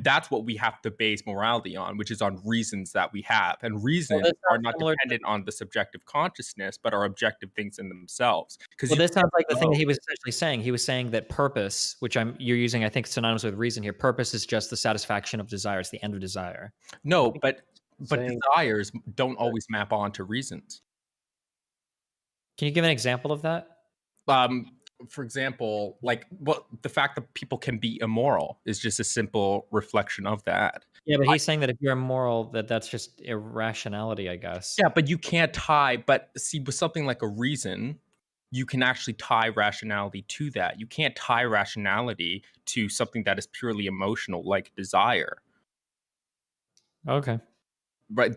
that's what we have to base morality on, which is on reasons that we have. And reasons are not dependent on the subjective consciousness, but are objective things in themselves. Well, this sounds like the thing that he was essentially saying. He was saying that purpose, which you're using, I think, synonymous with reason here. Purpose is just the satisfaction of desire. It's the end of desire. No, but desires don't always map onto reasons. Can you give an example of that? For example, like the fact that people can be immoral is just a simple reflection of that. Yeah, but he's saying that if you're immoral, that's just irrationality, I guess. Yeah, but you can't tie. But see, with something like a reason, you can actually tie rationality to that. You can't tie rationality to something that is purely emotional, like desire. Okay. Right?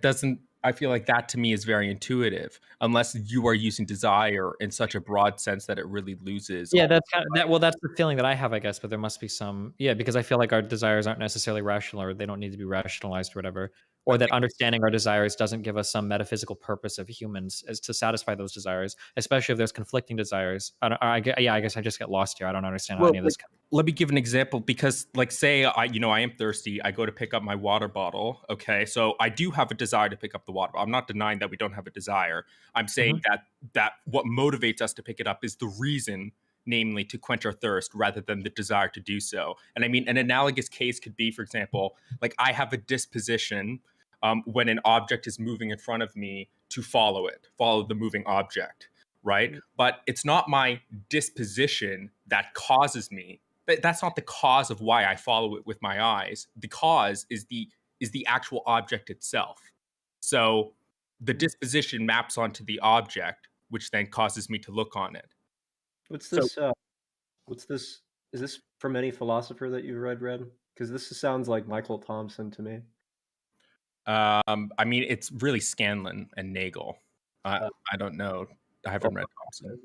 I feel like that to me is very intuitive, unless you are using desire in such a broad sense that it really loses. Yeah, that's kind of, that. Well, that's the feeling that I have, I guess. But there must be some. Yeah, because I feel like our desires aren't necessarily rational, or they don't need to be rationalized, or whatever. Or that understanding our desires doesn't give us some metaphysical purpose of humans as to satisfy those desires, especially if there's conflicting desires. I guess I just get lost here. I don't understand how any of this. Let me give an example, because like say I am thirsty, I go to pick up my water bottle. Okay, so I do have a desire to pick up the water bottle. I'm not denying that we don't have a desire. I'm saying that what motivates us to pick it up is the reason, namely to quench our thirst, rather than the desire to do so. And I mean, an analogous case could be, for example, like I have a disposition when an object is moving in front of me to follow the moving object, right? But it's not my disposition that causes me. That's not the cause of why I follow it with my eyes. The cause is the actual object itself. So the disposition maps onto the object, which then causes me to look on it. What's this? Is this from any philosopher that you've read? Because this sounds like Michael Thompson to me. I mean, it's really Scanlon and Nagel. I don't know. I haven't read Thompson,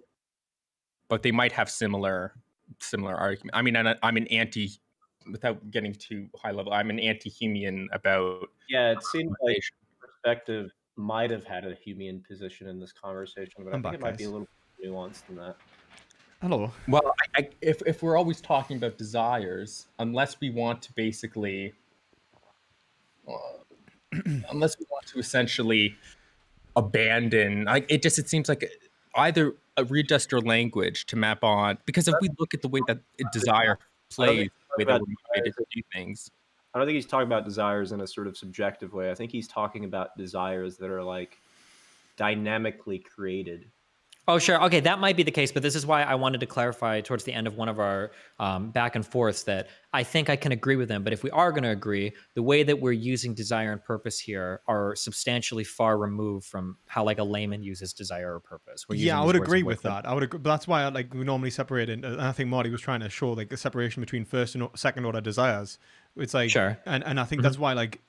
but they might have similar argument. I mean, I'm an anti, without getting too high level, I'm an anti-Humean about. Yeah, it seems like perspective might have had a Humean position in this conversation, but I think it might be a little more nuanced than that. Hello. Well, if we're always talking about desires, unless we want to basically, unless we want to essentially abandon, it seems like either readjust your language to map on, because if we look at the way that desire plays, the way that we're motivated to do things. I don't think he's talking about desires in a sort of subjective way. I think he's talking about desires that are like dynamically created. Oh, sure. Okay, that might be the case, but this is why I wanted to clarify towards the end of one of our back and forths that I think I can agree with them. But if we are going to agree, the way that we're using desire and purpose here are substantially far removed from how like a layman uses desire or purpose. We're Yeah, using I these would words agree of with wisdom. that. I would agree, but that's why we normally separate it. And I think Marty was trying to show like the separation between first and second order desires. It's like, Sure. and I think that's why like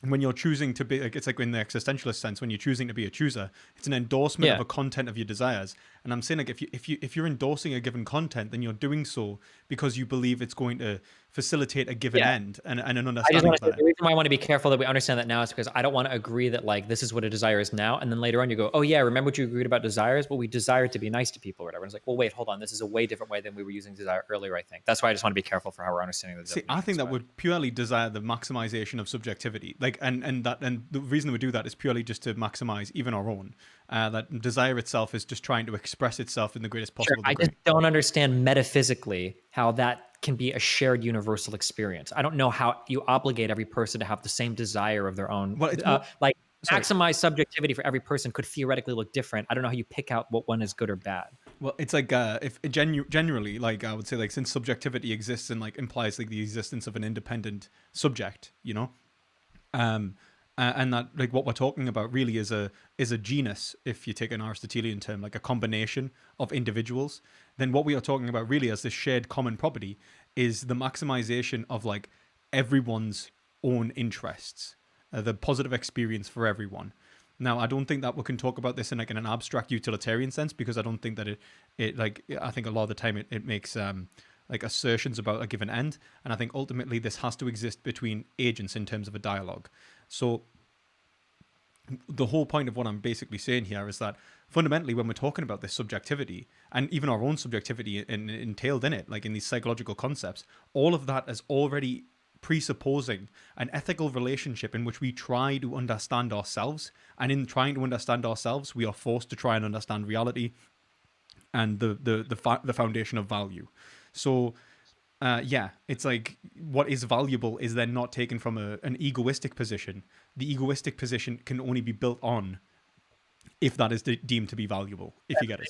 when you're choosing to be like, it's like in the existentialist sense, when you're choosing to be a chooser, it's an endorsement of a content of your desires. And I'm saying like if you're endorsing a given content, then you're doing so because you believe it's going to facilitate a given end and an I just understanding want of to say that. the reason why I want to be careful that we understand that now is because I don't want to agree that like this is what a desire is now, and then later on you go, oh yeah, remember what you agreed about desires? Well, we desire to be nice to people or whatever. And it's like, well, wait, hold on, this is a way different way than we were using desire earlier. I think that's why I just want to be careful for how we're understanding the. See, I think that would purely desire the maximization of subjectivity, like, and the reason we do that is purely just to maximize even our own. That desire itself is just trying to express itself in the greatest possible I degree. just don't understand metaphysically how that can be a shared universal experience. I don't know how you obligate every person to have the same desire of their own. Well, it's more, like sorry. maximize subjectivity for every person could theoretically look different. I don't know how you pick out what one is good or bad. Well, it's like if generally, like I would say, like since subjectivity exists and like implies like the existence of an independent subject, you know, and that like what we're talking about really is a genus, if you take an Aristotelian term, like a combination of individuals, then what we are talking about really as this shared common property is the maximization of like everyone's own interests, the positive experience for everyone. Now, I don't think that we can talk about this in like in an abstract utilitarian sense, because I don't think that it like, I think a lot of the time it makes like assertions about a given end, and I think ultimately this has to exist between agents in terms of a dialogue. So the whole point of what I'm basically saying here is that fundamentally when we're talking about this subjectivity and even our own subjectivity entailed in it, like in these psychological concepts, all of that is already presupposing an ethical relationship in which we try to understand ourselves, and in trying to understand ourselves we are forced to try and understand reality and the foundation of value. So yeah, it's like what is valuable is then not taken from an egoistic position. The egoistic position can only be built on if that is deemed to be valuable, if you get it.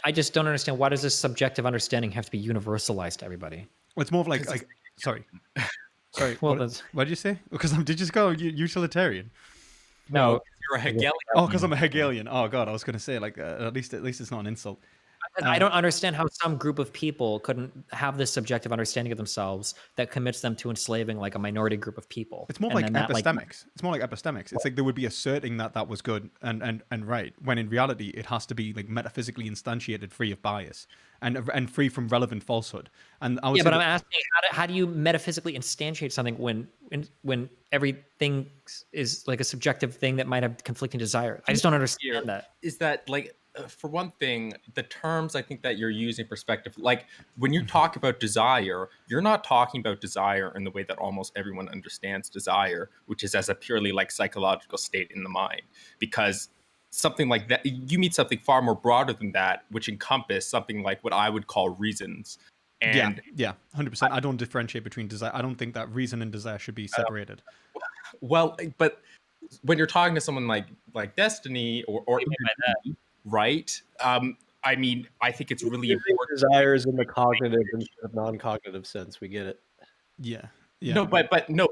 I just don't understand, why does this subjective understanding have to be universalized to everybody? Well, it's more of like sorry. Well, what did you say? Because did you just go utilitarian? No, You're a Hegelian. Oh, because I'm a Hegelian. Oh god, I was going to say like at least it's not an insult. I don't understand how some group of people couldn't have this subjective understanding of themselves that commits them to enslaving like a minority group of people. It's more like epistemics. It's more like epistemics. It's like they would be asserting that was good and right, when in reality it has to be like metaphysically instantiated, free of bias and free from relevant falsehood. And I would say but I'm asking, how do you metaphysically instantiate something when everything is like a subjective thing that might have conflicting desires? I just don't understand that. Is that like, for one thing, the terms I think that you're using perspective, like when you talk about desire, you're not talking about desire in the way that almost everyone understands desire, which is as a purely like psychological state in the mind, because something like that, you mean something far more broader than that, which encompass something like what I would call reasons. And yeah, 100%. I don't differentiate between desire. I don't think that reason and desire should be separated. Well, but when you're talking to someone like Destiny or even right? I mean, I think it's really important. Desires in the cognitive instead of non-cognitive sense. We get it. Yeah. No, but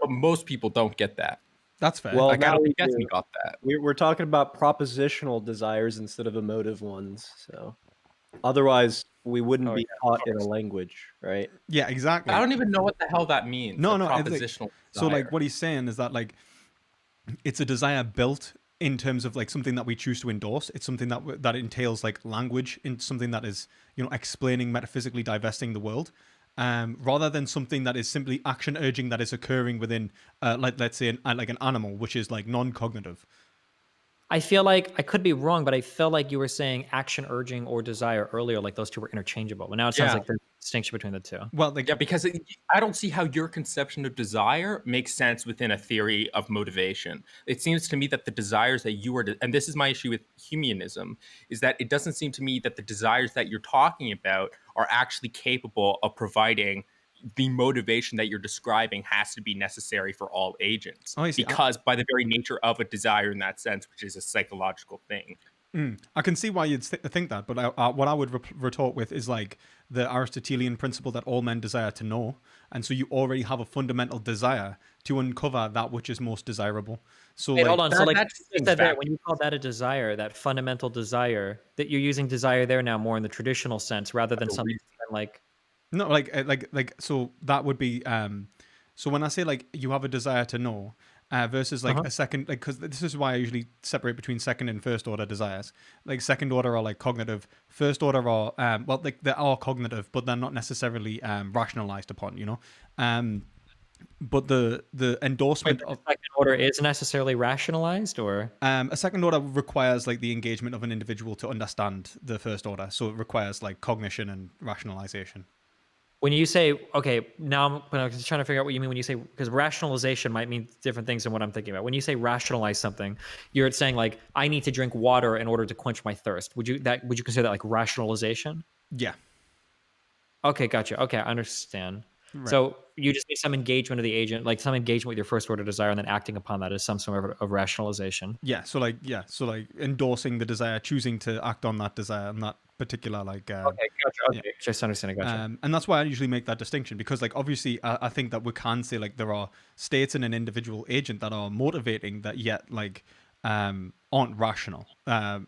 most people don't get that. That's fair. Well, Like, I now don't we think Destiny do. got that. We're talking about propositional desires instead of emotive ones. So otherwise, we wouldn't be taught in a language, right? Yeah, exactly. I don't even know what the hell that means. No, propositional. Like, so like what he's saying is that like it's a desire built in terms of like something that we choose to endorse. It's something that entails like language, in something that is, you know, explaining, metaphysically divesting the world, rather than something that is simply action urging that is occurring within, like let's say like an animal, which is like non-cognitive. I feel like I could be wrong, but I felt like you were saying action urging or desire earlier, like those two were interchangeable. But now it sounds like there's a distinction between the two. Well, like, yeah, because I don't see how your conception of desire makes sense within a theory of motivation. It seems to me that the desires that you are, and this is my issue with humanism, is that it doesn't seem to me that the desires that you're talking about are actually capable of providing the motivation that you're describing has to be necessary for all agents, because by the very nature of a desire in that sense, which is a psychological thing. I can see why you'd think that, but what I would retort with is like the Aristotelian principle that all men desire to know, and so you already have a fundamental desire to uncover that which is most desirable. So Wait, like, hold on. So like that you seems said there, back. when you call that a desire, that fundamental desire, that you're using desire there now more in the traditional sense rather than something like. no, so that would be so when I say like you have a desire to know versus like a second, like, because this is why I usually separate between second and first order desires. Like second order are like cognitive, first order are well, like they are cognitive, but they're not necessarily rationalized upon, you know. But the endorsement Wait, of the second order is necessarily rationalized, or a second order requires like the engagement of an individual to understand the first order, so it requires like cognition and rationalization. when you say, okay, now I'm just trying to figure out what you mean when you say, because rationalization might mean different things than what I'm thinking about. When you say rationalize something, you're saying like, I need to drink water in order to quench my thirst. Would you consider that like rationalization? Yeah. Okay, gotcha. Okay, I understand. Right. So you just need some engagement of the agent, like some engagement with your first order desire, and then acting upon that as some sort of rationalization. So like endorsing the desire, choosing to act on that desire and that particular like Okay, gotcha. Okay, yeah. just understanding. Gotcha. And that's why I usually make that distinction, because like obviously I think that we can say like there are states in an individual agent that are motivating that yet like aren't rational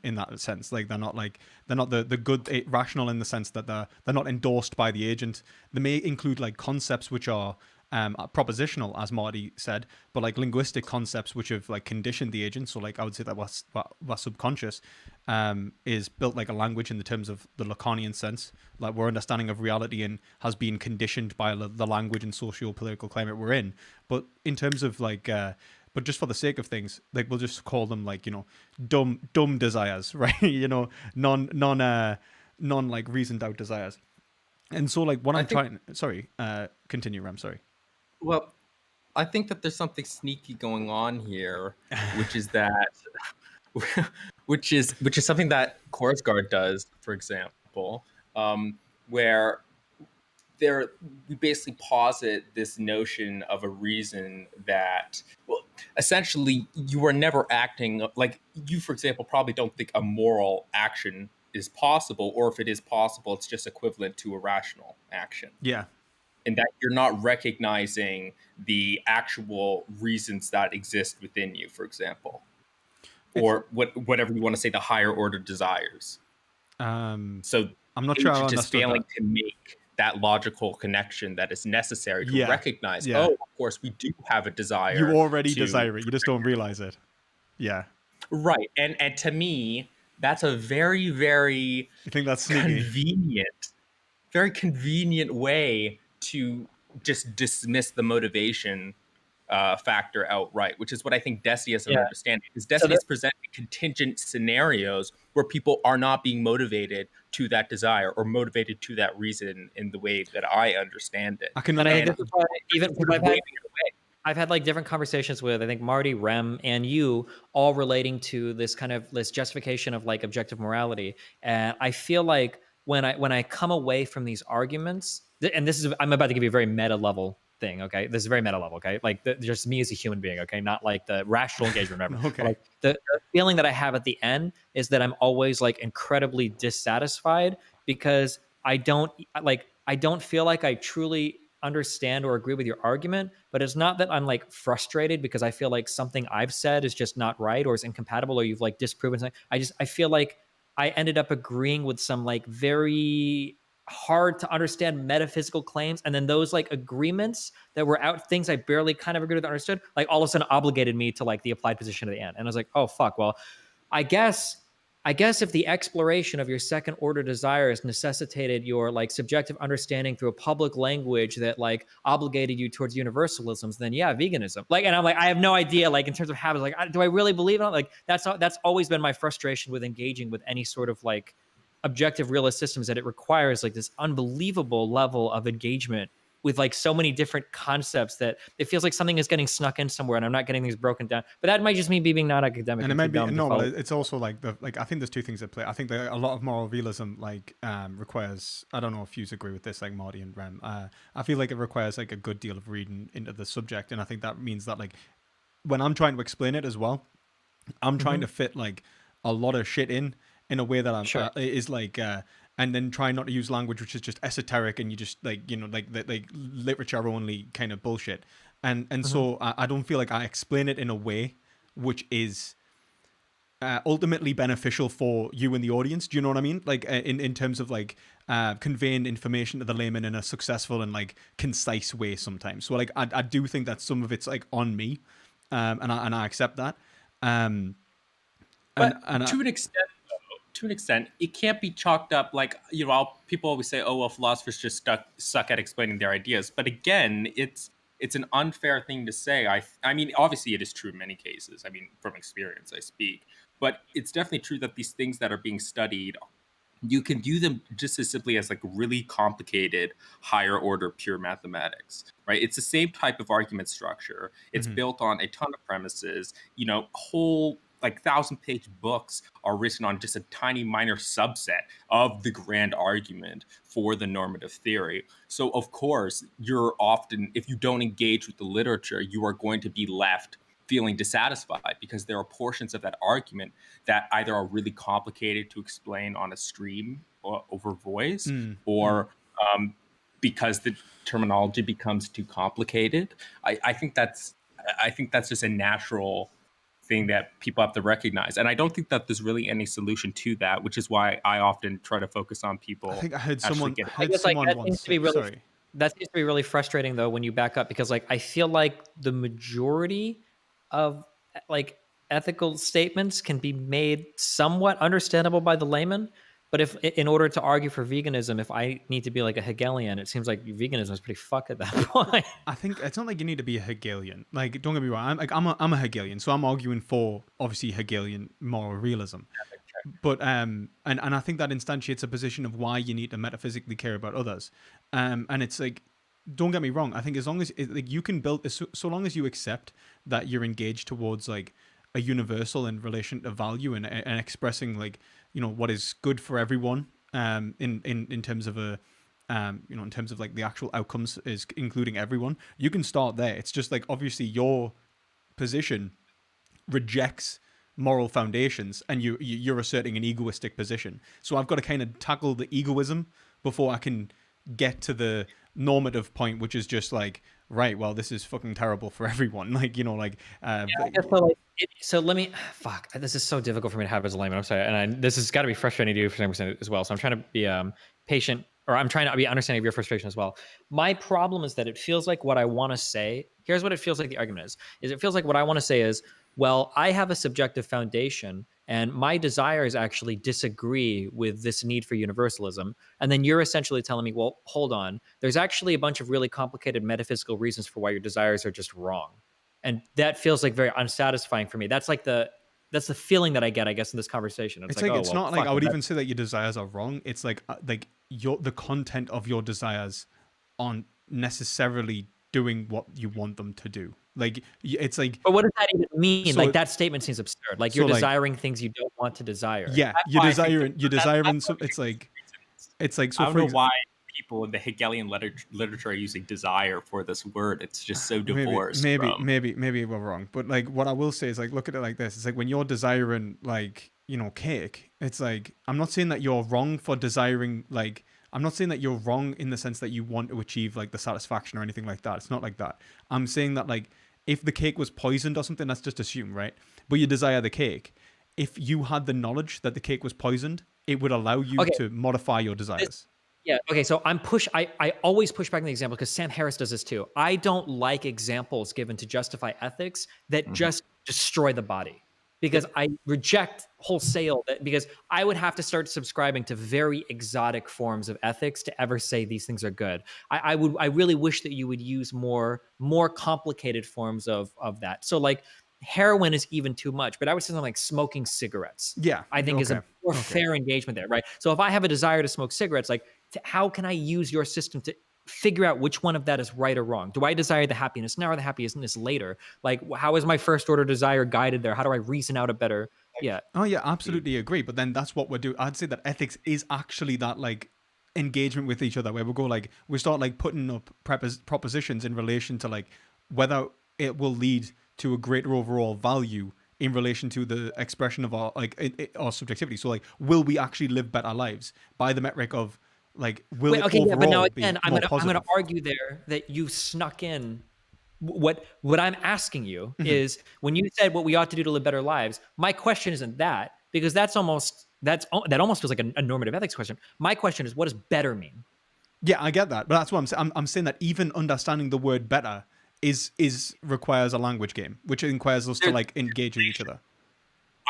in that sense. Like they're not the good rational in the sense that they're not endorsed by the agent. They may include like concepts which are propositional, as Marty said, but like linguistic concepts which have like conditioned the agent. So like I would say that our subconscious is built like a language in the terms of the Lacanian sense. Like our understanding of reality and has been conditioned by the language and socio-political climate we're in. But in terms of like but just for the sake of things, like we'll just call them like, you know, dumb desires, right? You know, non like reasoned out desires. And so like what continue, Ram, sorry. Well, I think that there's something sneaky going on here, which is that, which is something that Korsgaard does, for example, where we basically posit this notion of a reason that, well, essentially you are never acting like you, for example, probably don't think a moral action is possible, or if it is possible, it's just equivalent to a rational action. Yeah. And that you're not recognizing the actual reasons that exist within you, for example, or whatever you want to say, the higher order desires. So I'm not sure I just understood failing that. to make that logical connection that is necessary to recognize, yeah. oh, of course, we do have a desire. You already desire it. You just don't realize it. Yeah. Right. And to me, that's a very, very You think that's sneaky? very convenient way to just dismiss the motivation factor outright, which is what I think Deci doesn't understand. Because Deci is presenting contingent scenarios where people are not being motivated to that desire or motivated to that reason in the way that I understand it. I've had like different conversations with, I think, Marty, Rem, and you, all relating to this kind of this justification of like objective morality. And I feel like when I come away from these arguments, and this is, I'm about to give you a very meta level thing, okay? This is very meta level, okay? Like just me as a human being, okay? Not like the rational engagement, whatever. Okay. Like the feeling that I have at the end is that I'm always like incredibly dissatisfied because I don't feel like I truly understand or agree with your argument, but it's not that I'm like frustrated because I feel like something I've said is just not right or is incompatible or you've like disproven something. I feel like I ended up agreeing with some like very hard to understand metaphysical claims, and then those like agreements that were out things I barely kind of agreed with, understood, like all of a sudden obligated me to like the applied position at the end. And I was like, oh fuck, well, I guess if the exploration of your second order desires necessitated your like subjective understanding through a public language that like obligated you towards universalisms, then yeah, veganism. Like, and I'm like, I have no idea, like in terms of habits, like, do I really believe in it? Like that's always been my frustration with engaging with any sort of like objective realist systems, that it requires like this unbelievable level of engagement with like so many different concepts that it feels like something is getting snuck in somewhere and I'm not getting things broken down. But that might just me being not academic. And it might be but it's also like I think there's two things at play. I think that a lot of moral realism like requires, I don't know if you agree with this, like Marty and Rem. I feel like it requires like a good deal of reading into the subject, and I think that means that like when I'm trying to explain it as well, I'm trying to fit like a lot of shit in a way that I'm Sure. is like and then try not to use language which is just esoteric and you just like, you know, like literature only kind of bullshit. And so I don't feel like I explain it in a way which is ultimately beneficial for you and the audience. Do you know what I mean? Like in terms of like conveying information to the layman in a successful and like concise way sometimes. So like I do think that some of it's like on me, and I accept that. But to an extent, though, to an extent, it can't be chalked up like, you know, people always say, oh well, philosophers just suck at explaining their ideas. But again, it's an unfair thing to say. I mean, obviously it is true in many cases. I mean, from experience I speak. But it's definitely true that these things that are being studied, you can view them just as simply as like really complicated higher order pure mathematics, right? It's the same type of argument structure. It's built on a ton of premises, you know, whole like 1,000-page books are written on just a tiny minor subset of the grand argument for the normative theory. So of course, you're often, if you don't engage with the literature, you are going to be left feeling dissatisfied because there are portions of that argument that either are really complicated to explain on a stream or over voice, or because the terminology becomes too complicated. I think that's just a natural thing that people have to recognize, and I don't think that there's really any solution to that, which is why I often try to focus on people. I think I heard actually someone getting- I guess like that once seems to be really sorry. that seems to be really frustrating though when you back up, because like I feel like the majority of like ethical statements can be made somewhat understandable by the layman, but if in order to argue for veganism, if I need to be like a Hegelian, it seems like veganism is pretty fucked at that point. I think it's not like you need to be a Hegelian. Like, don't get me wrong. I'm a Hegelian, so I'm arguing for obviously Hegelian moral realism. But and I think that instantiates a position of why you need to metaphysically care about others. And it's like, don't get me wrong. I think as long as like you can build, so long as you accept that you're engaged towards like a universal in relation to value and expressing like, you know, what is good for everyone. In terms of a you know, in terms of like the actual outcomes is including everyone, you can start there. It's just like obviously your position rejects moral foundations and you're asserting an egoistic position. So I've got to kind of tackle the egoism before I can get to the normative point, which is just like, right, well, this is fucking terrible for everyone. Like, you know, like I guess so, like, so let me fuck, this is so difficult for me to have as a layman. I'm sorry, and this has got to be frustrating to you for some percent as well, so I'm trying to be patient, or I'm trying to be understanding of your frustration as well. My problem is that it feels like what I want to say, here's what it feels like the argument is it feels like what I want to say is, well, I have a subjective foundation and my desires actually disagree with this need for universalism. And then you're essentially telling me, well, hold on, there's actually a bunch of really complicated metaphysical reasons for why your desires are just wrong. And that feels like very unsatisfying for me. That's the feeling that I get, I guess, in this conversation. It's like, it's not like I would even say that your desires are wrong. It's like the content of your desires aren't necessarily doing what you want them to do. Like, it's like, but what does that even mean? So, like, that statement seems absurd. Like, you're so, like, desiring things you don't want to desire. yeah, That's you're why I think desiring so it's like so I don't for know why people in the Hegelian literature are using desire for this word. It's just so divorced. maybe we're wrong, but like what I will say is like, look at it like this. It's like when you're desiring like, you know, cake, it's like, I'm not saying that you're wrong for desiring, like, I'm not saying that you're wrong in the sense that you want to achieve like the satisfaction or anything like that. It's not like that. I'm saying that like if the cake was poisoned or something, let's just assume, right? But you desire the cake. If you had the knowledge that the cake was poisoned, it would allow you to modify your desires. Yeah. Okay. So I always push back on the example because Sam Harris does this too. I don't like examples given to justify ethics that just destroy the body, because I reject wholesale that, because I would have to start subscribing to very exotic forms of ethics to ever say these things are good. I really wish that you would use more complicated forms of that. So like heroin is even too much, but I would say something like smoking cigarettes. Yeah. I think is a more fair engagement there, right? So if I have a desire to smoke cigarettes, like how can I use your system to figure out which one of that is right or wrong? Do I desire the happiness now or the happiness later? Like, how is my first order desire guided there? How do I reason out a better? Yeah. Oh yeah, absolutely agree. But then that's what we're doing. I'd say that ethics is actually that like engagement with each other, where we go like we start like putting up propositions in relation to like whether it will lead to a greater overall value in relation to the expression of our our subjectivity. So like, will we actually live better lives by the metric of like, will it overall but now be again, I'm more gonna positive? argue there that you snuck in what I'm asking you is, when you said what we ought to do to live better lives, my question isn't that, because that almost feels like a normative ethics question. My question is, what does better mean? Yeah, I get that, but that's what I'm saying. I'm saying that even understanding the word better is requires a language game, which requires us to like engage with each other.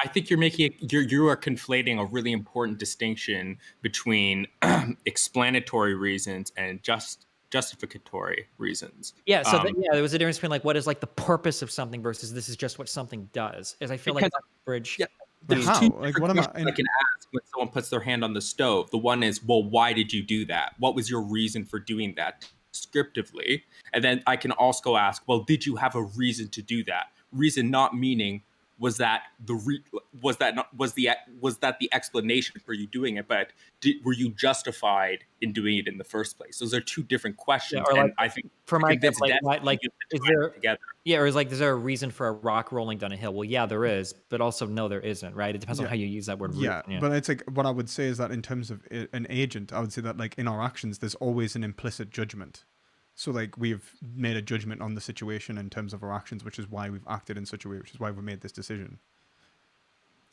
I think you are conflating a really important distinction between explanatory reasons and justificatory reasons. Yeah, so there was a difference between like what is like the purpose of something versus this is just what something does. As I feel like that bridge. Yeah, But how? Like, what am I? I can ask when someone puts their hand on the stove. The one is, well, why did you do that? What was your reason for doing that descriptively? And then I can also ask, well, did you have a reason to do that? Reason not meaning was that the explanation for you doing it, but were you justified in doing it in the first place? Those are two different questions, or like, and I think for my convinced is there together. Yeah, or is a reason for a rock rolling down a hill? Well, yeah, there is, but also no, there isn't, right? It depends on how you use that word. Yeah, but it's like, what I would say is that in terms of an agent, I would say that like in our actions, there's always an implicit judgment. So like, we've made a judgment on the situation in terms of our actions, which is why we've acted in such a way, which is why we made this decision.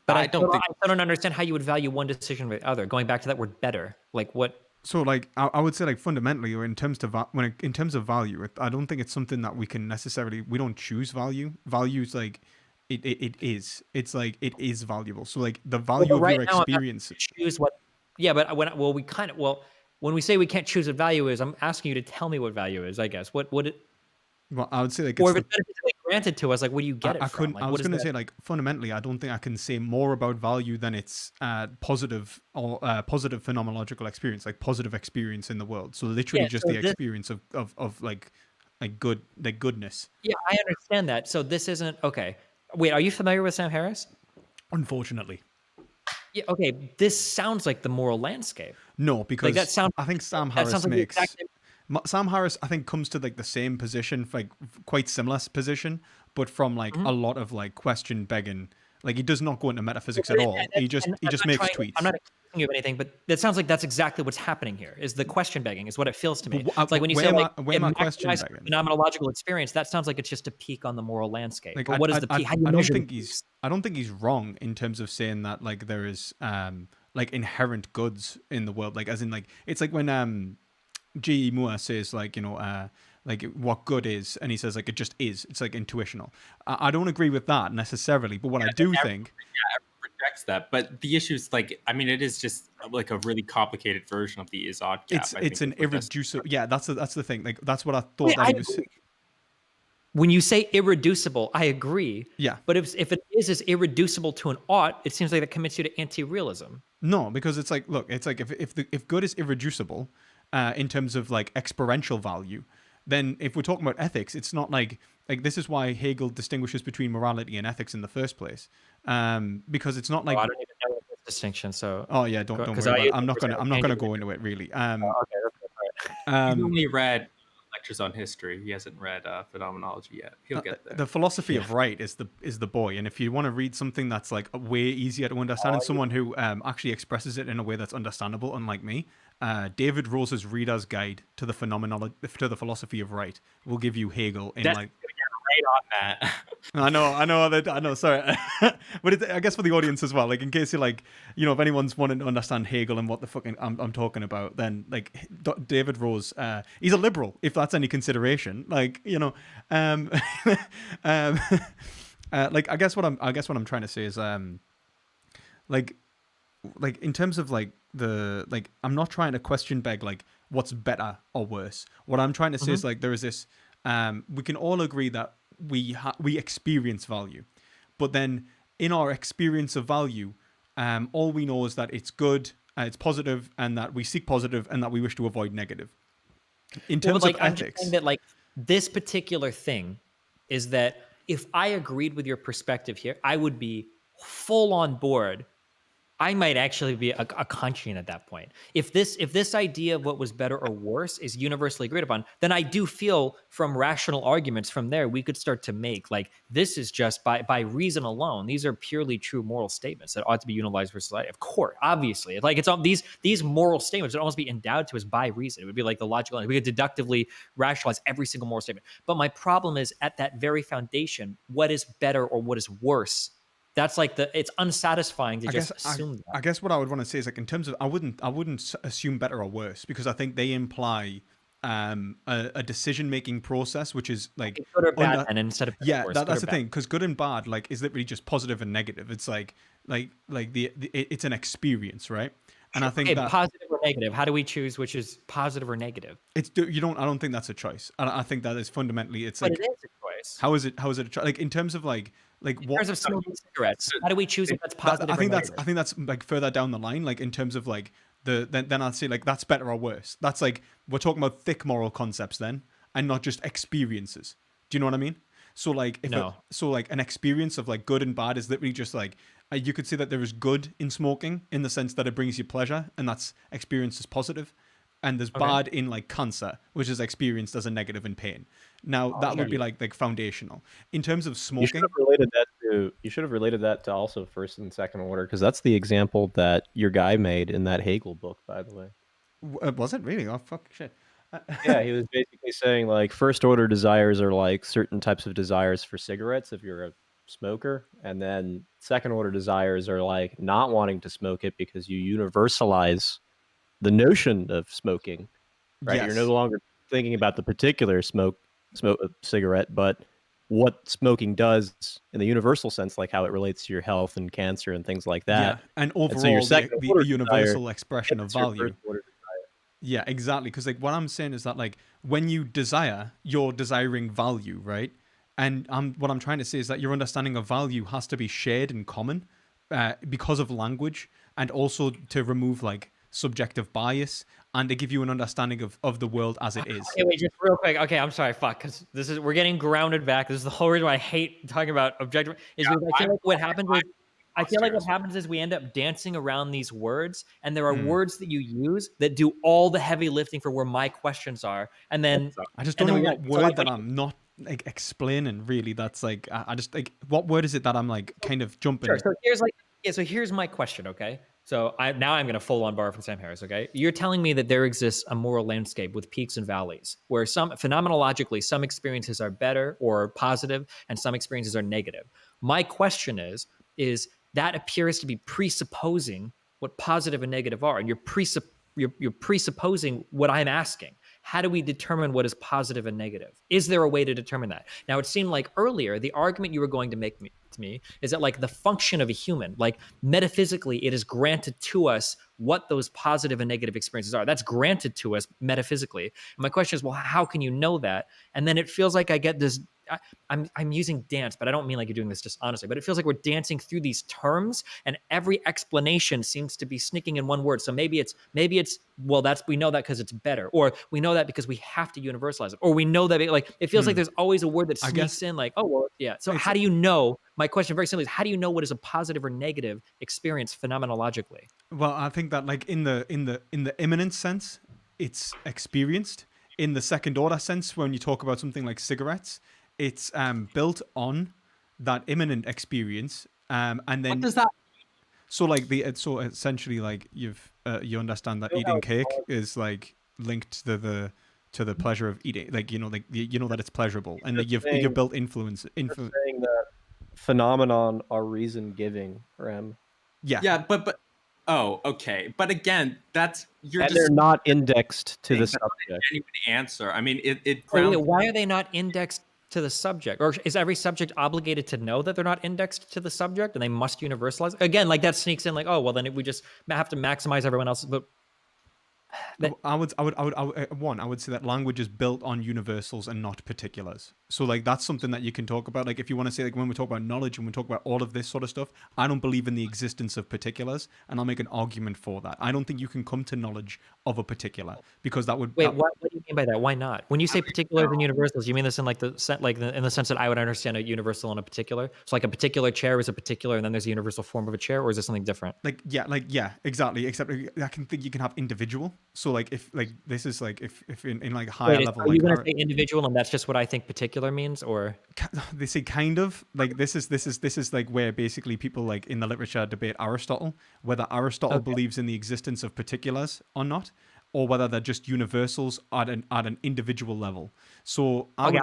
But I don't understand how you would value one decision over the other. Going back to that word better, like what? So like, I would say like fundamentally, or in terms of value, I don't think it's something that we can necessarily, we don't choose value. Value is like, it is. It's like, it is valuable. So like, the value of your experience. Choose what? Yeah, but when we say we can't choose what value is, I'm asking you to tell me what value is. I guess what it. Well, I would say like, or if it's granted to us, like, what do you get it from? Like, I was going to say like, fundamentally, I don't think I can say more about value than its positive or positive phenomenological experience, like positive experience in the world. So literally just the experience of like goodness. Yeah, I understand that. So this isn't okay. Wait, are you familiar with Sam Harris? Unfortunately. Yeah. Okay. This sounds like the moral landscape. No, because like I think Sam Harris makes. Sam Harris, I think, comes to like the same position, like quite similar position, but from like a lot of like question begging. Like, he does not go into metaphysics at all. He just makes tweets. I'm not accusing you of anything, but it sounds like that's exactly what's happening here. Is the question begging is what it feels to me. It's like when you say like phenomenological experience, that sounds like it's just a peak on the moral landscape. Like, what is the peak? I don't think he's wrong in terms of saying that like there is like inherent goods in the world. Like, as in like, it's like when G.E. Moore says like, you know, like what good is, and he says like it just is. It's like intuitional. I don't agree with that necessarily, but what I do think, rejects that. But the issue is like, I mean, it is just like a really complicated version of the is-odd gap. It's an irreducible. Yeah, that's the thing. Like, that's what I thought that he was. When you say irreducible, I agree. Yeah. But if it is irreducible to an ought, it seems like that commits you to anti-realism. No, because it's like, look, it's like if good is irreducible in terms of like experiential value, then if we're talking about ethics, it's not like this is why Hegel distinguishes between morality and ethics in the first place, because it's not like. I don't even know this distinction. So. Oh yeah, don't worry. I'm not gonna go into it really. Okay, He's only read lectures on history. He hasn't read phenomenology yet. He'll get there. The philosophy of right is the boy, and if you want to read something that's like way easier to understand, and someone who actually expresses it in a way that's understandable, unlike me. David Rose's Reader's Guide to the Philosophy of Right will give you Hegel in like. Right on that. I know. Sorry, but I guess for the audience as well, like in case you're like, you know, if anyone's wanting to understand Hegel and what the fucking I'm talking about, then like David Rose, he's a liberal, if that's any consideration. Like, you know, like I guess what I'm trying to say is like in terms of like I'm not trying to question beg like what's better or worse. What I'm trying to say is like there is this we can all agree that we experience value, but then in our experience of value, all we know is that it's good, it's positive, and that we seek positive, and that we wish to avoid negative. In terms of ethics, I'm just saying that like this particular thing is that if I agreed with your perspective here, I would be full on board I might actually be a Kantian at that point. If this idea of what was better or worse is universally agreed upon, then I do feel from rational arguments from there we could start to make like this is just by reason alone. These are purely true moral statements that ought to be utilized for society. Of course, obviously, like it's all these moral statements would almost be endowed to us by reason. It would be like the logical. We could deductively rationalize every single moral statement. But my problem is at that very foundation, what is better or what is worse? That's like it's unsatisfying to just assume that. I guess what I would want to say is like in terms of I wouldn't assume better or worse because I think they imply a decision making process which is like good or bad and instead of worse, that's the thing because good and bad like is literally just positive and negative. It's like it's an experience, right? And I think that positive or negative. How do we choose which is positive or negative? I don't think that's a choice. I think that is fundamentally it's like but it is a choice. How is it a choice? Like in terms of like in terms of smoking cigarettes, how do we choose if that's positive? I think that's like further down the line, like in terms of like then I'd say like that's better or worse. That's like we're talking about thick moral concepts then, and not just experiences. Do you know what I mean? So like like an experience of like good and bad is literally just like you could say that there is good in smoking in the sense that it brings you pleasure, and that's experienced as positive. And there's bad in like cancer, which is experienced as a negative in pain. Now that would be like foundational in terms of smoking. You should have related that to also first and second order because that's the example that your guy made in that Hegel book, by the way. Was it really? Oh fuck shit. Yeah, he was basically saying like first order desires are like certain types of desires for cigarettes if you're a smoker, and then second order desires are like not wanting to smoke it because you universalize the notion of smoking, right? Yes. You're no longer thinking about the particular smoke cigarette, but what smoking does in the universal sense, like how it relates to your health and cancer and things like that. Yeah, and overall, and so the universal expression of value. Yeah, exactly. Because like what I'm saying is that like when you desire, you're desiring value, right? And what I'm trying to say is that your understanding of value has to be shared in common because of language, and also to remove like subjective bias and to give you an understanding of the world as it is. Okay, wait, just real quick. Okay, I'm sorry, fuck, because we're getting grounded back. This is the whole reason why I hate talking about objective. I feel like what happens is we end up dancing around these words, and there are words that you use that do all the heavy lifting for where my questions are, and then I just don't know what word that I'm not like explaining. Really, that's like I just like what word is it that I'm like kind of jumping? Sure. So here's my question. Okay. So I'm going to full on borrow from Sam Harris, okay? You're telling me that there exists a moral landscape with peaks and valleys where phenomenologically, some experiences are better or positive and some experiences are negative. My question is that appears to be presupposing what positive and negative are, and you're presupposing what I'm asking. How do we determine what is positive and negative? Is there a way to determine that? Now, it seemed like earlier, the argument you were going to make to me is that like the function of a human, like metaphysically, it is granted to us what those positive and negative experiences are. That's granted to us metaphysically. And my question is, well, how can you know that? And then it feels like I get this, I'm using dance, but I don't mean like you're doing this dishonestly, but it feels like we're dancing through these terms and every explanation seems to be sneaking in one word. So maybe it's, well, we know that because it's better, or we know that because we have to universalize it, or we know that like, it feels like there's always a word that sneaks in like, oh, well, yeah. So how do you know, my question very simply is, how do you know what is a positive or negative experience phenomenologically? Well, I think that like in the immanent sense, it's experienced. In the second order sense, when you talk about something like cigarettes, it's built on that immanent experience, and then what does that? So like so essentially like you understand that eating cake is like linked to the pleasure of eating, like like that it's pleasurable, and that you've built influence. Saying that phenomenon are reason giving, Rem. Yeah, but oh, okay. But again, they're not indexed to the subject. Any answer? I mean, it. Why are they not indexed to the subject? Or is every subject obligated to know that they're not indexed to the subject and they must universalize? Again, like that sneaks in like, oh, well, then we just have to maximize everyone else. But I would say that language is built on universals and not particulars. So like that's something that you can talk about. Like if you want to say like when we talk about knowledge and we talk about all of this sort of stuff, I don't believe in the existence of particulars, and I'll make an argument for that. I don't think you can come to knowledge of a particular because that would. Wait, what do you mean by that? Why not? When you say particulars and universals, you mean this in like in the sense that I would understand a universal and a particular. So like a particular chair is a particular, and then there's a universal form of a chair, or is this something different? Yeah, exactly. Except I can think you can have individual. So like if like this is like if in like higher level, are you going to say individual, and that's just what I think particular means, or they say kind of like this is like where basically people like in the literature debate Aristotle, whether Aristotle believes in the existence of particulars or not, or whether they're just universals at an individual level. So I'm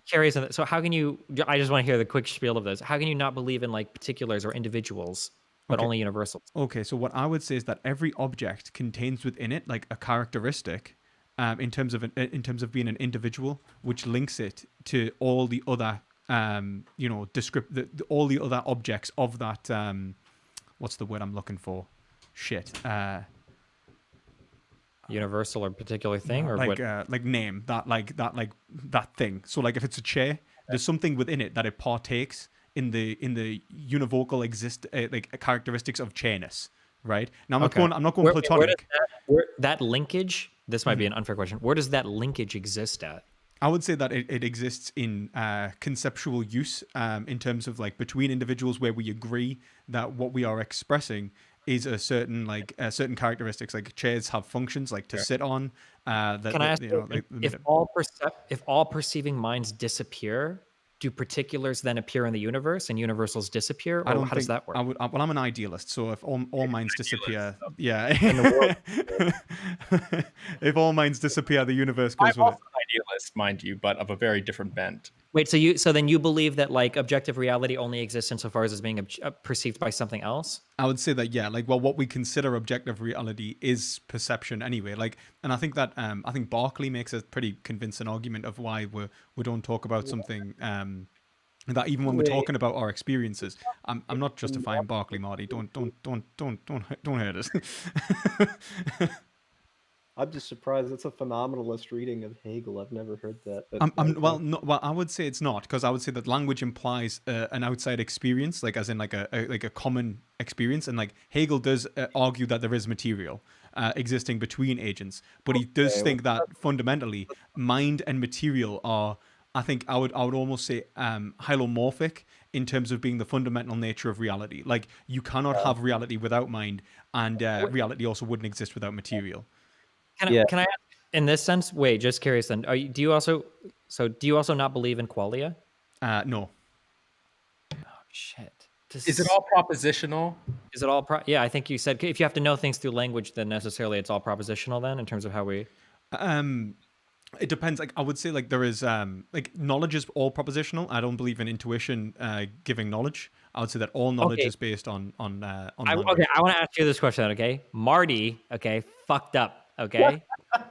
curious. So how can you? I just want to hear the quick spiel of this. How can you not believe in like particulars or individuals, but only universals? Okay, so what I would say is that every object contains within it like a characteristic, in terms of being an individual, which links it to all the other all the other objects of that. What's the word I'm looking for? Universal or particular thing, or like what? Like name that thing. So like if it's a chair, there's something within it that it partakes in the univocal characteristics of chairness, right? Now I'm not going platonic. That linkage. This might be an unfair question. Where does that linkage exist at? I would say that it exists in conceptual use, in terms of like between individuals where we agree that what we are expressing is a certain characteristics. Like chairs have functions like to sit on. Can I ask if all perceiving minds disappear, do particulars then appear in the universe and universals disappear? Or how does that work? I'm an idealist, so if all minds disappear, yeah. If all minds disappear, the universe goes with it. I'm also an idealist, mind you, but of a very different bent. Wait, so then you believe that like objective reality only exists insofar as it's being perceived by something else? I would say that, yeah, like, well, what we consider objective reality is perception anyway. Like, and I think that I think Berkeley makes a pretty convincing argument of why we don't talk about something that even when we're talking about our experiences. I'm not justifying Berkeley, Marty. Don't hurt us. I'm just surprised. It's a phenomenalist reading of Hegel. I've never heard that. Well, I would say it's not, because I would say that language implies an outside experience, like as in like a common experience, and like Hegel does argue that there is material existing between agents, but he does think that fundamentally mind and material are, I think I would almost say hylomorphic in terms of being the fundamental nature of reality. Like you cannot have reality without mind, and reality also wouldn't exist without material. Can I ask, in this sense? Wait, just curious. Then, do you also not believe in qualia? No. Oh shit! Is it all propositional? Is it all? Yeah, I think you said if you have to know things through language, then necessarily it's all propositional. Then, in terms of how we. It depends. Like I would say, like there is like knowledge is all propositional. I don't believe in intuition giving knowledge. I would say that all knowledge is based on language. Okay, I want to ask you this question. Okay, Marty. Okay, fucked up. Okay,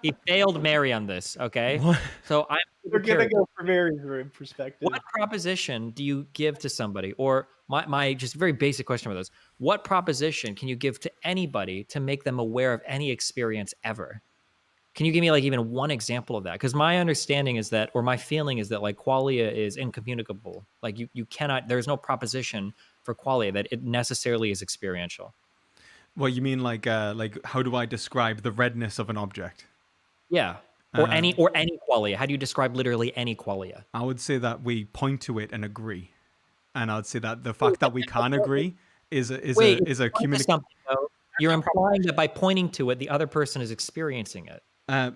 he failed Mary on this. Okay, so we're gonna go for Mary's perspective. What proposition do you give to somebody, or my just very basic question for this? What proposition can you give to anybody to make them aware of any experience ever? Can you give me like even one example of that? Because my understanding is that, or my feeling is that like qualia is incommunicable. Like you cannot. There's no proposition for qualia that it necessarily is experiential. Well, you mean like how do I describe the redness of an object? Yeah, or any qualia. How do you describe literally any qualia? I would say that we point to it and agree, and I would say that the fact that we can agree is a communication. You're implying that by pointing to it, the other person is experiencing it.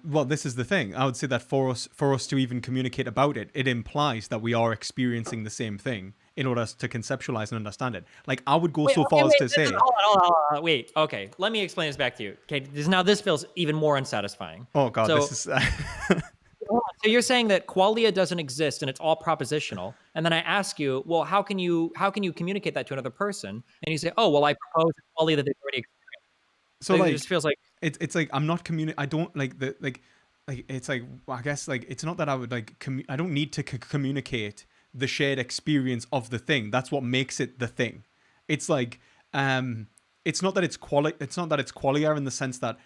Well, this is the thing. I would say that for us to even communicate about it, it implies that we are experiencing the same thing in order to conceptualize and understand it. Like I would go so far as to say, hold on. Wait, okay, let me explain this back to you. Okay, this feels even more unsatisfying. Oh God, this is. So you're saying that qualia doesn't exist and it's all propositional, and then I ask you, well, how can you communicate that to another person? And you say, oh, well, I propose a qualia that they've already experienced. So like, it just feels like it's like I'm not I don't like the like it's like, I guess like it's not that I would like I don't need to communicate the shared experience of the thing. That's what makes it the thing. It's like it's not that it's qualia in the sense that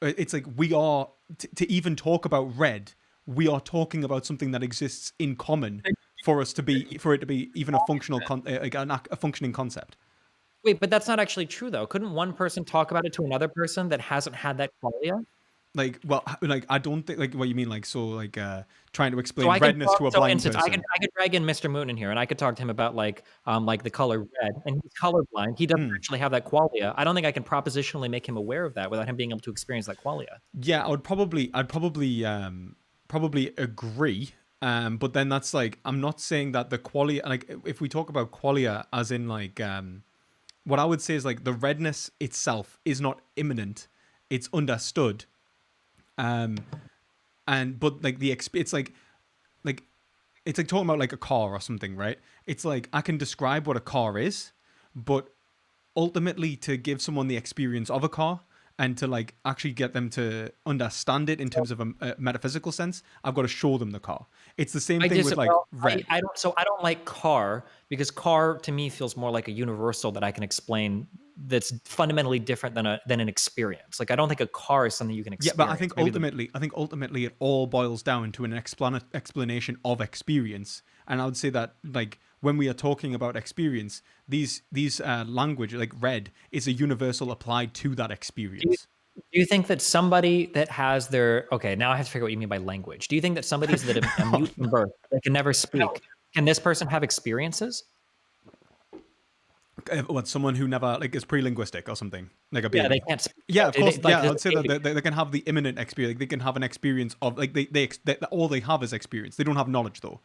it's like we are to even talk about red, we are talking about something that exists in common for it to be even a functional a functioning concept. Wait, but that's not actually true though. Couldn't one person talk about it to another person that hasn't had that qualia? like I don't think like what you mean, like so like trying to explain So I could redness talk, to a so blind instance, person. I could drag in Mr. Moon in here, and I could talk to him about like the color red, and he's colorblind. He doesn't actually have that qualia. I don't think I can propositionally make him aware of that without him being able to experience that qualia. Yeah, I'd probably agree. But then that's like, I'm not saying that the qualia, like if we talk about qualia as in like what I would say is like the redness itself is not imminent, it's understood. And but like it's like it's like talking about like a car or something, right? It's like I can describe what a car is, but ultimately to give someone the experience of a car and to like actually get them to understand it in terms of a metaphysical sense, I've got to show them the car. It's the same thing with like red. I don't. So I don't like car because car to me feels more like a universal that I can explain. That's fundamentally different than an experience. Like I don't think a car is something you can Yeah, experience. but I think ultimately it all boils down to an explanation of experience. And I would say that like when we are talking about experience, these language like red is a universal applied to that experience. Do you think that somebody that has their okay, now I have to figure out what you mean by language. Do you think that somebody's that a mute from birth, they can never speak, can this person have experiences? What, someone who never like is pre-linguistic or something, like a baby? Yeah, they can't speak. Yeah, of course. Like, I'd say that they can have the imminent experience. Like, they can have an experience of like they all they have is experience. They don't have knowledge though.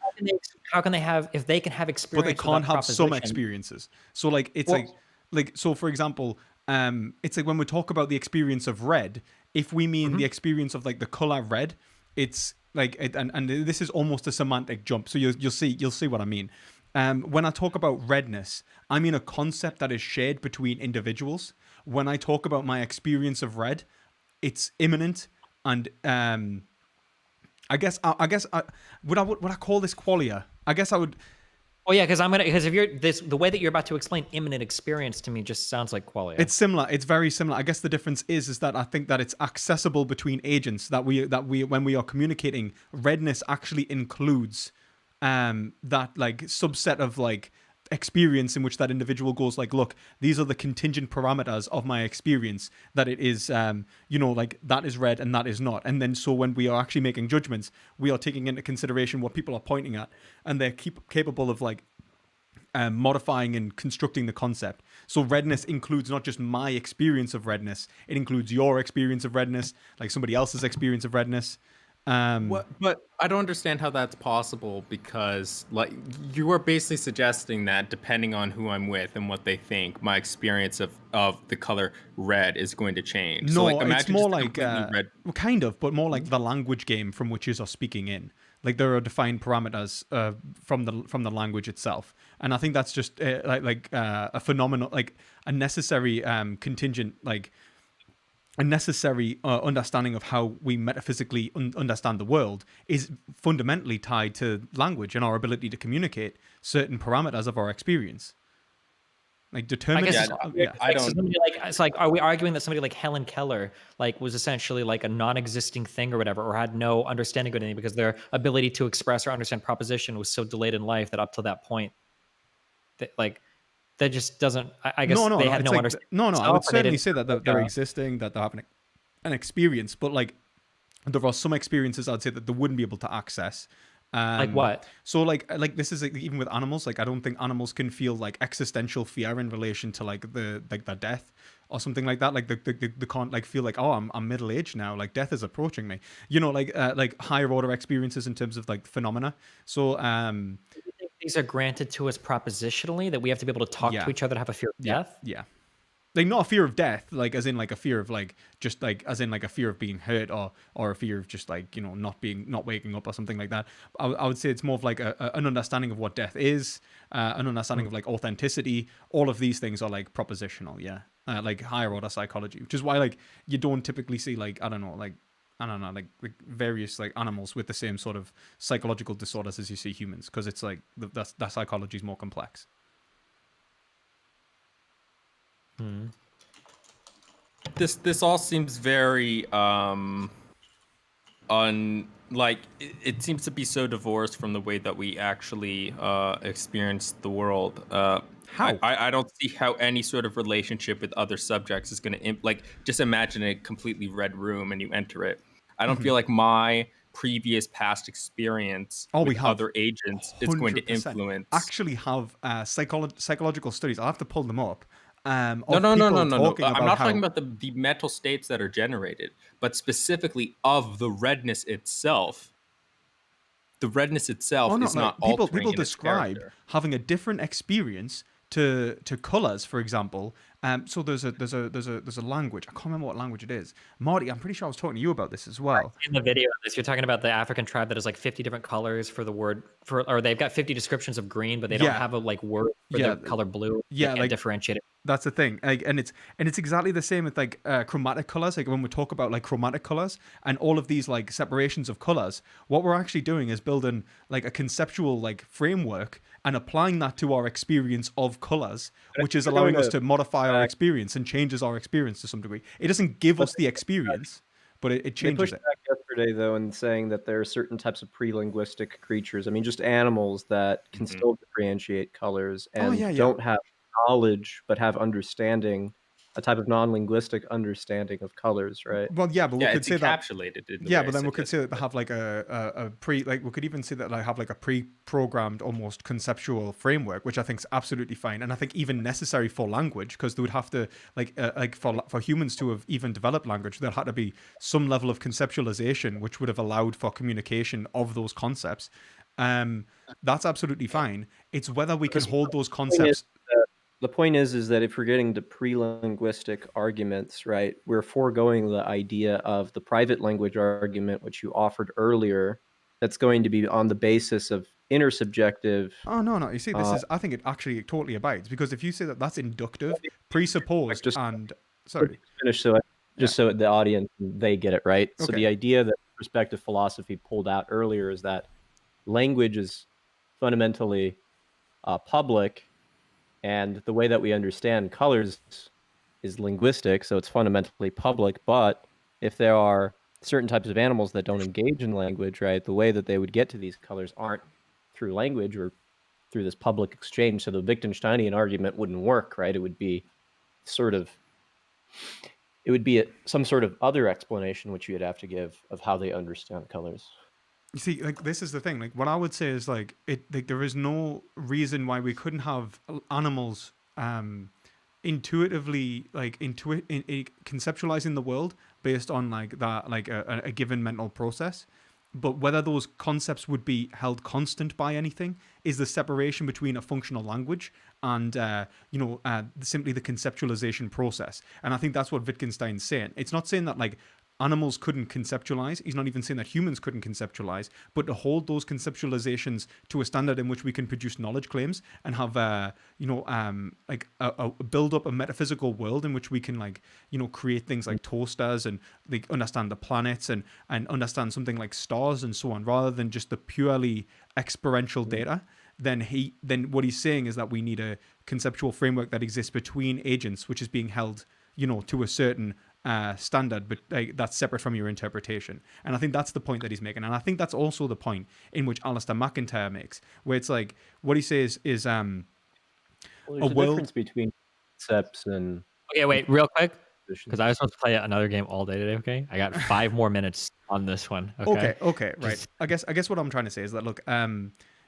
How can they have if they can have experience? But they can't have some experiences. So like it's like so for example, it's like when we talk about the experience of red, if we mean the experience of like the color red, it's like and this is almost a semantic jump. So you'll see what I mean. When I talk about redness, I mean a concept that is shared between individuals. When I talk about my experience of red, it's imminent, and I guess would I call this qualia? I guess I would. Oh yeah, because if you're the way that you're about to explain imminent experience to me just sounds like qualia. It's similar. It's very similar. I guess the difference is that I think that it's accessible between agents. That we when we are communicating, redness actually includes that like subset of like experience in which that individual goes like, look, these are the contingent parameters of my experience, that it is like that is red and that is not. And then so when we are actually making judgments, we are taking into consideration what people are pointing at, and they're capable of like modifying and constructing the concept. So redness includes not just my experience of redness, it includes your experience of redness, like somebody else's experience of redness. But I don't understand how that's possible, because like you are basically suggesting that depending on who I'm with and what they think, my experience of the color red is going to change. No, so, like, it's more like red. kind of, but more like the language game from which you are speaking in. Like there are defined parameters from the language itself, and I think that's just a phenomenal, like a necessary contingent, like a necessary understanding of how we metaphysically understand the world is fundamentally tied to language and our ability to communicate certain parameters of our experience. Like determine. I don't. It's like, are we arguing that somebody like Helen Keller like was essentially like a non-existing thing or whatever, or had no understanding of anything because their ability to express or understand proposition was so delayed in life that up to that point, that just doesn't. I guess they had no understanding. No, I would certainly say that they're existing, that they're having an experience, but like there are some experiences I'd say that they wouldn't be able to access. Like what? So like this is like, even with animals, like I don't think animals can feel like existential fear in relation to like the death or something like that. Like they can't like feel like, oh, I'm middle aged now, like death is approaching me. Like higher order experiences in terms of like phenomena. So these are granted to us propositionally, that we have to be able to talk to each other to have a fear of death? Yeah. Like not a fear of death, like as in like a fear of like just like as in like a fear of being hurt or a fear of just like, not waking up or something like that. I would say it's more of like an understanding of what death is, an understanding of like authenticity. All of these things are like propositional, like higher order psychology, which is why like you don't typically see like like various like animals with the same sort of psychological disorders as you see humans, because it's like that psychology is more complex. This all seems very it seems to be so divorced from the way that we actually experience the world. How? I don't see how any sort of relationship with other subjects is going to like, just imagine a completely red room and you enter it. I don't feel like my previous past experience Oh, with we have other agents is going to 100%. influence. Actually have psychological studies. I'll have to pull them up. No, Of no, no, no, people no, no. talking I'm about not how. talking about the mental states that are generated, but specifically of the redness itself. The redness itself Oh no, is like not altering people in its describe character. having a different experience to colors, for example. So there's a language. I can't remember what language it is. Marty, I'm pretty sure I was talking to you about this as well. In the video of this, you're talking about the African tribe that has like 50 different colors for the word for, or they've got 50 descriptions of green, but they don't Yeah, have a like word for yeah, the color blue. They yeah. can't Like differentiate it. that's the thing, like, and it's exactly the same with like chromatic colors. Like when we talk about like chromatic colors and all of these like separations of colors, what we're actually doing is building like a conceptual like framework and applying that to our experience of colors, which is we're allowing going us to modify our back- experience and changes our experience to some degree. It doesn't give us the experience, but it They changes pushed it. back yesterday, though, in saying that there are certain types of pre-linguistic creatures. I mean, just animals that can still differentiate colors Oh and yeah, yeah. don't have knowledge but have understanding, a type of non-linguistic understanding of colors, right? Well, yeah, but we Yeah, could it's say that. encapsulated in the Yeah, way but I then we could say that they suggested. have like a pre, like we could even say that they have like a pre-programmed almost conceptual framework, which I think is absolutely fine, and I think even necessary for language, because they would have to like for humans to have even developed language, there had to be some level of conceptualization, which would have allowed for communication of those concepts. That's absolutely fine. It's whether we can hold those concepts. The point is that if we're getting to pre-linguistic arguments, right, we're foregoing the idea of the private language argument, which you offered earlier, that's going to be on the basis of intersubjective. Oh no, no. You see, this is. I think it actually totally abides, because if you say that that's inductive, presupposed, Just and sorry, finish so the audience, they get it right. So okay. the idea that perspective philosophy pulled out earlier is that language is fundamentally public, and the way that we understand colors is linguistic, so it's fundamentally public. But if there are certain types of animals that don't engage in language, right, the way that they would get to these colors aren't through language or through this public exchange. So the Wittgensteinian argument wouldn't work, right? It would be some sort of other explanation which you'd have to give of how they understand colors. You see, like this is the thing. Like what I would say is like there is no reason why we couldn't have animals intuitively conceptualizing the world based on like that like a given mental process. But whether those concepts would be held constant by anything is the separation between a functional language and simply the conceptualization process. And I think that's what Wittgenstein's saying. It's not saying that like animals couldn't conceptualize. He's not even saying that humans couldn't conceptualize, but to hold those conceptualizations to a standard in which we can produce knowledge claims and have build up a metaphysical world in which we can create things like toasters and like understand the planets and understand something like stars and so on, rather than just the purely experiential data. Then what he's saying is that we need a conceptual framework that exists between agents, which is being held to a certain standard, but that's separate from your interpretation. And I think that's the point that he's making. And I think that's also the point in which Alistair McIntyre makes, where it's like what he says is Well, there's a difference between concepts and. Okay, wait, real quick, because I was supposed to play another game all day today. Okay, I got 5 more minutes on this one. Okay, right. I guess what I'm trying to say is that look,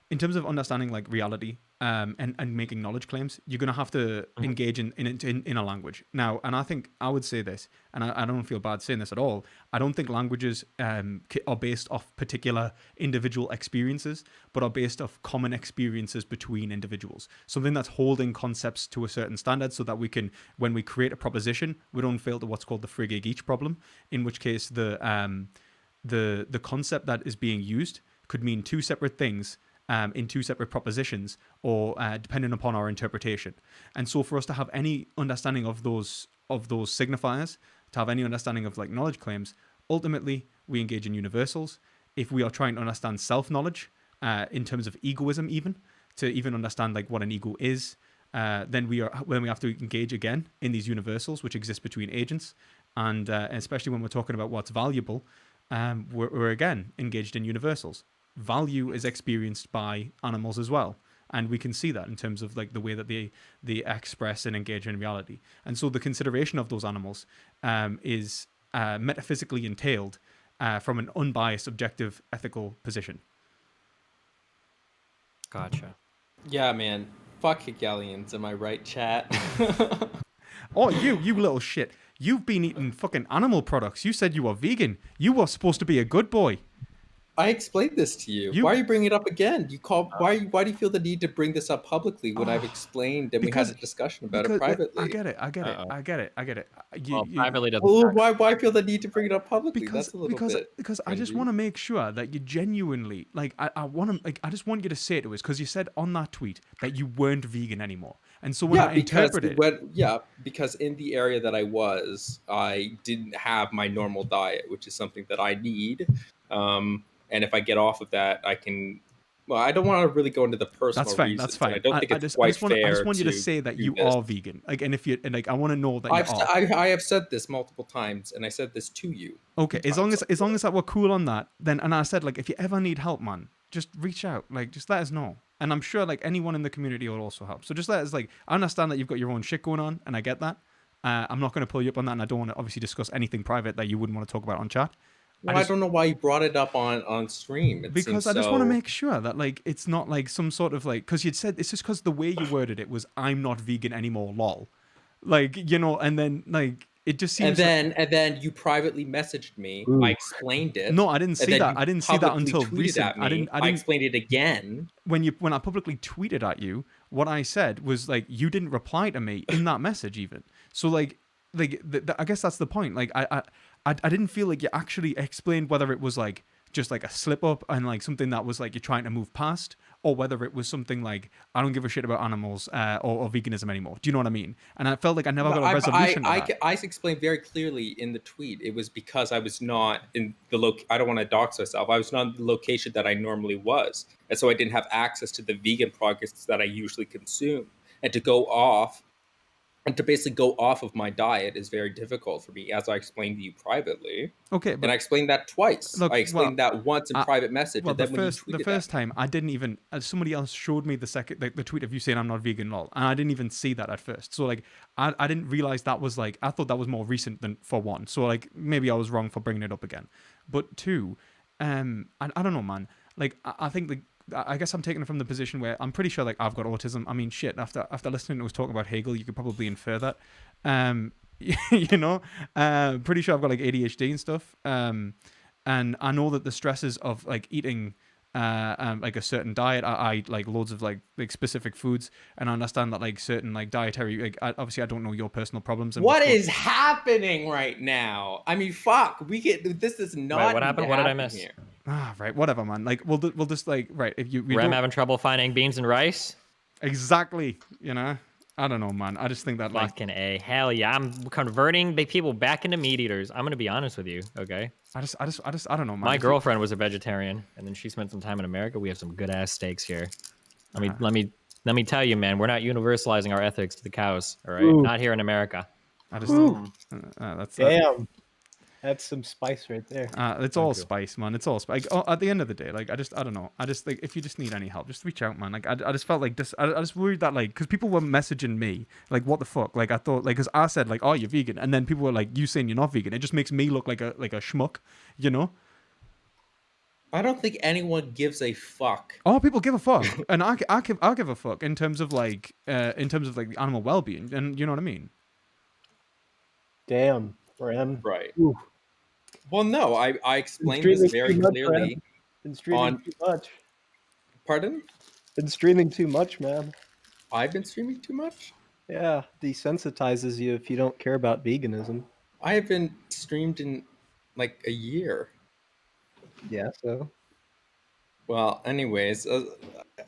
in terms of understanding like reality and making knowledge claims, you're going to have to engage in a language now. And I think I would say this, and I don't feel bad saying this at all. I don't think languages are based off particular individual experiences, but are based off common experiences between individuals. Something that's holding concepts to a certain standard, so that we can, when we create a proposition, we don't fail to what's called the Frege-Geach problem, in which case the concept that is being used could mean 2 separate things in 2 separate propositions, or depending upon our interpretation. And so for us to have any understanding of those signifiers, to have any understanding of like knowledge claims, ultimately we engage in universals. If we are trying to understand self-knowledge in terms of egoism, even to even understand like what an ego is, then we have to engage again in these universals which exist between agents. And especially when we're talking about what's valuable, we're again engaged in universals. Value is experienced by animals as well. and we can see that in terms of like the way that they express and engage in reality. And so the consideration of those animals is metaphysically entailed from an unbiased, objective, ethical position. Gotcha. Yeah, man. Fuck Hegelians, am I right, chat? Oh, you little shit. You've been eating fucking animal products. You said you were vegan. You were supposed to be a good boy. I explained this to you. Why are you bringing it up again? Why do you feel the need to bring this up publicly when I've explained and we had a discussion about it privately? I get it. Privately doesn't. Well, why feel the need to bring it up publicly? That's a little bit because I just want to make sure that you genuinely like. I just want you to say to us because you said on that tweet that you weren't vegan anymore, and so when I interpreted because in the area that I was, I didn't have my normal diet, which is something that I need. And if I get off of that, I can. Well, I don't want to really go into the personal reasons. That's fine. I don't think it's quite fair. I just want you to say that you are vegan. Like, and if you I want to know that I have said this multiple times, and I said this to you. Okay, as long as that we're cool on that, then and I said like if you ever need help, man, just reach out. Like, just let us know. And I'm sure like anyone in the community will also help. So just let us like. I understand that you've got your own shit going on, and I get that. I'm not going to pull you up on that, and I don't want to obviously discuss anything private that you wouldn't want to talk about on chat. Well, I don't know why you brought it up on stream. Because I just want to make sure that like it's not like some sort of like because you'd said it's just because the way you worded it was I'm not vegan anymore, lol. Like, you know, and then like it just seems and then you privately messaged me. Ooh. I explained it. No, I didn't see that. I didn't see that until recent. I explained it again. When I publicly tweeted at you, what I said was like you didn't reply to me in that message even. So like I guess that's the point. Like I didn't feel like you actually explained whether it was like just like a slip up and like something that was like you're trying to move past, or whether it was something like I don't give a shit about animals or veganism anymore. Do you know what I mean? And I felt like I never got a resolution to that. I explained very clearly in the tweet. It was because I was not in the I don't want to dox myself. I was not in the location that I normally was, and so I didn't have access to the vegan products that I usually consume. And to go off. And to basically go off of my diet is very difficult for me, as I explained to you privately. Okay, and I explained that twice. Look, I explained that once in private message. Well, and then the first time I didn't even. Somebody else showed me the tweet of you saying I'm not vegan, lol, and I didn't even see that at first. So like, I didn't realize that was like I thought that was more recent than for one. So like maybe I was wrong for bringing it up again. But two, I don't know, man. Like I think I guess I'm taking it from the position where I'm pretty sure like I've got autism. I mean, shit. After listening to us talk about Hegel, you could probably infer that. You know, pretty sure I've got like ADHD and stuff. And I know that the stresses of like eating like a certain diet, I like loads of like specific foods, and I understand that like certain like dietary like obviously I don't know your personal problems. And what is happening right now? I mean, fuck. This is not. Wait, what happened? What did I miss? Here. Right, whatever, man. Like, we'll just like, right, if you I'm having trouble finding beans and rice. Exactly, you know. I don't know, man. I just think that like fucking A. Hell yeah, I'm converting the people back into meat eaters. I'm gonna be honest with you, okay? I don't know, man. My girlfriend was a vegetarian, and then she spent some time in America. We have some good ass steaks here. Let me tell you, man. We're not universalizing our ethics to the cows. All right, not here in America. That's damn. That's some spice right there. It's all spice, man. It's all spice. Like, at the end of the day, like I don't know. I just like if you just need any help, just reach out, man. Like I just felt like this. I just worried that like because people were messaging me like what the fuck. Like I thought like because I said like oh you're vegan, and then people were like you saying you're not vegan. It just makes me look like a schmuck, you know. I don't think anyone gives a fuck. Oh, people give a fuck, and I give a fuck in terms of like the animal well-being, and you know what I mean. Damn, Ram. Right. Ooh. Well, no, I explained this very clearly. Been streaming too much. Pardon? Been streaming too much, man. I've been streaming too much? Yeah, desensitizes you if you don't care about veganism. I have been streamed in like a year. Yeah, so. Well, anyways,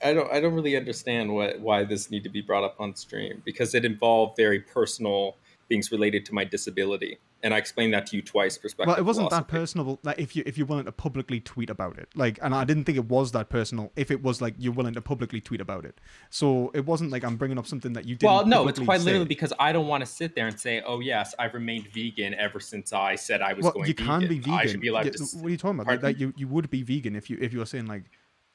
I don't really understand why this need to be brought up on stream because it involved very personal things related to my disability, and I explained that to you twice. Perspective. Well, it wasn't that personal. Like if you're willing to publicly tweet about it, like, and I didn't think it was that personal. If it was like you're willing to publicly tweet about it, so it wasn't like I'm bringing up something that you didn't. Well, no, it's quite literally because I don't want to sit there and say, "Oh yes, I've remained vegan ever since I said I was going vegan." You can be vegan. I should be allowed to. What are you talking about? Like, that you would be vegan if you were saying like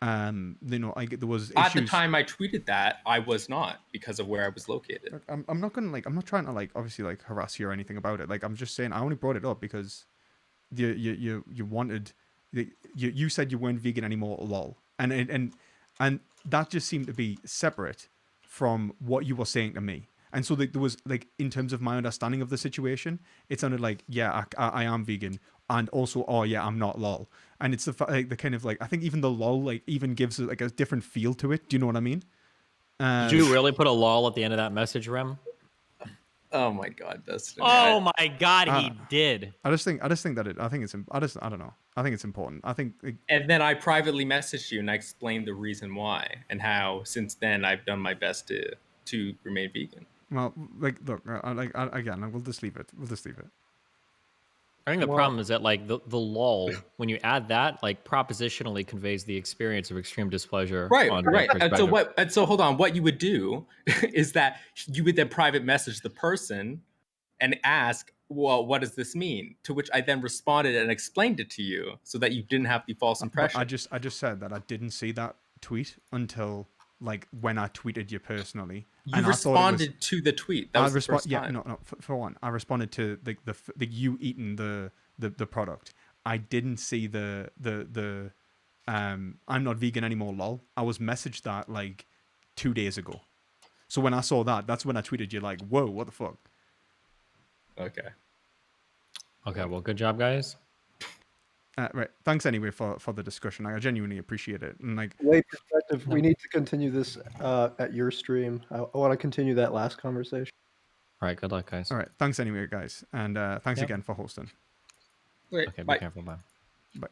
You know, there was issues. At the time I tweeted that, I was not, because of where I was located. Look, I'm not gonna I'm not trying to obviously harass you or anything about it. I'm just saying I only brought it up because you wanted, you said you weren't vegan anymore, lol, and that just seemed to be separate from what you were saying to me. And so there was in terms of my understanding of the situation, it sounded like, yeah, I am vegan, and also, oh yeah, I'm not, lol. And it's the kind of I think even the lol even gives it a different feel to it. Do you know what I mean? Did you really put a lol at the end of that message, Rem? Oh my God, Dustin. Oh my God, he did. I just think that I don't know. I think it's important. I think. And then I privately messaged you and I explained the reason why and how since then I've done my best to remain vegan. Well, look, again, we'll just leave it. We'll just leave it. I think the problem is that the lol, when you add that, propositionally conveys the experience of extreme displeasure. Right. On their perspective. And so hold on. What you would do is that you would then private message the person and ask, well, what does this mean? To which I then responded and explained it to you so that you didn't have the false impression. I just said that I didn't see that tweet until when I tweeted you personally. You responded to the tweet. That was the first time. No. For one, I responded to the you eating the product. I didn't see the I'm not vegan anymore, lol. I was messaged that 2 days ago. So when I saw that, that's when I tweeted you whoa, what the fuck? Okay. Well, good job, guys. Right. Thanks anyway for the discussion. I genuinely appreciate it. And Wait, perspective. We need to continue this at your stream. I want to continue that last conversation. All right. Good luck, guys. All right. Thanks anyway, guys. And thanks again for hosting. Great. Okay. Bye. Be careful. Bye. Bye.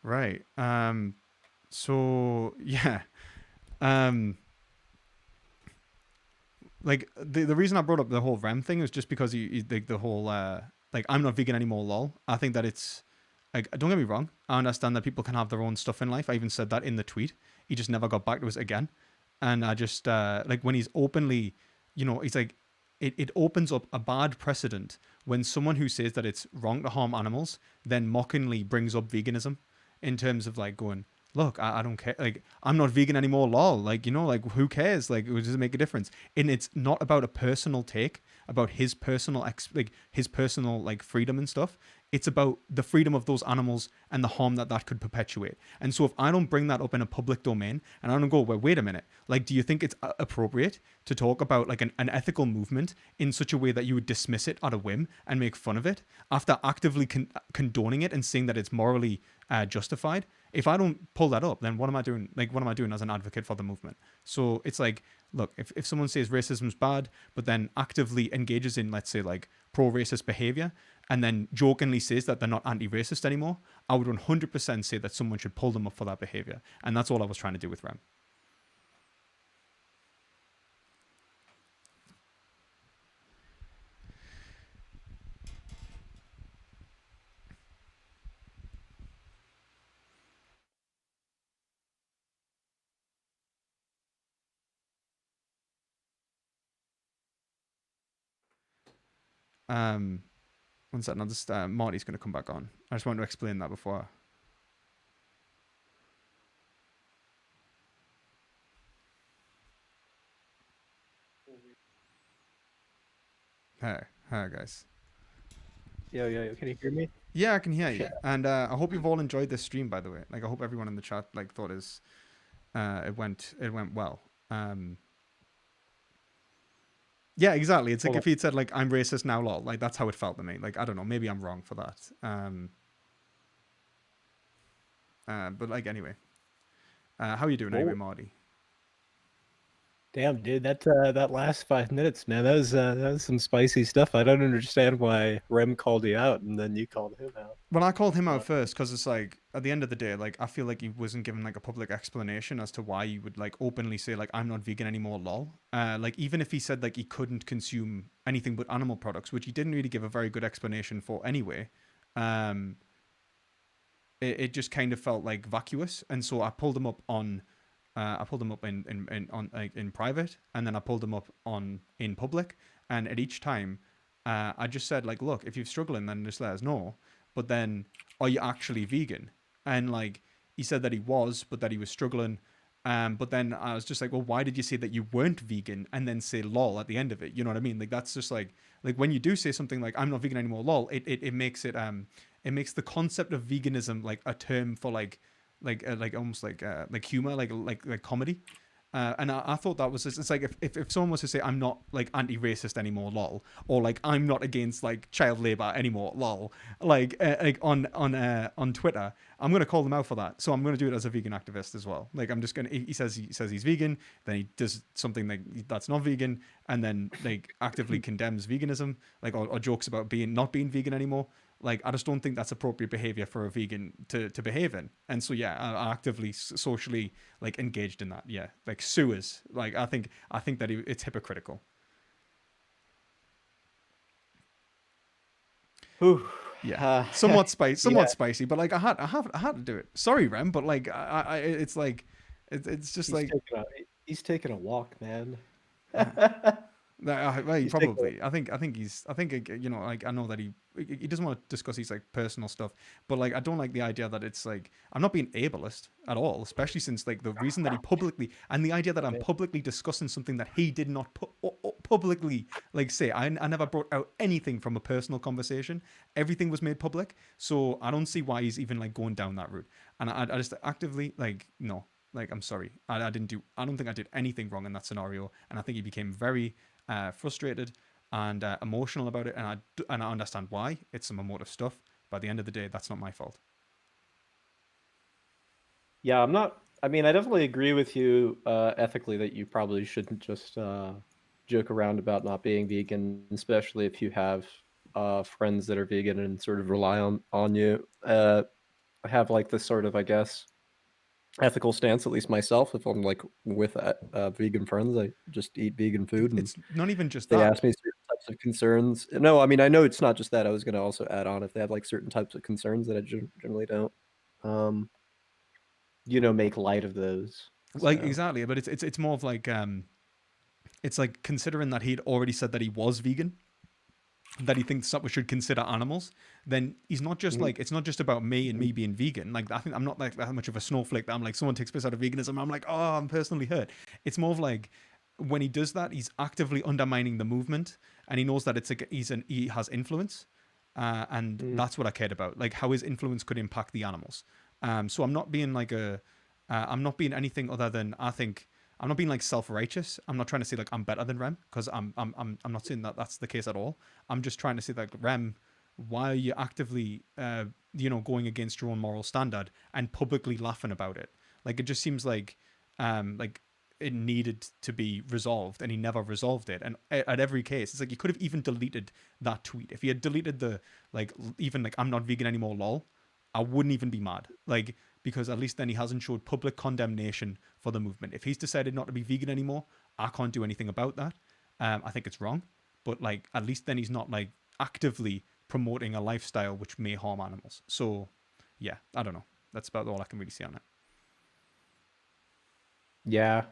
Right. So yeah. The reason I brought up the whole Rem thing was just because the whole I'm not vegan anymore, lol. I think that it's don't get me wrong. I understand that people can have their own stuff in life. I even said that in the tweet. He just never got back to us again. And I just when he's openly, he's it opens up a bad precedent when someone who says that it's wrong to harm animals then mockingly brings up veganism in terms of going, look, I don't care. I'm not vegan anymore, lol. Who cares? Does it make a difference? And it's not about a personal take about his personal freedom and stuff. It's about the freedom of those animals and the harm that could perpetuate. And so if I don't bring that up in a public domain and I don't go, well, wait a minute, do you think it's appropriate to talk about an ethical movement in such a way that you would dismiss it at a whim and make fun of it after actively condoning it and saying that it's morally justified? If I don't pull that up, then what am I doing? What am I doing as an advocate for the movement? So it's look, if someone says racism's bad, but then actively engages in, let's say, pro-racist behavior, and then jokingly says that they're not anti-racist anymore, I would 100% say that someone should pull them up for that behavior. And that's all I was trying to do with Rem. One second, I'll just Marty's going to come back on. I just want to explain that before. Hi guys. Yo, can you hear me? Yeah, I can hear you. And I hope you've all enjoyed this stream, by the way. I hope everyone in the chat thought it went well. Yeah, exactly. It's if he'd said I'm racist now, lol. That's how it felt to me. I don't know. Maybe I'm wrong for that. But anyway, how are you doing anyway, Marty? Damn, dude, that last 5 minutes, man, that was some spicy stuff. I don't understand why Rem called you out and then you called him out. Well, I called him out first because it's at the end of the day, I feel like he wasn't given a public explanation as to why he would openly say I'm not vegan anymore, lol. Even if he said he couldn't consume anything but animal products, which he didn't really give a very good explanation for anyway. It just kind of felt vacuous, and so I pulled him up on. I pulled him up in private, and then I pulled him up in public, and at each time, I just said like, look, if you're struggling, then just let us know. But then, are you actually vegan? And like, he said that he was, but that he was struggling. But then I was just like, well, why did you say that you weren't vegan and then say lol at the end of it? You know what I mean? Like, that's just like when you do say something like I'm not vegan anymore, lol, it makes it makes the concept of veganism like a term for like almost like humor, like comedy. And I thought that was just, it's like if someone was to say I'm not like anti-racist anymore, lol, or like I'm not against like child labor anymore, lol, like on Twitter, I'm gonna call them out for that. So I'm gonna do it as a vegan activist as well. Like I'm just gonna he says he's vegan, then he does something like that's not vegan, and then like actively condemns veganism, like or jokes about not being vegan anymore. Like, I just don't think that's appropriate behavior for a vegan to behave in. And so, yeah, I actively, socially, like, engaged in that. Yeah, like, sewers. Like, I think that it's hypocritical. Ooh, Yeah, somewhat spicy, but like, I had to do it. Sorry, Rem, but like, it's like, it's just he's taking a walk, man. Well, probably. I think you know, like I know that he doesn't want to discuss his like personal stuff, but like I don't like the idea that it's like I'm not being ableist at all, especially since like the reason that he publicly and the idea that I'm publicly discussing something that he did not publicly like say. I never brought out anything from a personal conversation. Everything was made public, so I don't see why he's even like going down that route. And I just actively like no. Like, I'm sorry. I don't think I did anything wrong in that scenario. And I think he became very frustrated and emotional about it. And I understand why. It's some emotive stuff. But at the end of the day, that's not my fault. Yeah, I definitely agree with you ethically that you probably shouldn't just joke around about not being vegan, especially if you have friends that are vegan and sort of rely on you. I have like this sort of, I guess, ethical stance, at least myself. If I'm like with vegan friends, I just eat vegan food. And it's not even just they that. ask me certain types of concerns. No, I mean, I know it's not just that. I was going to also add on if they have like certain types of concerns that I generally don't, make light of those. Like, exactly. But it's more of like, it's like considering that he'd already said that he was vegan, that he thinks that we should consider animals, then he's not just like, it's not just about me and me being vegan. Like, I think I'm not like that much of a snowflake that I'm like, someone takes piss out of veganism, I'm like, oh, I'm personally hurt. It's more of like, when he does that, he's actively undermining the movement, and he knows that he has influence, and that's what I cared about, like how his influence could impact the animals. So I'm not being like I'm not being anything other than I'm not being like self-righteous. I'm not trying to say like I'm better than Rem, because I'm not saying that that's the case at all. I'm just trying to say like, Rem, why are you actively going against your own moral standard and publicly laughing about it? Like, it just seems like it needed to be resolved, and he never resolved it. And at every case, it's like, he could have even deleted that tweet. If he had deleted the even I'm not vegan anymore, lol, I wouldn't even be mad. Like, because at least then he hasn't showed public condemnation for the movement. If he's decided not to be vegan anymore, I can't do anything about that. I think it's wrong, but like, at least then he's not like actively promoting a lifestyle which may harm animals. So yeah, I don't know. That's about all I can really see on it. Yeah.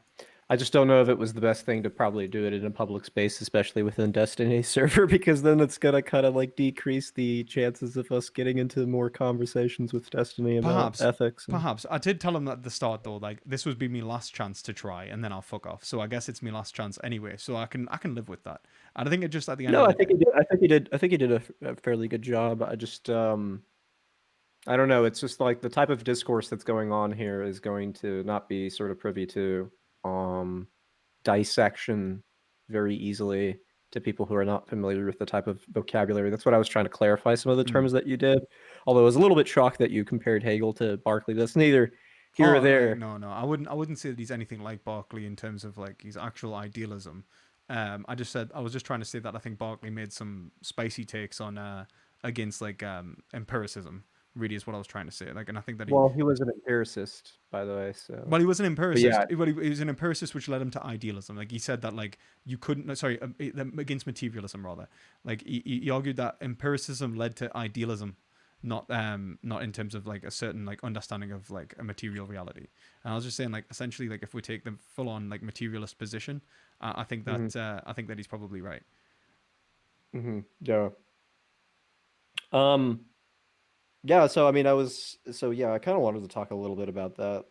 I just don't know if it was the best thing to probably do it in a public space, especially within Destiny's server, because then it's gonna kind of like decrease the chances of us getting into more conversations with Destiny about ethics. Perhaps. I did tell him at the start though, like, this would be my last chance to try, and then I'll fuck off. So I guess it's my last chance anyway. So I can live with that. And I think it just at the end. No, I think he did a fairly good job. I just I don't know. It's just like the type of discourse that's going on here is going to not be sort of privy to dissection very easily to people who are not familiar with the type of vocabulary. That's what I was trying to clarify, some of the terms that you did. Although I was a little bit shocked that you compared Hegel to Berkeley. That's neither here or there. No, I wouldn't say that he's anything like Berkeley in terms of like his actual idealism. I was just trying to say that I think Berkeley made some spicy takes on against like empiricism. Really is what I was trying to say. Like, and I think that he was an empiricist, by the way. So, well, he was an empiricist. He was an empiricist, which led him to idealism. Like, he said that like you couldn't. Sorry, against materialism rather. Like, he argued that empiricism led to idealism, not in terms of like a certain like understanding of like a material reality. And I was just saying, like, essentially, like, if we take the full on like materialist position, I think that he's probably right. Yeah. Yeah. So I mean, I kind of wanted to talk a little bit about that.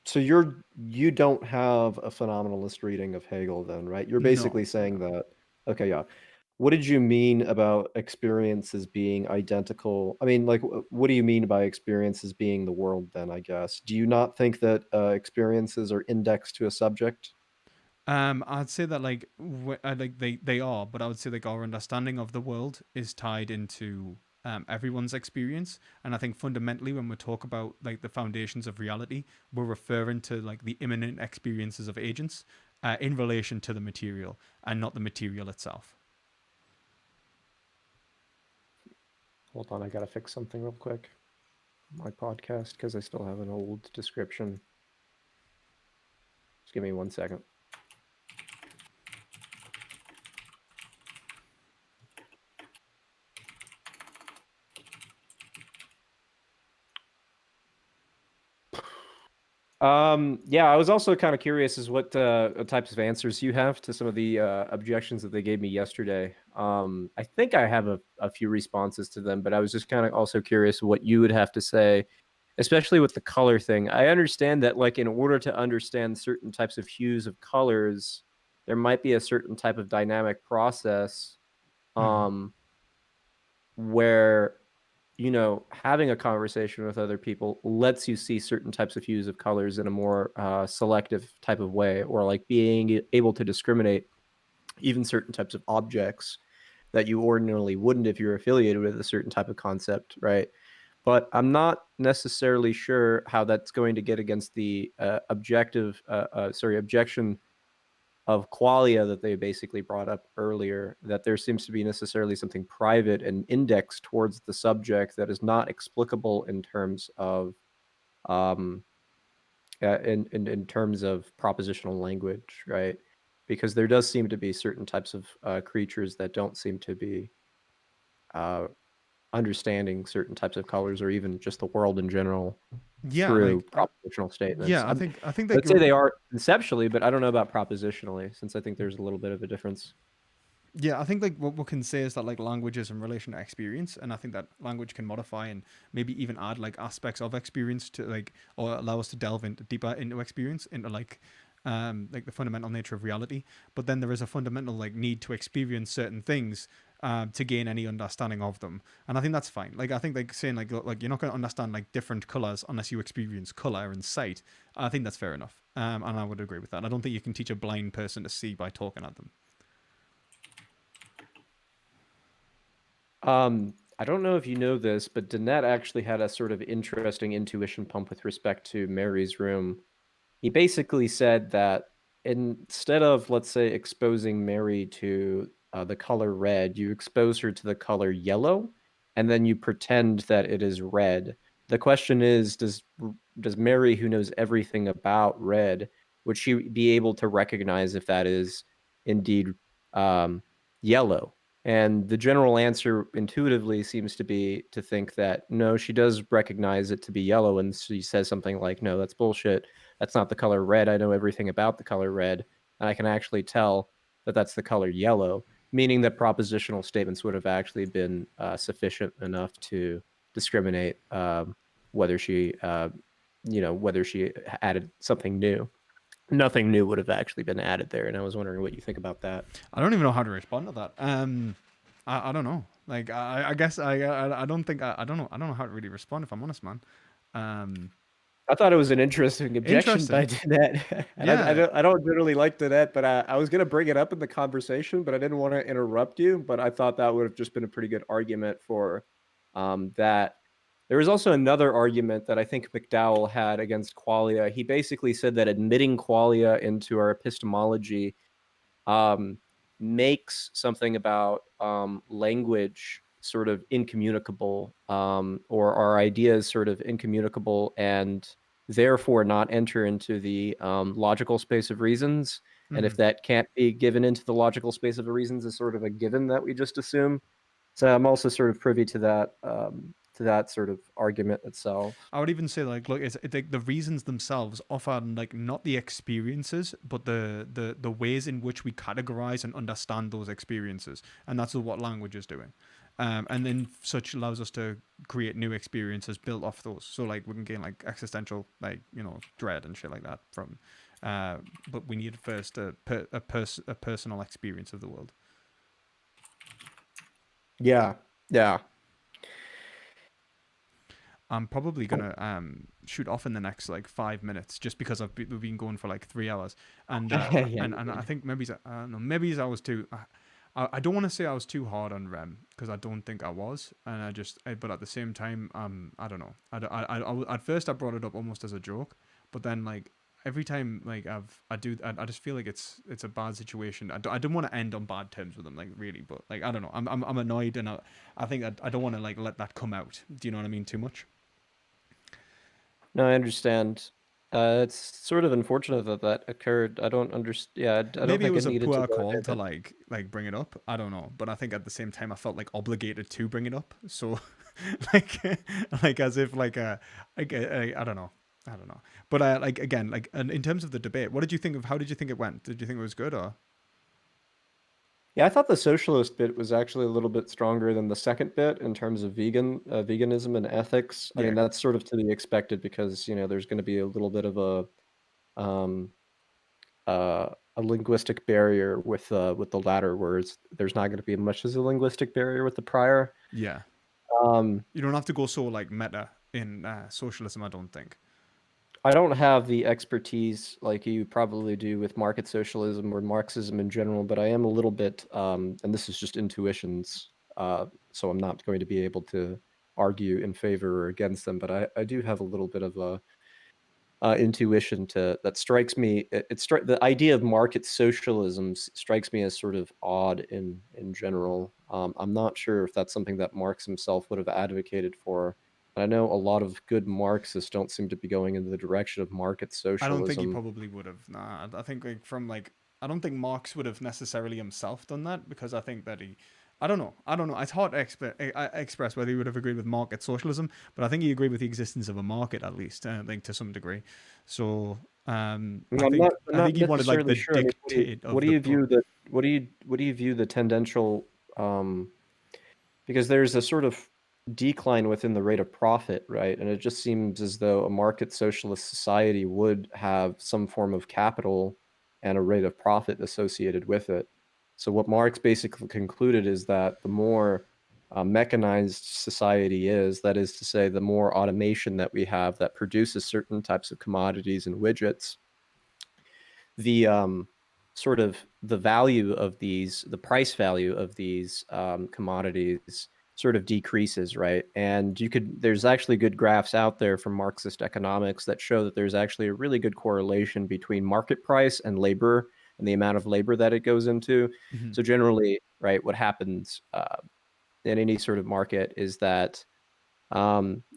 So you don't have a phenomenalist reading of Hegel then, right? You're basically saying that. Okay, yeah. What did you mean about experiences being identical? I mean, like, what do you mean by experiences being the world then, I guess? Do you not think that experiences are indexed to a subject? I'd say that like they are, but I would say like our understanding of the world is tied into everyone's experience, and I think fundamentally when we talk about like the foundations of reality, we're referring to like the immanent experiences of agents in relation to the material, and not the material itself. Hold on, I gotta fix something real quick. My podcast, because I still have an old description. Just give me 1 second. Yeah, I was also kind of curious as what types of answers you have to some of the objections that they gave me yesterday. I think I have a few responses to them, but I was just kind of also curious what you would have to say, especially with the color thing. I understand that, like, in order to understand certain types of hues of colors, there might be a certain type of dynamic process, where, you know, having a conversation with other people lets you see certain types of hues of colors in a more selective type of way, or like being able to discriminate even certain types of objects that you ordinarily wouldn't if you're affiliated with a certain type of concept, right? But I'm not necessarily sure how that's going to get against the objection of qualia that they basically brought up earlier, that there seems to be necessarily something private and indexed towards the subject that is not explicable in terms of in terms of propositional language, right? Because there does seem to be certain types of creatures that don't seem to be understanding certain types of colors or even just the world in general Yeah, through like propositional statements. yeah, I think I'd that say they are conceptually, but I don't know about propositionally, since I think there's a little bit of a difference. yeah, I think like what we can say is that like language is in relation to experience, and I think that language can modify and maybe even add like aspects of experience to like, or allow us to delve into deeper into experience, into like the fundamental nature of reality. But then there is a fundamental like need to experience certain things to gain any understanding of them, and I think that's fine. Like I think like saying like you're not going to understand like different colors unless you experience color and sight. I think that's fair enough, and I would agree with that. I don't think you can teach a blind person to see by talking at them. I don't know if you know this, but Danette actually had a sort of interesting intuition pump with respect to Mary's room. He basically said that instead of, let's say, exposing Mary to the color red, you expose her to the color yellow, and then you pretend that it is red. The question is, does Mary, who knows everything about red, would she be able to recognize if that is indeed yellow? And the general answer intuitively seems to be to think that no, she does recognize it to be yellow, and she says something like, no, that's bullshit. That's not the color red. I know everything about the color red, and I can actually tell that that's the color yellow, meaning that propositional statements would have actually been sufficient enough to discriminate whether she, whether she added something new. Nothing new would have actually been added there, and I was wondering what you think about that. I don't even know how to respond to that. I don't know. Like I guess I don't think I don't know how to really respond if I'm honest, man. I thought it was an interesting objection by Danette. Yeah. I don't generally like Danette, but I was gonna bring it up in the conversation, but I didn't want to interrupt you. But I thought that would have just been a pretty good argument for that. There was also another argument that I think McDowell had against qualia. He basically said that admitting qualia into our epistemology makes something about language sort of incommunicable, or our ideas sort of incommunicable, and therefore not enter into the logical space of reasons. And if that can't be given into the logical space of reasons, is sort of a given that we just assume. So I'm also sort of privy to to that sort of argument itself. I would even say like, look, it's like the reasons themselves offer like not the experiences, but the ways in which we categorize and understand those experiences, and that's what language is doing. And then such allows us to create new experiences built off those. So like we can gain like existential, like, you know, dread and shit like that from. But we need first a personal experience of the world. Yeah, yeah. I'm probably gonna shoot off in the next like 5 minutes, just because we've been going for like 3 hours, and and I think maybe I don't know, maybe I was too. I don't want to say I was too hard on Rem, because I don't think I was, and but at the same time, I don't know. At first I brought it up almost as a joke, but then like every time like I just feel like it's a bad situation. I don't want to end on bad terms with them, like, really, but like I don't know. I'm annoyed, and I think I don't want to like let that come out. Do you know what I mean? Too much. No, I understand. It's sort of unfortunate that that occurred. I don't understand. Yeah, I don't Maybe it think was it a needed poor to go call ahead. to like bring it up. I don't know, but I think at the same time I felt like obligated to bring it up. So like like as if like I don't know. I don't know. But like again, like, and in terms of the debate, what did you think of? How did you think it went? Did you think it was good, or? Yeah, I thought the socialist bit was actually a little bit stronger than the second bit in terms of veganism and ethics. I mean, Yeah. that's sort of to be expected because, you know, there's going to be a little bit of um, a linguistic barrier with the latter words. There's not going to be much as a linguistic barrier with the prior. Yeah. Um, You don't have to go so like meta in socialism, I don't think. I don't have the expertise like you probably do with market socialism or Marxism in general, but I am a little bit, and this is just intuitions, so I'm not going to be able to argue in favor or against them, but I do have a little bit of a intuition that strikes me. The idea of market socialism strikes me as sort of odd in general. I'm not sure if that's something that Marx himself would have advocated for. I know a lot of good Marxists don't seem to be going in the direction of market I don't think he socialism. probably would have. Nah, I think like from like I don't think Marx would have necessarily himself done that, because I think that I don't know. It's hard to express whether he would have agreed with market socialism, but I think he agreed with the existence of a market, at least, I think, to some degree. So I I'm think he wanted like necessarily the sure. I mean, dictate of what do the you view the what do you view the tendential because there's a sort of decline within the rate of profit, right? And it just seems as though a market socialist society would have some form of capital and a rate of profit associated with it. So what Marx basically concluded is that the more mechanized society is, that is to say, the more automation that we have that produces certain types of commodities and widgets, the sort of the value of these, the price value of these commodities sort of decreases, right? And there's actually good graphs out there from Marxist economics that show that there's actually a really good correlation between market price and labor and the amount of labor that it goes into. Mhm. So generally, right, what happens in any sort of market is that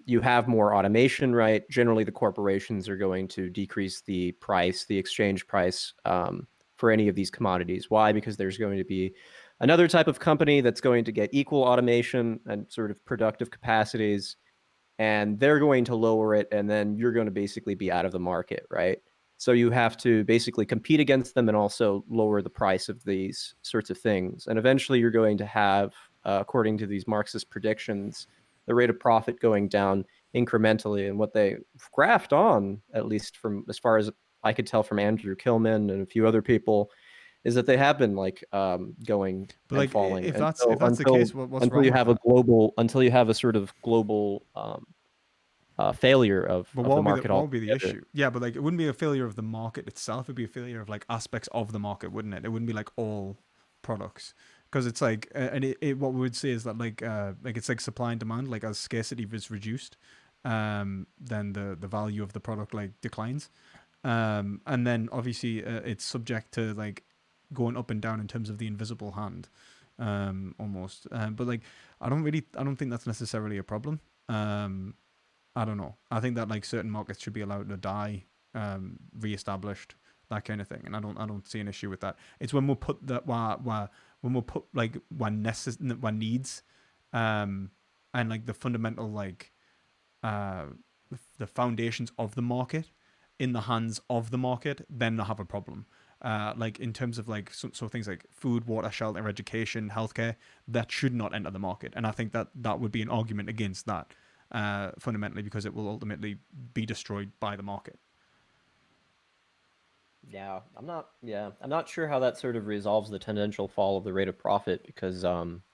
you have more automation, right? Generally, the corporations are going to decrease the price, the exchange price for any of these commodities. Why? Because there's going to be another type of company that's going to get equal automation and sort of productive capacities, and they're going to lower it, and then you're going to basically be out of the market, right? So you have to basically compete against them and also lower the price of these sorts of things. And eventually you're going to have, according to these Marxist predictions, the rate of profit going down incrementally. And what they graphed on, at least from as far as I could tell from Andrew Kilman and a few other people, is that they have been like going But and like, falling if that's the case, what's until wrong you with have that? until you have a sort of global failure of But the market what would be the altogether. issue? Yeah, but like it wouldn't be a failure of the market itself. It'd be a failure of like aspects of the market, wouldn't it? It wouldn't be like all products, because it's like, and what we would say is that like it's like supply and demand. Like as scarcity is reduced, then the value of the product like declines, and then obviously it's subject to like going up and down in terms of the invisible hand, almost. But like I don't think that's necessarily a problem. I don't know. I think that like certain markets should be allowed to die, reestablished, that kind of thing, and I don't see an issue with that. It's when we put that when we put like when needs, and like the fundamental like the foundations of the market in the hands of the market, then they'll have a problem. Like in terms of like so things like food, water, shelter, education, healthcare, that should not enter the market. And I think that that would be an argument against that, fundamentally, because it will ultimately be destroyed by the market. Yeah, I'm not sure how that sort of resolves the tendential fall of the rate of profit because,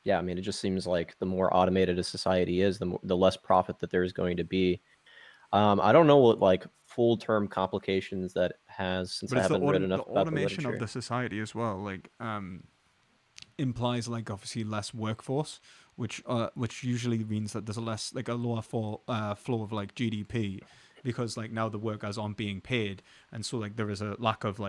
yeah, I mean, it just seems like the more automated a society is, the less profit that there is going to be. I don't know what like full-term complications that has since But I it's haven't read the enough about the automation of literature. the society as well. Like implies like obviously less workforce, which usually means that there's a lower flow of like GDP, because like now the workers aren't being paid, and so like there is a lack of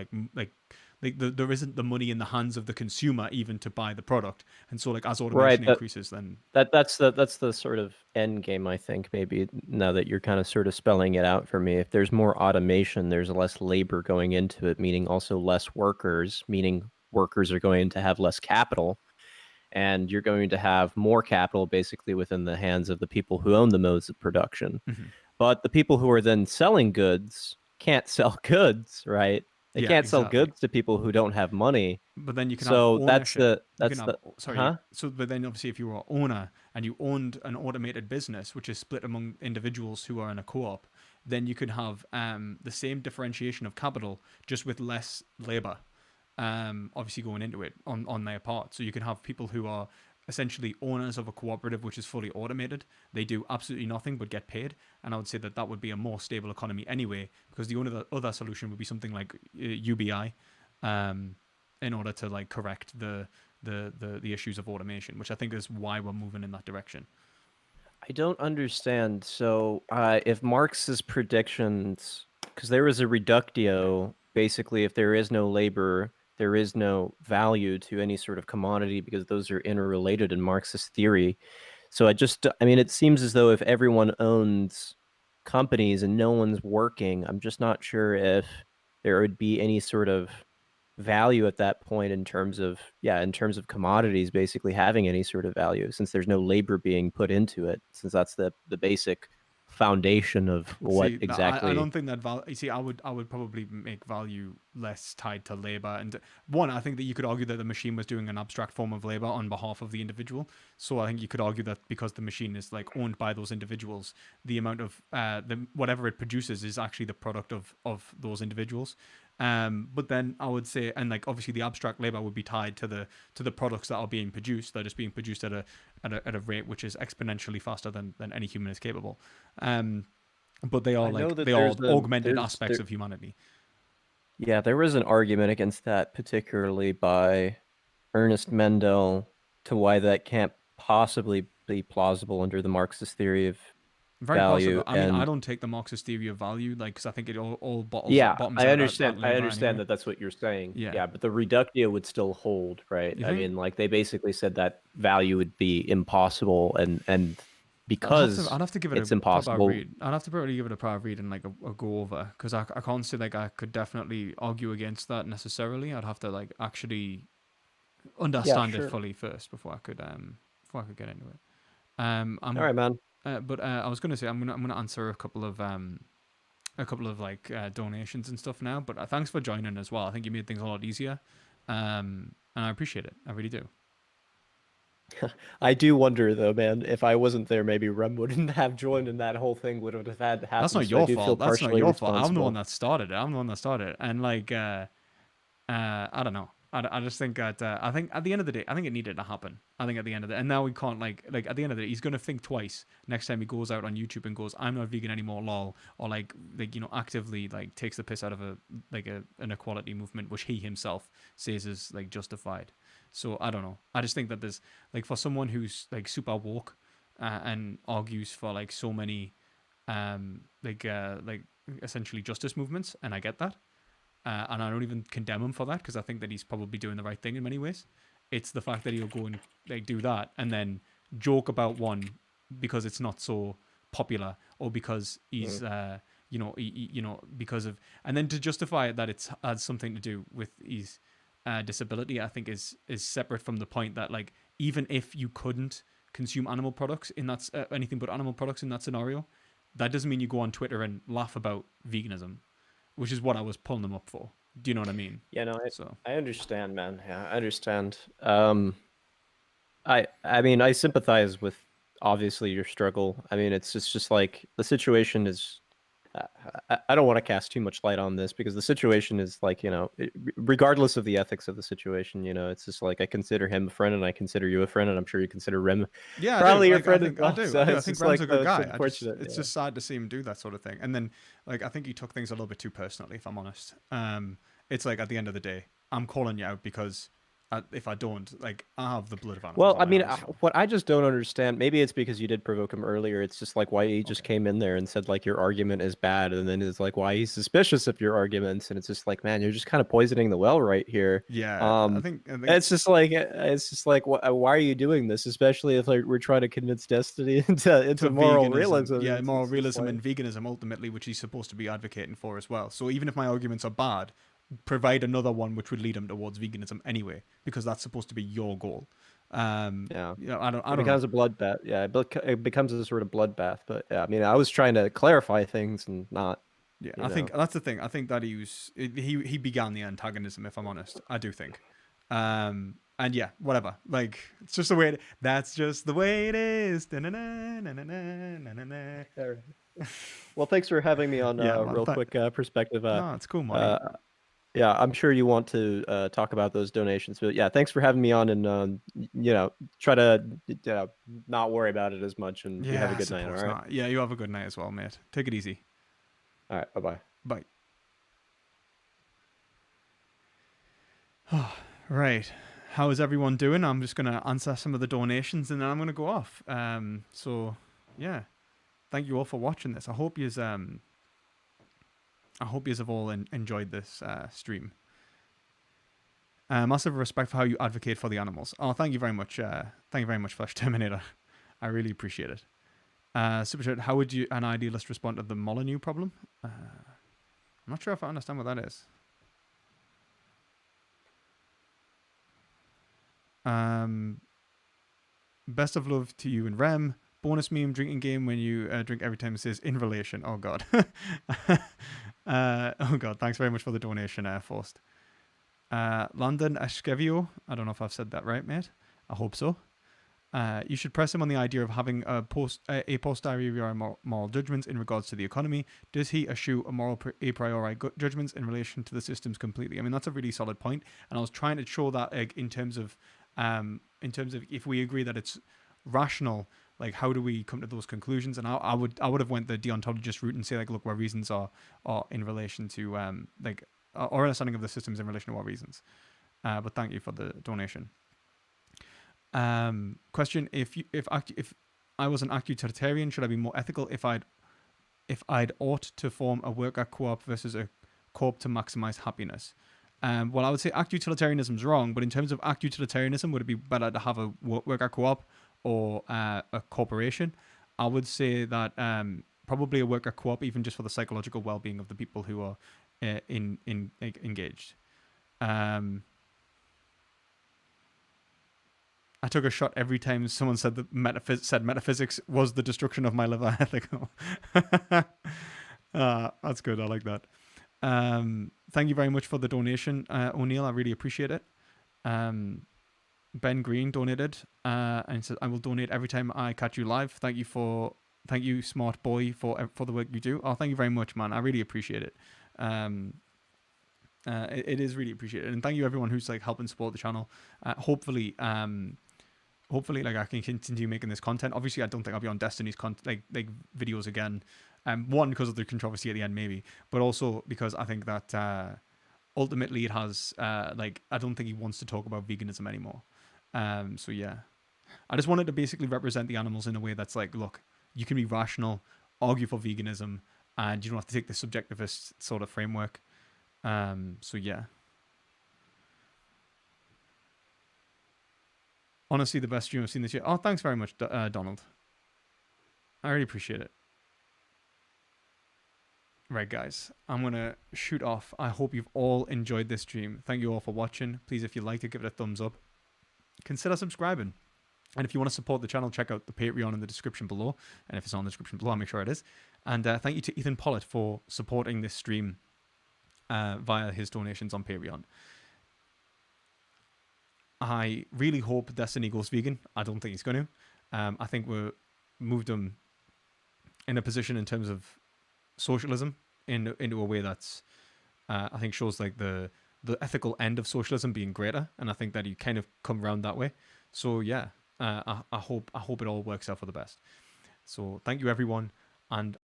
there isn't the money in the hands of the consumer even to buy the product, and so like as automation Right. increases, then That's the sort of end game, I think, maybe now that you're kind of sort of spelling it out for me. If there's more automation, there's less labor going into it, meaning also less workers, meaning workers are going to have less capital, and you're going to have more capital basically within the hands of the people who own the modes of production. But the people who are then selling goods can't sell goods, right? They yeah, can't sell exactly. goods to people who don't have money. But then you can have So ownership. You can that's have the sorry. huh? So, but then obviously, if you were an owner and you owned an automated business, which is split among individuals who are in a co-op, then you could have the same differentiation of capital, just with less labor, obviously going into it on their part. So you can have people who are essentially owners of a cooperative which is fully automated. They do absolutely nothing but get paid, and I would say that that would be a more stable economy anyway, because the only other solution would be something like UBI, in order to like correct the issues of automation, which I think is why we're moving in that direction. I don't understand. So, if Marx's predictions, because there was a reductio, basically, if there is no labor, there is no value to any sort of commodity because those are interrelated in Marxist theory. So, I mean, it seems as though if everyone owns companies and no one's working, I'm just not sure if there would be any sort of value at that point in terms of commodities basically having any sort of value, since there's no labor being put into it, since that's the basic foundation of what See, I exactly. don't think that value. You see, I would probably make value less tied to labor. And one, I think that you could argue that the machine was doing an abstract form of labor on behalf of the individual. So I think you could argue that because the machine is like owned by those individuals, the amount of whatever it produces is actually the product of those individuals. But then I would say, and like obviously the abstract labor would be tied to the products that are being produced. They're just being produced at a rate which is exponentially faster than any human is capable. But they are augmented aspects of humanity. Yeah, there was an argument against that, particularly by Ernest Mendel, to why that can't possibly be plausible under the Marxist theory of Very value. possible. I mean, I And don't take the Marxist theory of value, like, because I think it all yeah, bottoms I out understand. at I labor understand anyway. that that's what you're saying. Yeah. Yeah, but the reductio would still hold, right? You I think? mean, like they basically said that value would be impossible, and because I'd have to give it it's a proper impossible. read. I'd have to probably give it a proper read and like a go over, because I can't say like I could definitely argue against that necessarily. I'd have to like actually understand it Sure. fully first before I could get into it. All right, man. But I was gonna say I'm gonna answer a couple of like donations and stuff now. But thanks for joining as well. I think you made things a lot easier, and I appreciate it. I really do. I do wonder though, man, if I wasn't there, maybe Rem wouldn't have joined, and that whole thing would have had to happen. That's not So I your do feel fault. That's not partially your fault. I'm the one responsible. that started it. I'm the one that started it. And like, I don't know. I just think that I think at the end of the day, I think it needed to happen. I think at the end of the and now we can't like at the end of the day, he's gonna think twice next time he goes out on YouTube and goes, "I'm not vegan anymore, lol," or like actively like takes the piss out of an equality movement which he himself says is like justified. So I don't know. I just think that there's like for someone who's like super woke and argues for like so many like essentially justice movements, and I get that. And I don't even condemn him for that, because I think that he's probably doing the right thing in many ways. It's the fact that he'll go and like do that and then joke about one because it's not so popular, or because he's because of, and then to justify it that it's has something to do with his disability, I think is separate from the point that like even if you couldn't consume animal products in that anything but animal products in that scenario, that doesn't mean you go on Twitter and laugh about veganism, which is what I was pulling them up for. Do you know what I mean? Yeah, no, So I understand, man. Yeah, I understand. I mean, I sympathize with obviously your struggle. I mean, it's just like the situation is. I don't want to cast too much light on this because the situation is like, regardless of the ethics of the situation, it's just like I consider him a friend and I consider you a friend, and I'm sure you consider Rem yeah, probably your I friend think as well. I do. So I do. I it's think just Ram's like, a good it's guy. unfortunate. It's just sad to see him do that sort of thing. And then, like, I think he took things a little bit too personally, if I'm honest. It's like at the end of the day, I'm calling you out because if I don't, like, I have the blood of animals. Well, on I my mean, hands, so. what I just don't understand, maybe it's because you did provoke him earlier. It's just like why he just came in there and said like your argument is bad, and then it's like why he's suspicious of your arguments, and it's just like, man, you're just kind of poisoning the well right here. Yeah, I think It's just like why are you doing this? Especially if like we're trying to convince Destiny into moral veganism. realism. Yeah, It's moral just realism like- and veganism ultimately, which he's supposed to be advocating for as well. So even if my arguments are bad, provide another one which would lead him towards veganism anyway, because that's supposed to be your goal. Yeah, I don't it becomes a bloodbath. Yeah, it becomes a sort of bloodbath. But yeah, I mean, I was trying to clarify things and not. Yeah, I think that's the thing. I think that he began the antagonism, if I'm honest. I do think. And yeah, whatever. Like, it's just the way that's just the way it is. Well, thanks for having me on Yeah, man, real quick perspective. No, it's cool, man. Yeah, I'm sure you want to talk about those donations, but yeah, thanks for having me on, and try to not worry about it as much, and you have a good night. All right. Not. Yeah, you have a good night as well, mate. Take it easy. All right. Bye-bye. Bye. Right. How is everyone doing? I'm just gonna answer some of the donations, and then I'm gonna go off. So yeah, thank you all for watching this. I hope you've all enjoyed this stream. Massive respect for how you advocate for the animals. Oh, thank you very much. Thank you very much, Flash Terminator. I really appreciate it. Super Chat, how would an idealist respond to the Molyneux problem? I'm not sure if I understand what that is. Best of love to you and Rem. Bonus meme drinking game when you drink every time it says in relation. Oh god. Oh god, thanks very much for the donation, Forced. London Eschevio. I don't know if I've said that right, mate. I hope so. You should press him on the idea of having a posteriori moral judgments in regards to the economy. Does he eschew a priori judgments in relation to the systems completely? I mean, that's a really solid point, and I was trying to show that in terms of if we agree that it's rational, like how do we come to those conclusions? And I would have went the deontologist route and say like, look, our reasons are in relation to our understanding of the systems in relation to our reasons. But thank you for the donation. Question: If I was an act utilitarian, should I be more ethical if I'd ought to form a worker co-op versus a co-op to maximize happiness? Well, I would say act utilitarianism is wrong, but in terms of act utilitarianism, would it be better to have a worker co-op or a corporation? I would say that probably a worker co-op, even just for the psychological well-being of the people who are engaged. I took a shot every time someone said that metaphysics was the destruction of my liver. Ethical. That's good. I like that. Thank you very much for the donation, O'Neill. I really appreciate it. Ben Green donated and said, "I will donate every time I catch you live." Thank you, smart boy, for the work you do. Oh, thank you very much, man. I really appreciate it. It is really appreciated, and thank you everyone who's like helping support the channel. Hopefully, like I can continue making this content. Obviously, I don't think I'll be on Destiny's like videos again. One, because of the controversy at the end, maybe, but also because I think that ultimately it has I don't think he wants to talk about veganism anymore. So yeah, I just wanted to basically represent the animals in a way that's like, look, you can be rational, argue for veganism, and you don't have to take the subjectivist sort of framework. So yeah. Honestly, the best stream I've seen this year. Oh, thanks very much, Donald. I really appreciate it. Right, guys, I'm going to shoot off. I hope you've all enjoyed this stream. Thank you all for watching. Please, if you liked it, give it a thumbs up. Consider subscribing. And if you want to support the channel, check out the Patreon in the description below. And if it's on the description below, I'll make sure it is. And thank you to Ethan Pollitt for supporting this stream via his donations on Patreon. I really hope Destiny goes vegan. I don't think he's going to. I think we're moved him in a position in terms of socialism into a way that's, I think, shows like the ethical end of socialism being greater. And I think that he kind of come around that way. So yeah. I hope it all works out for the best. So thank you everyone, and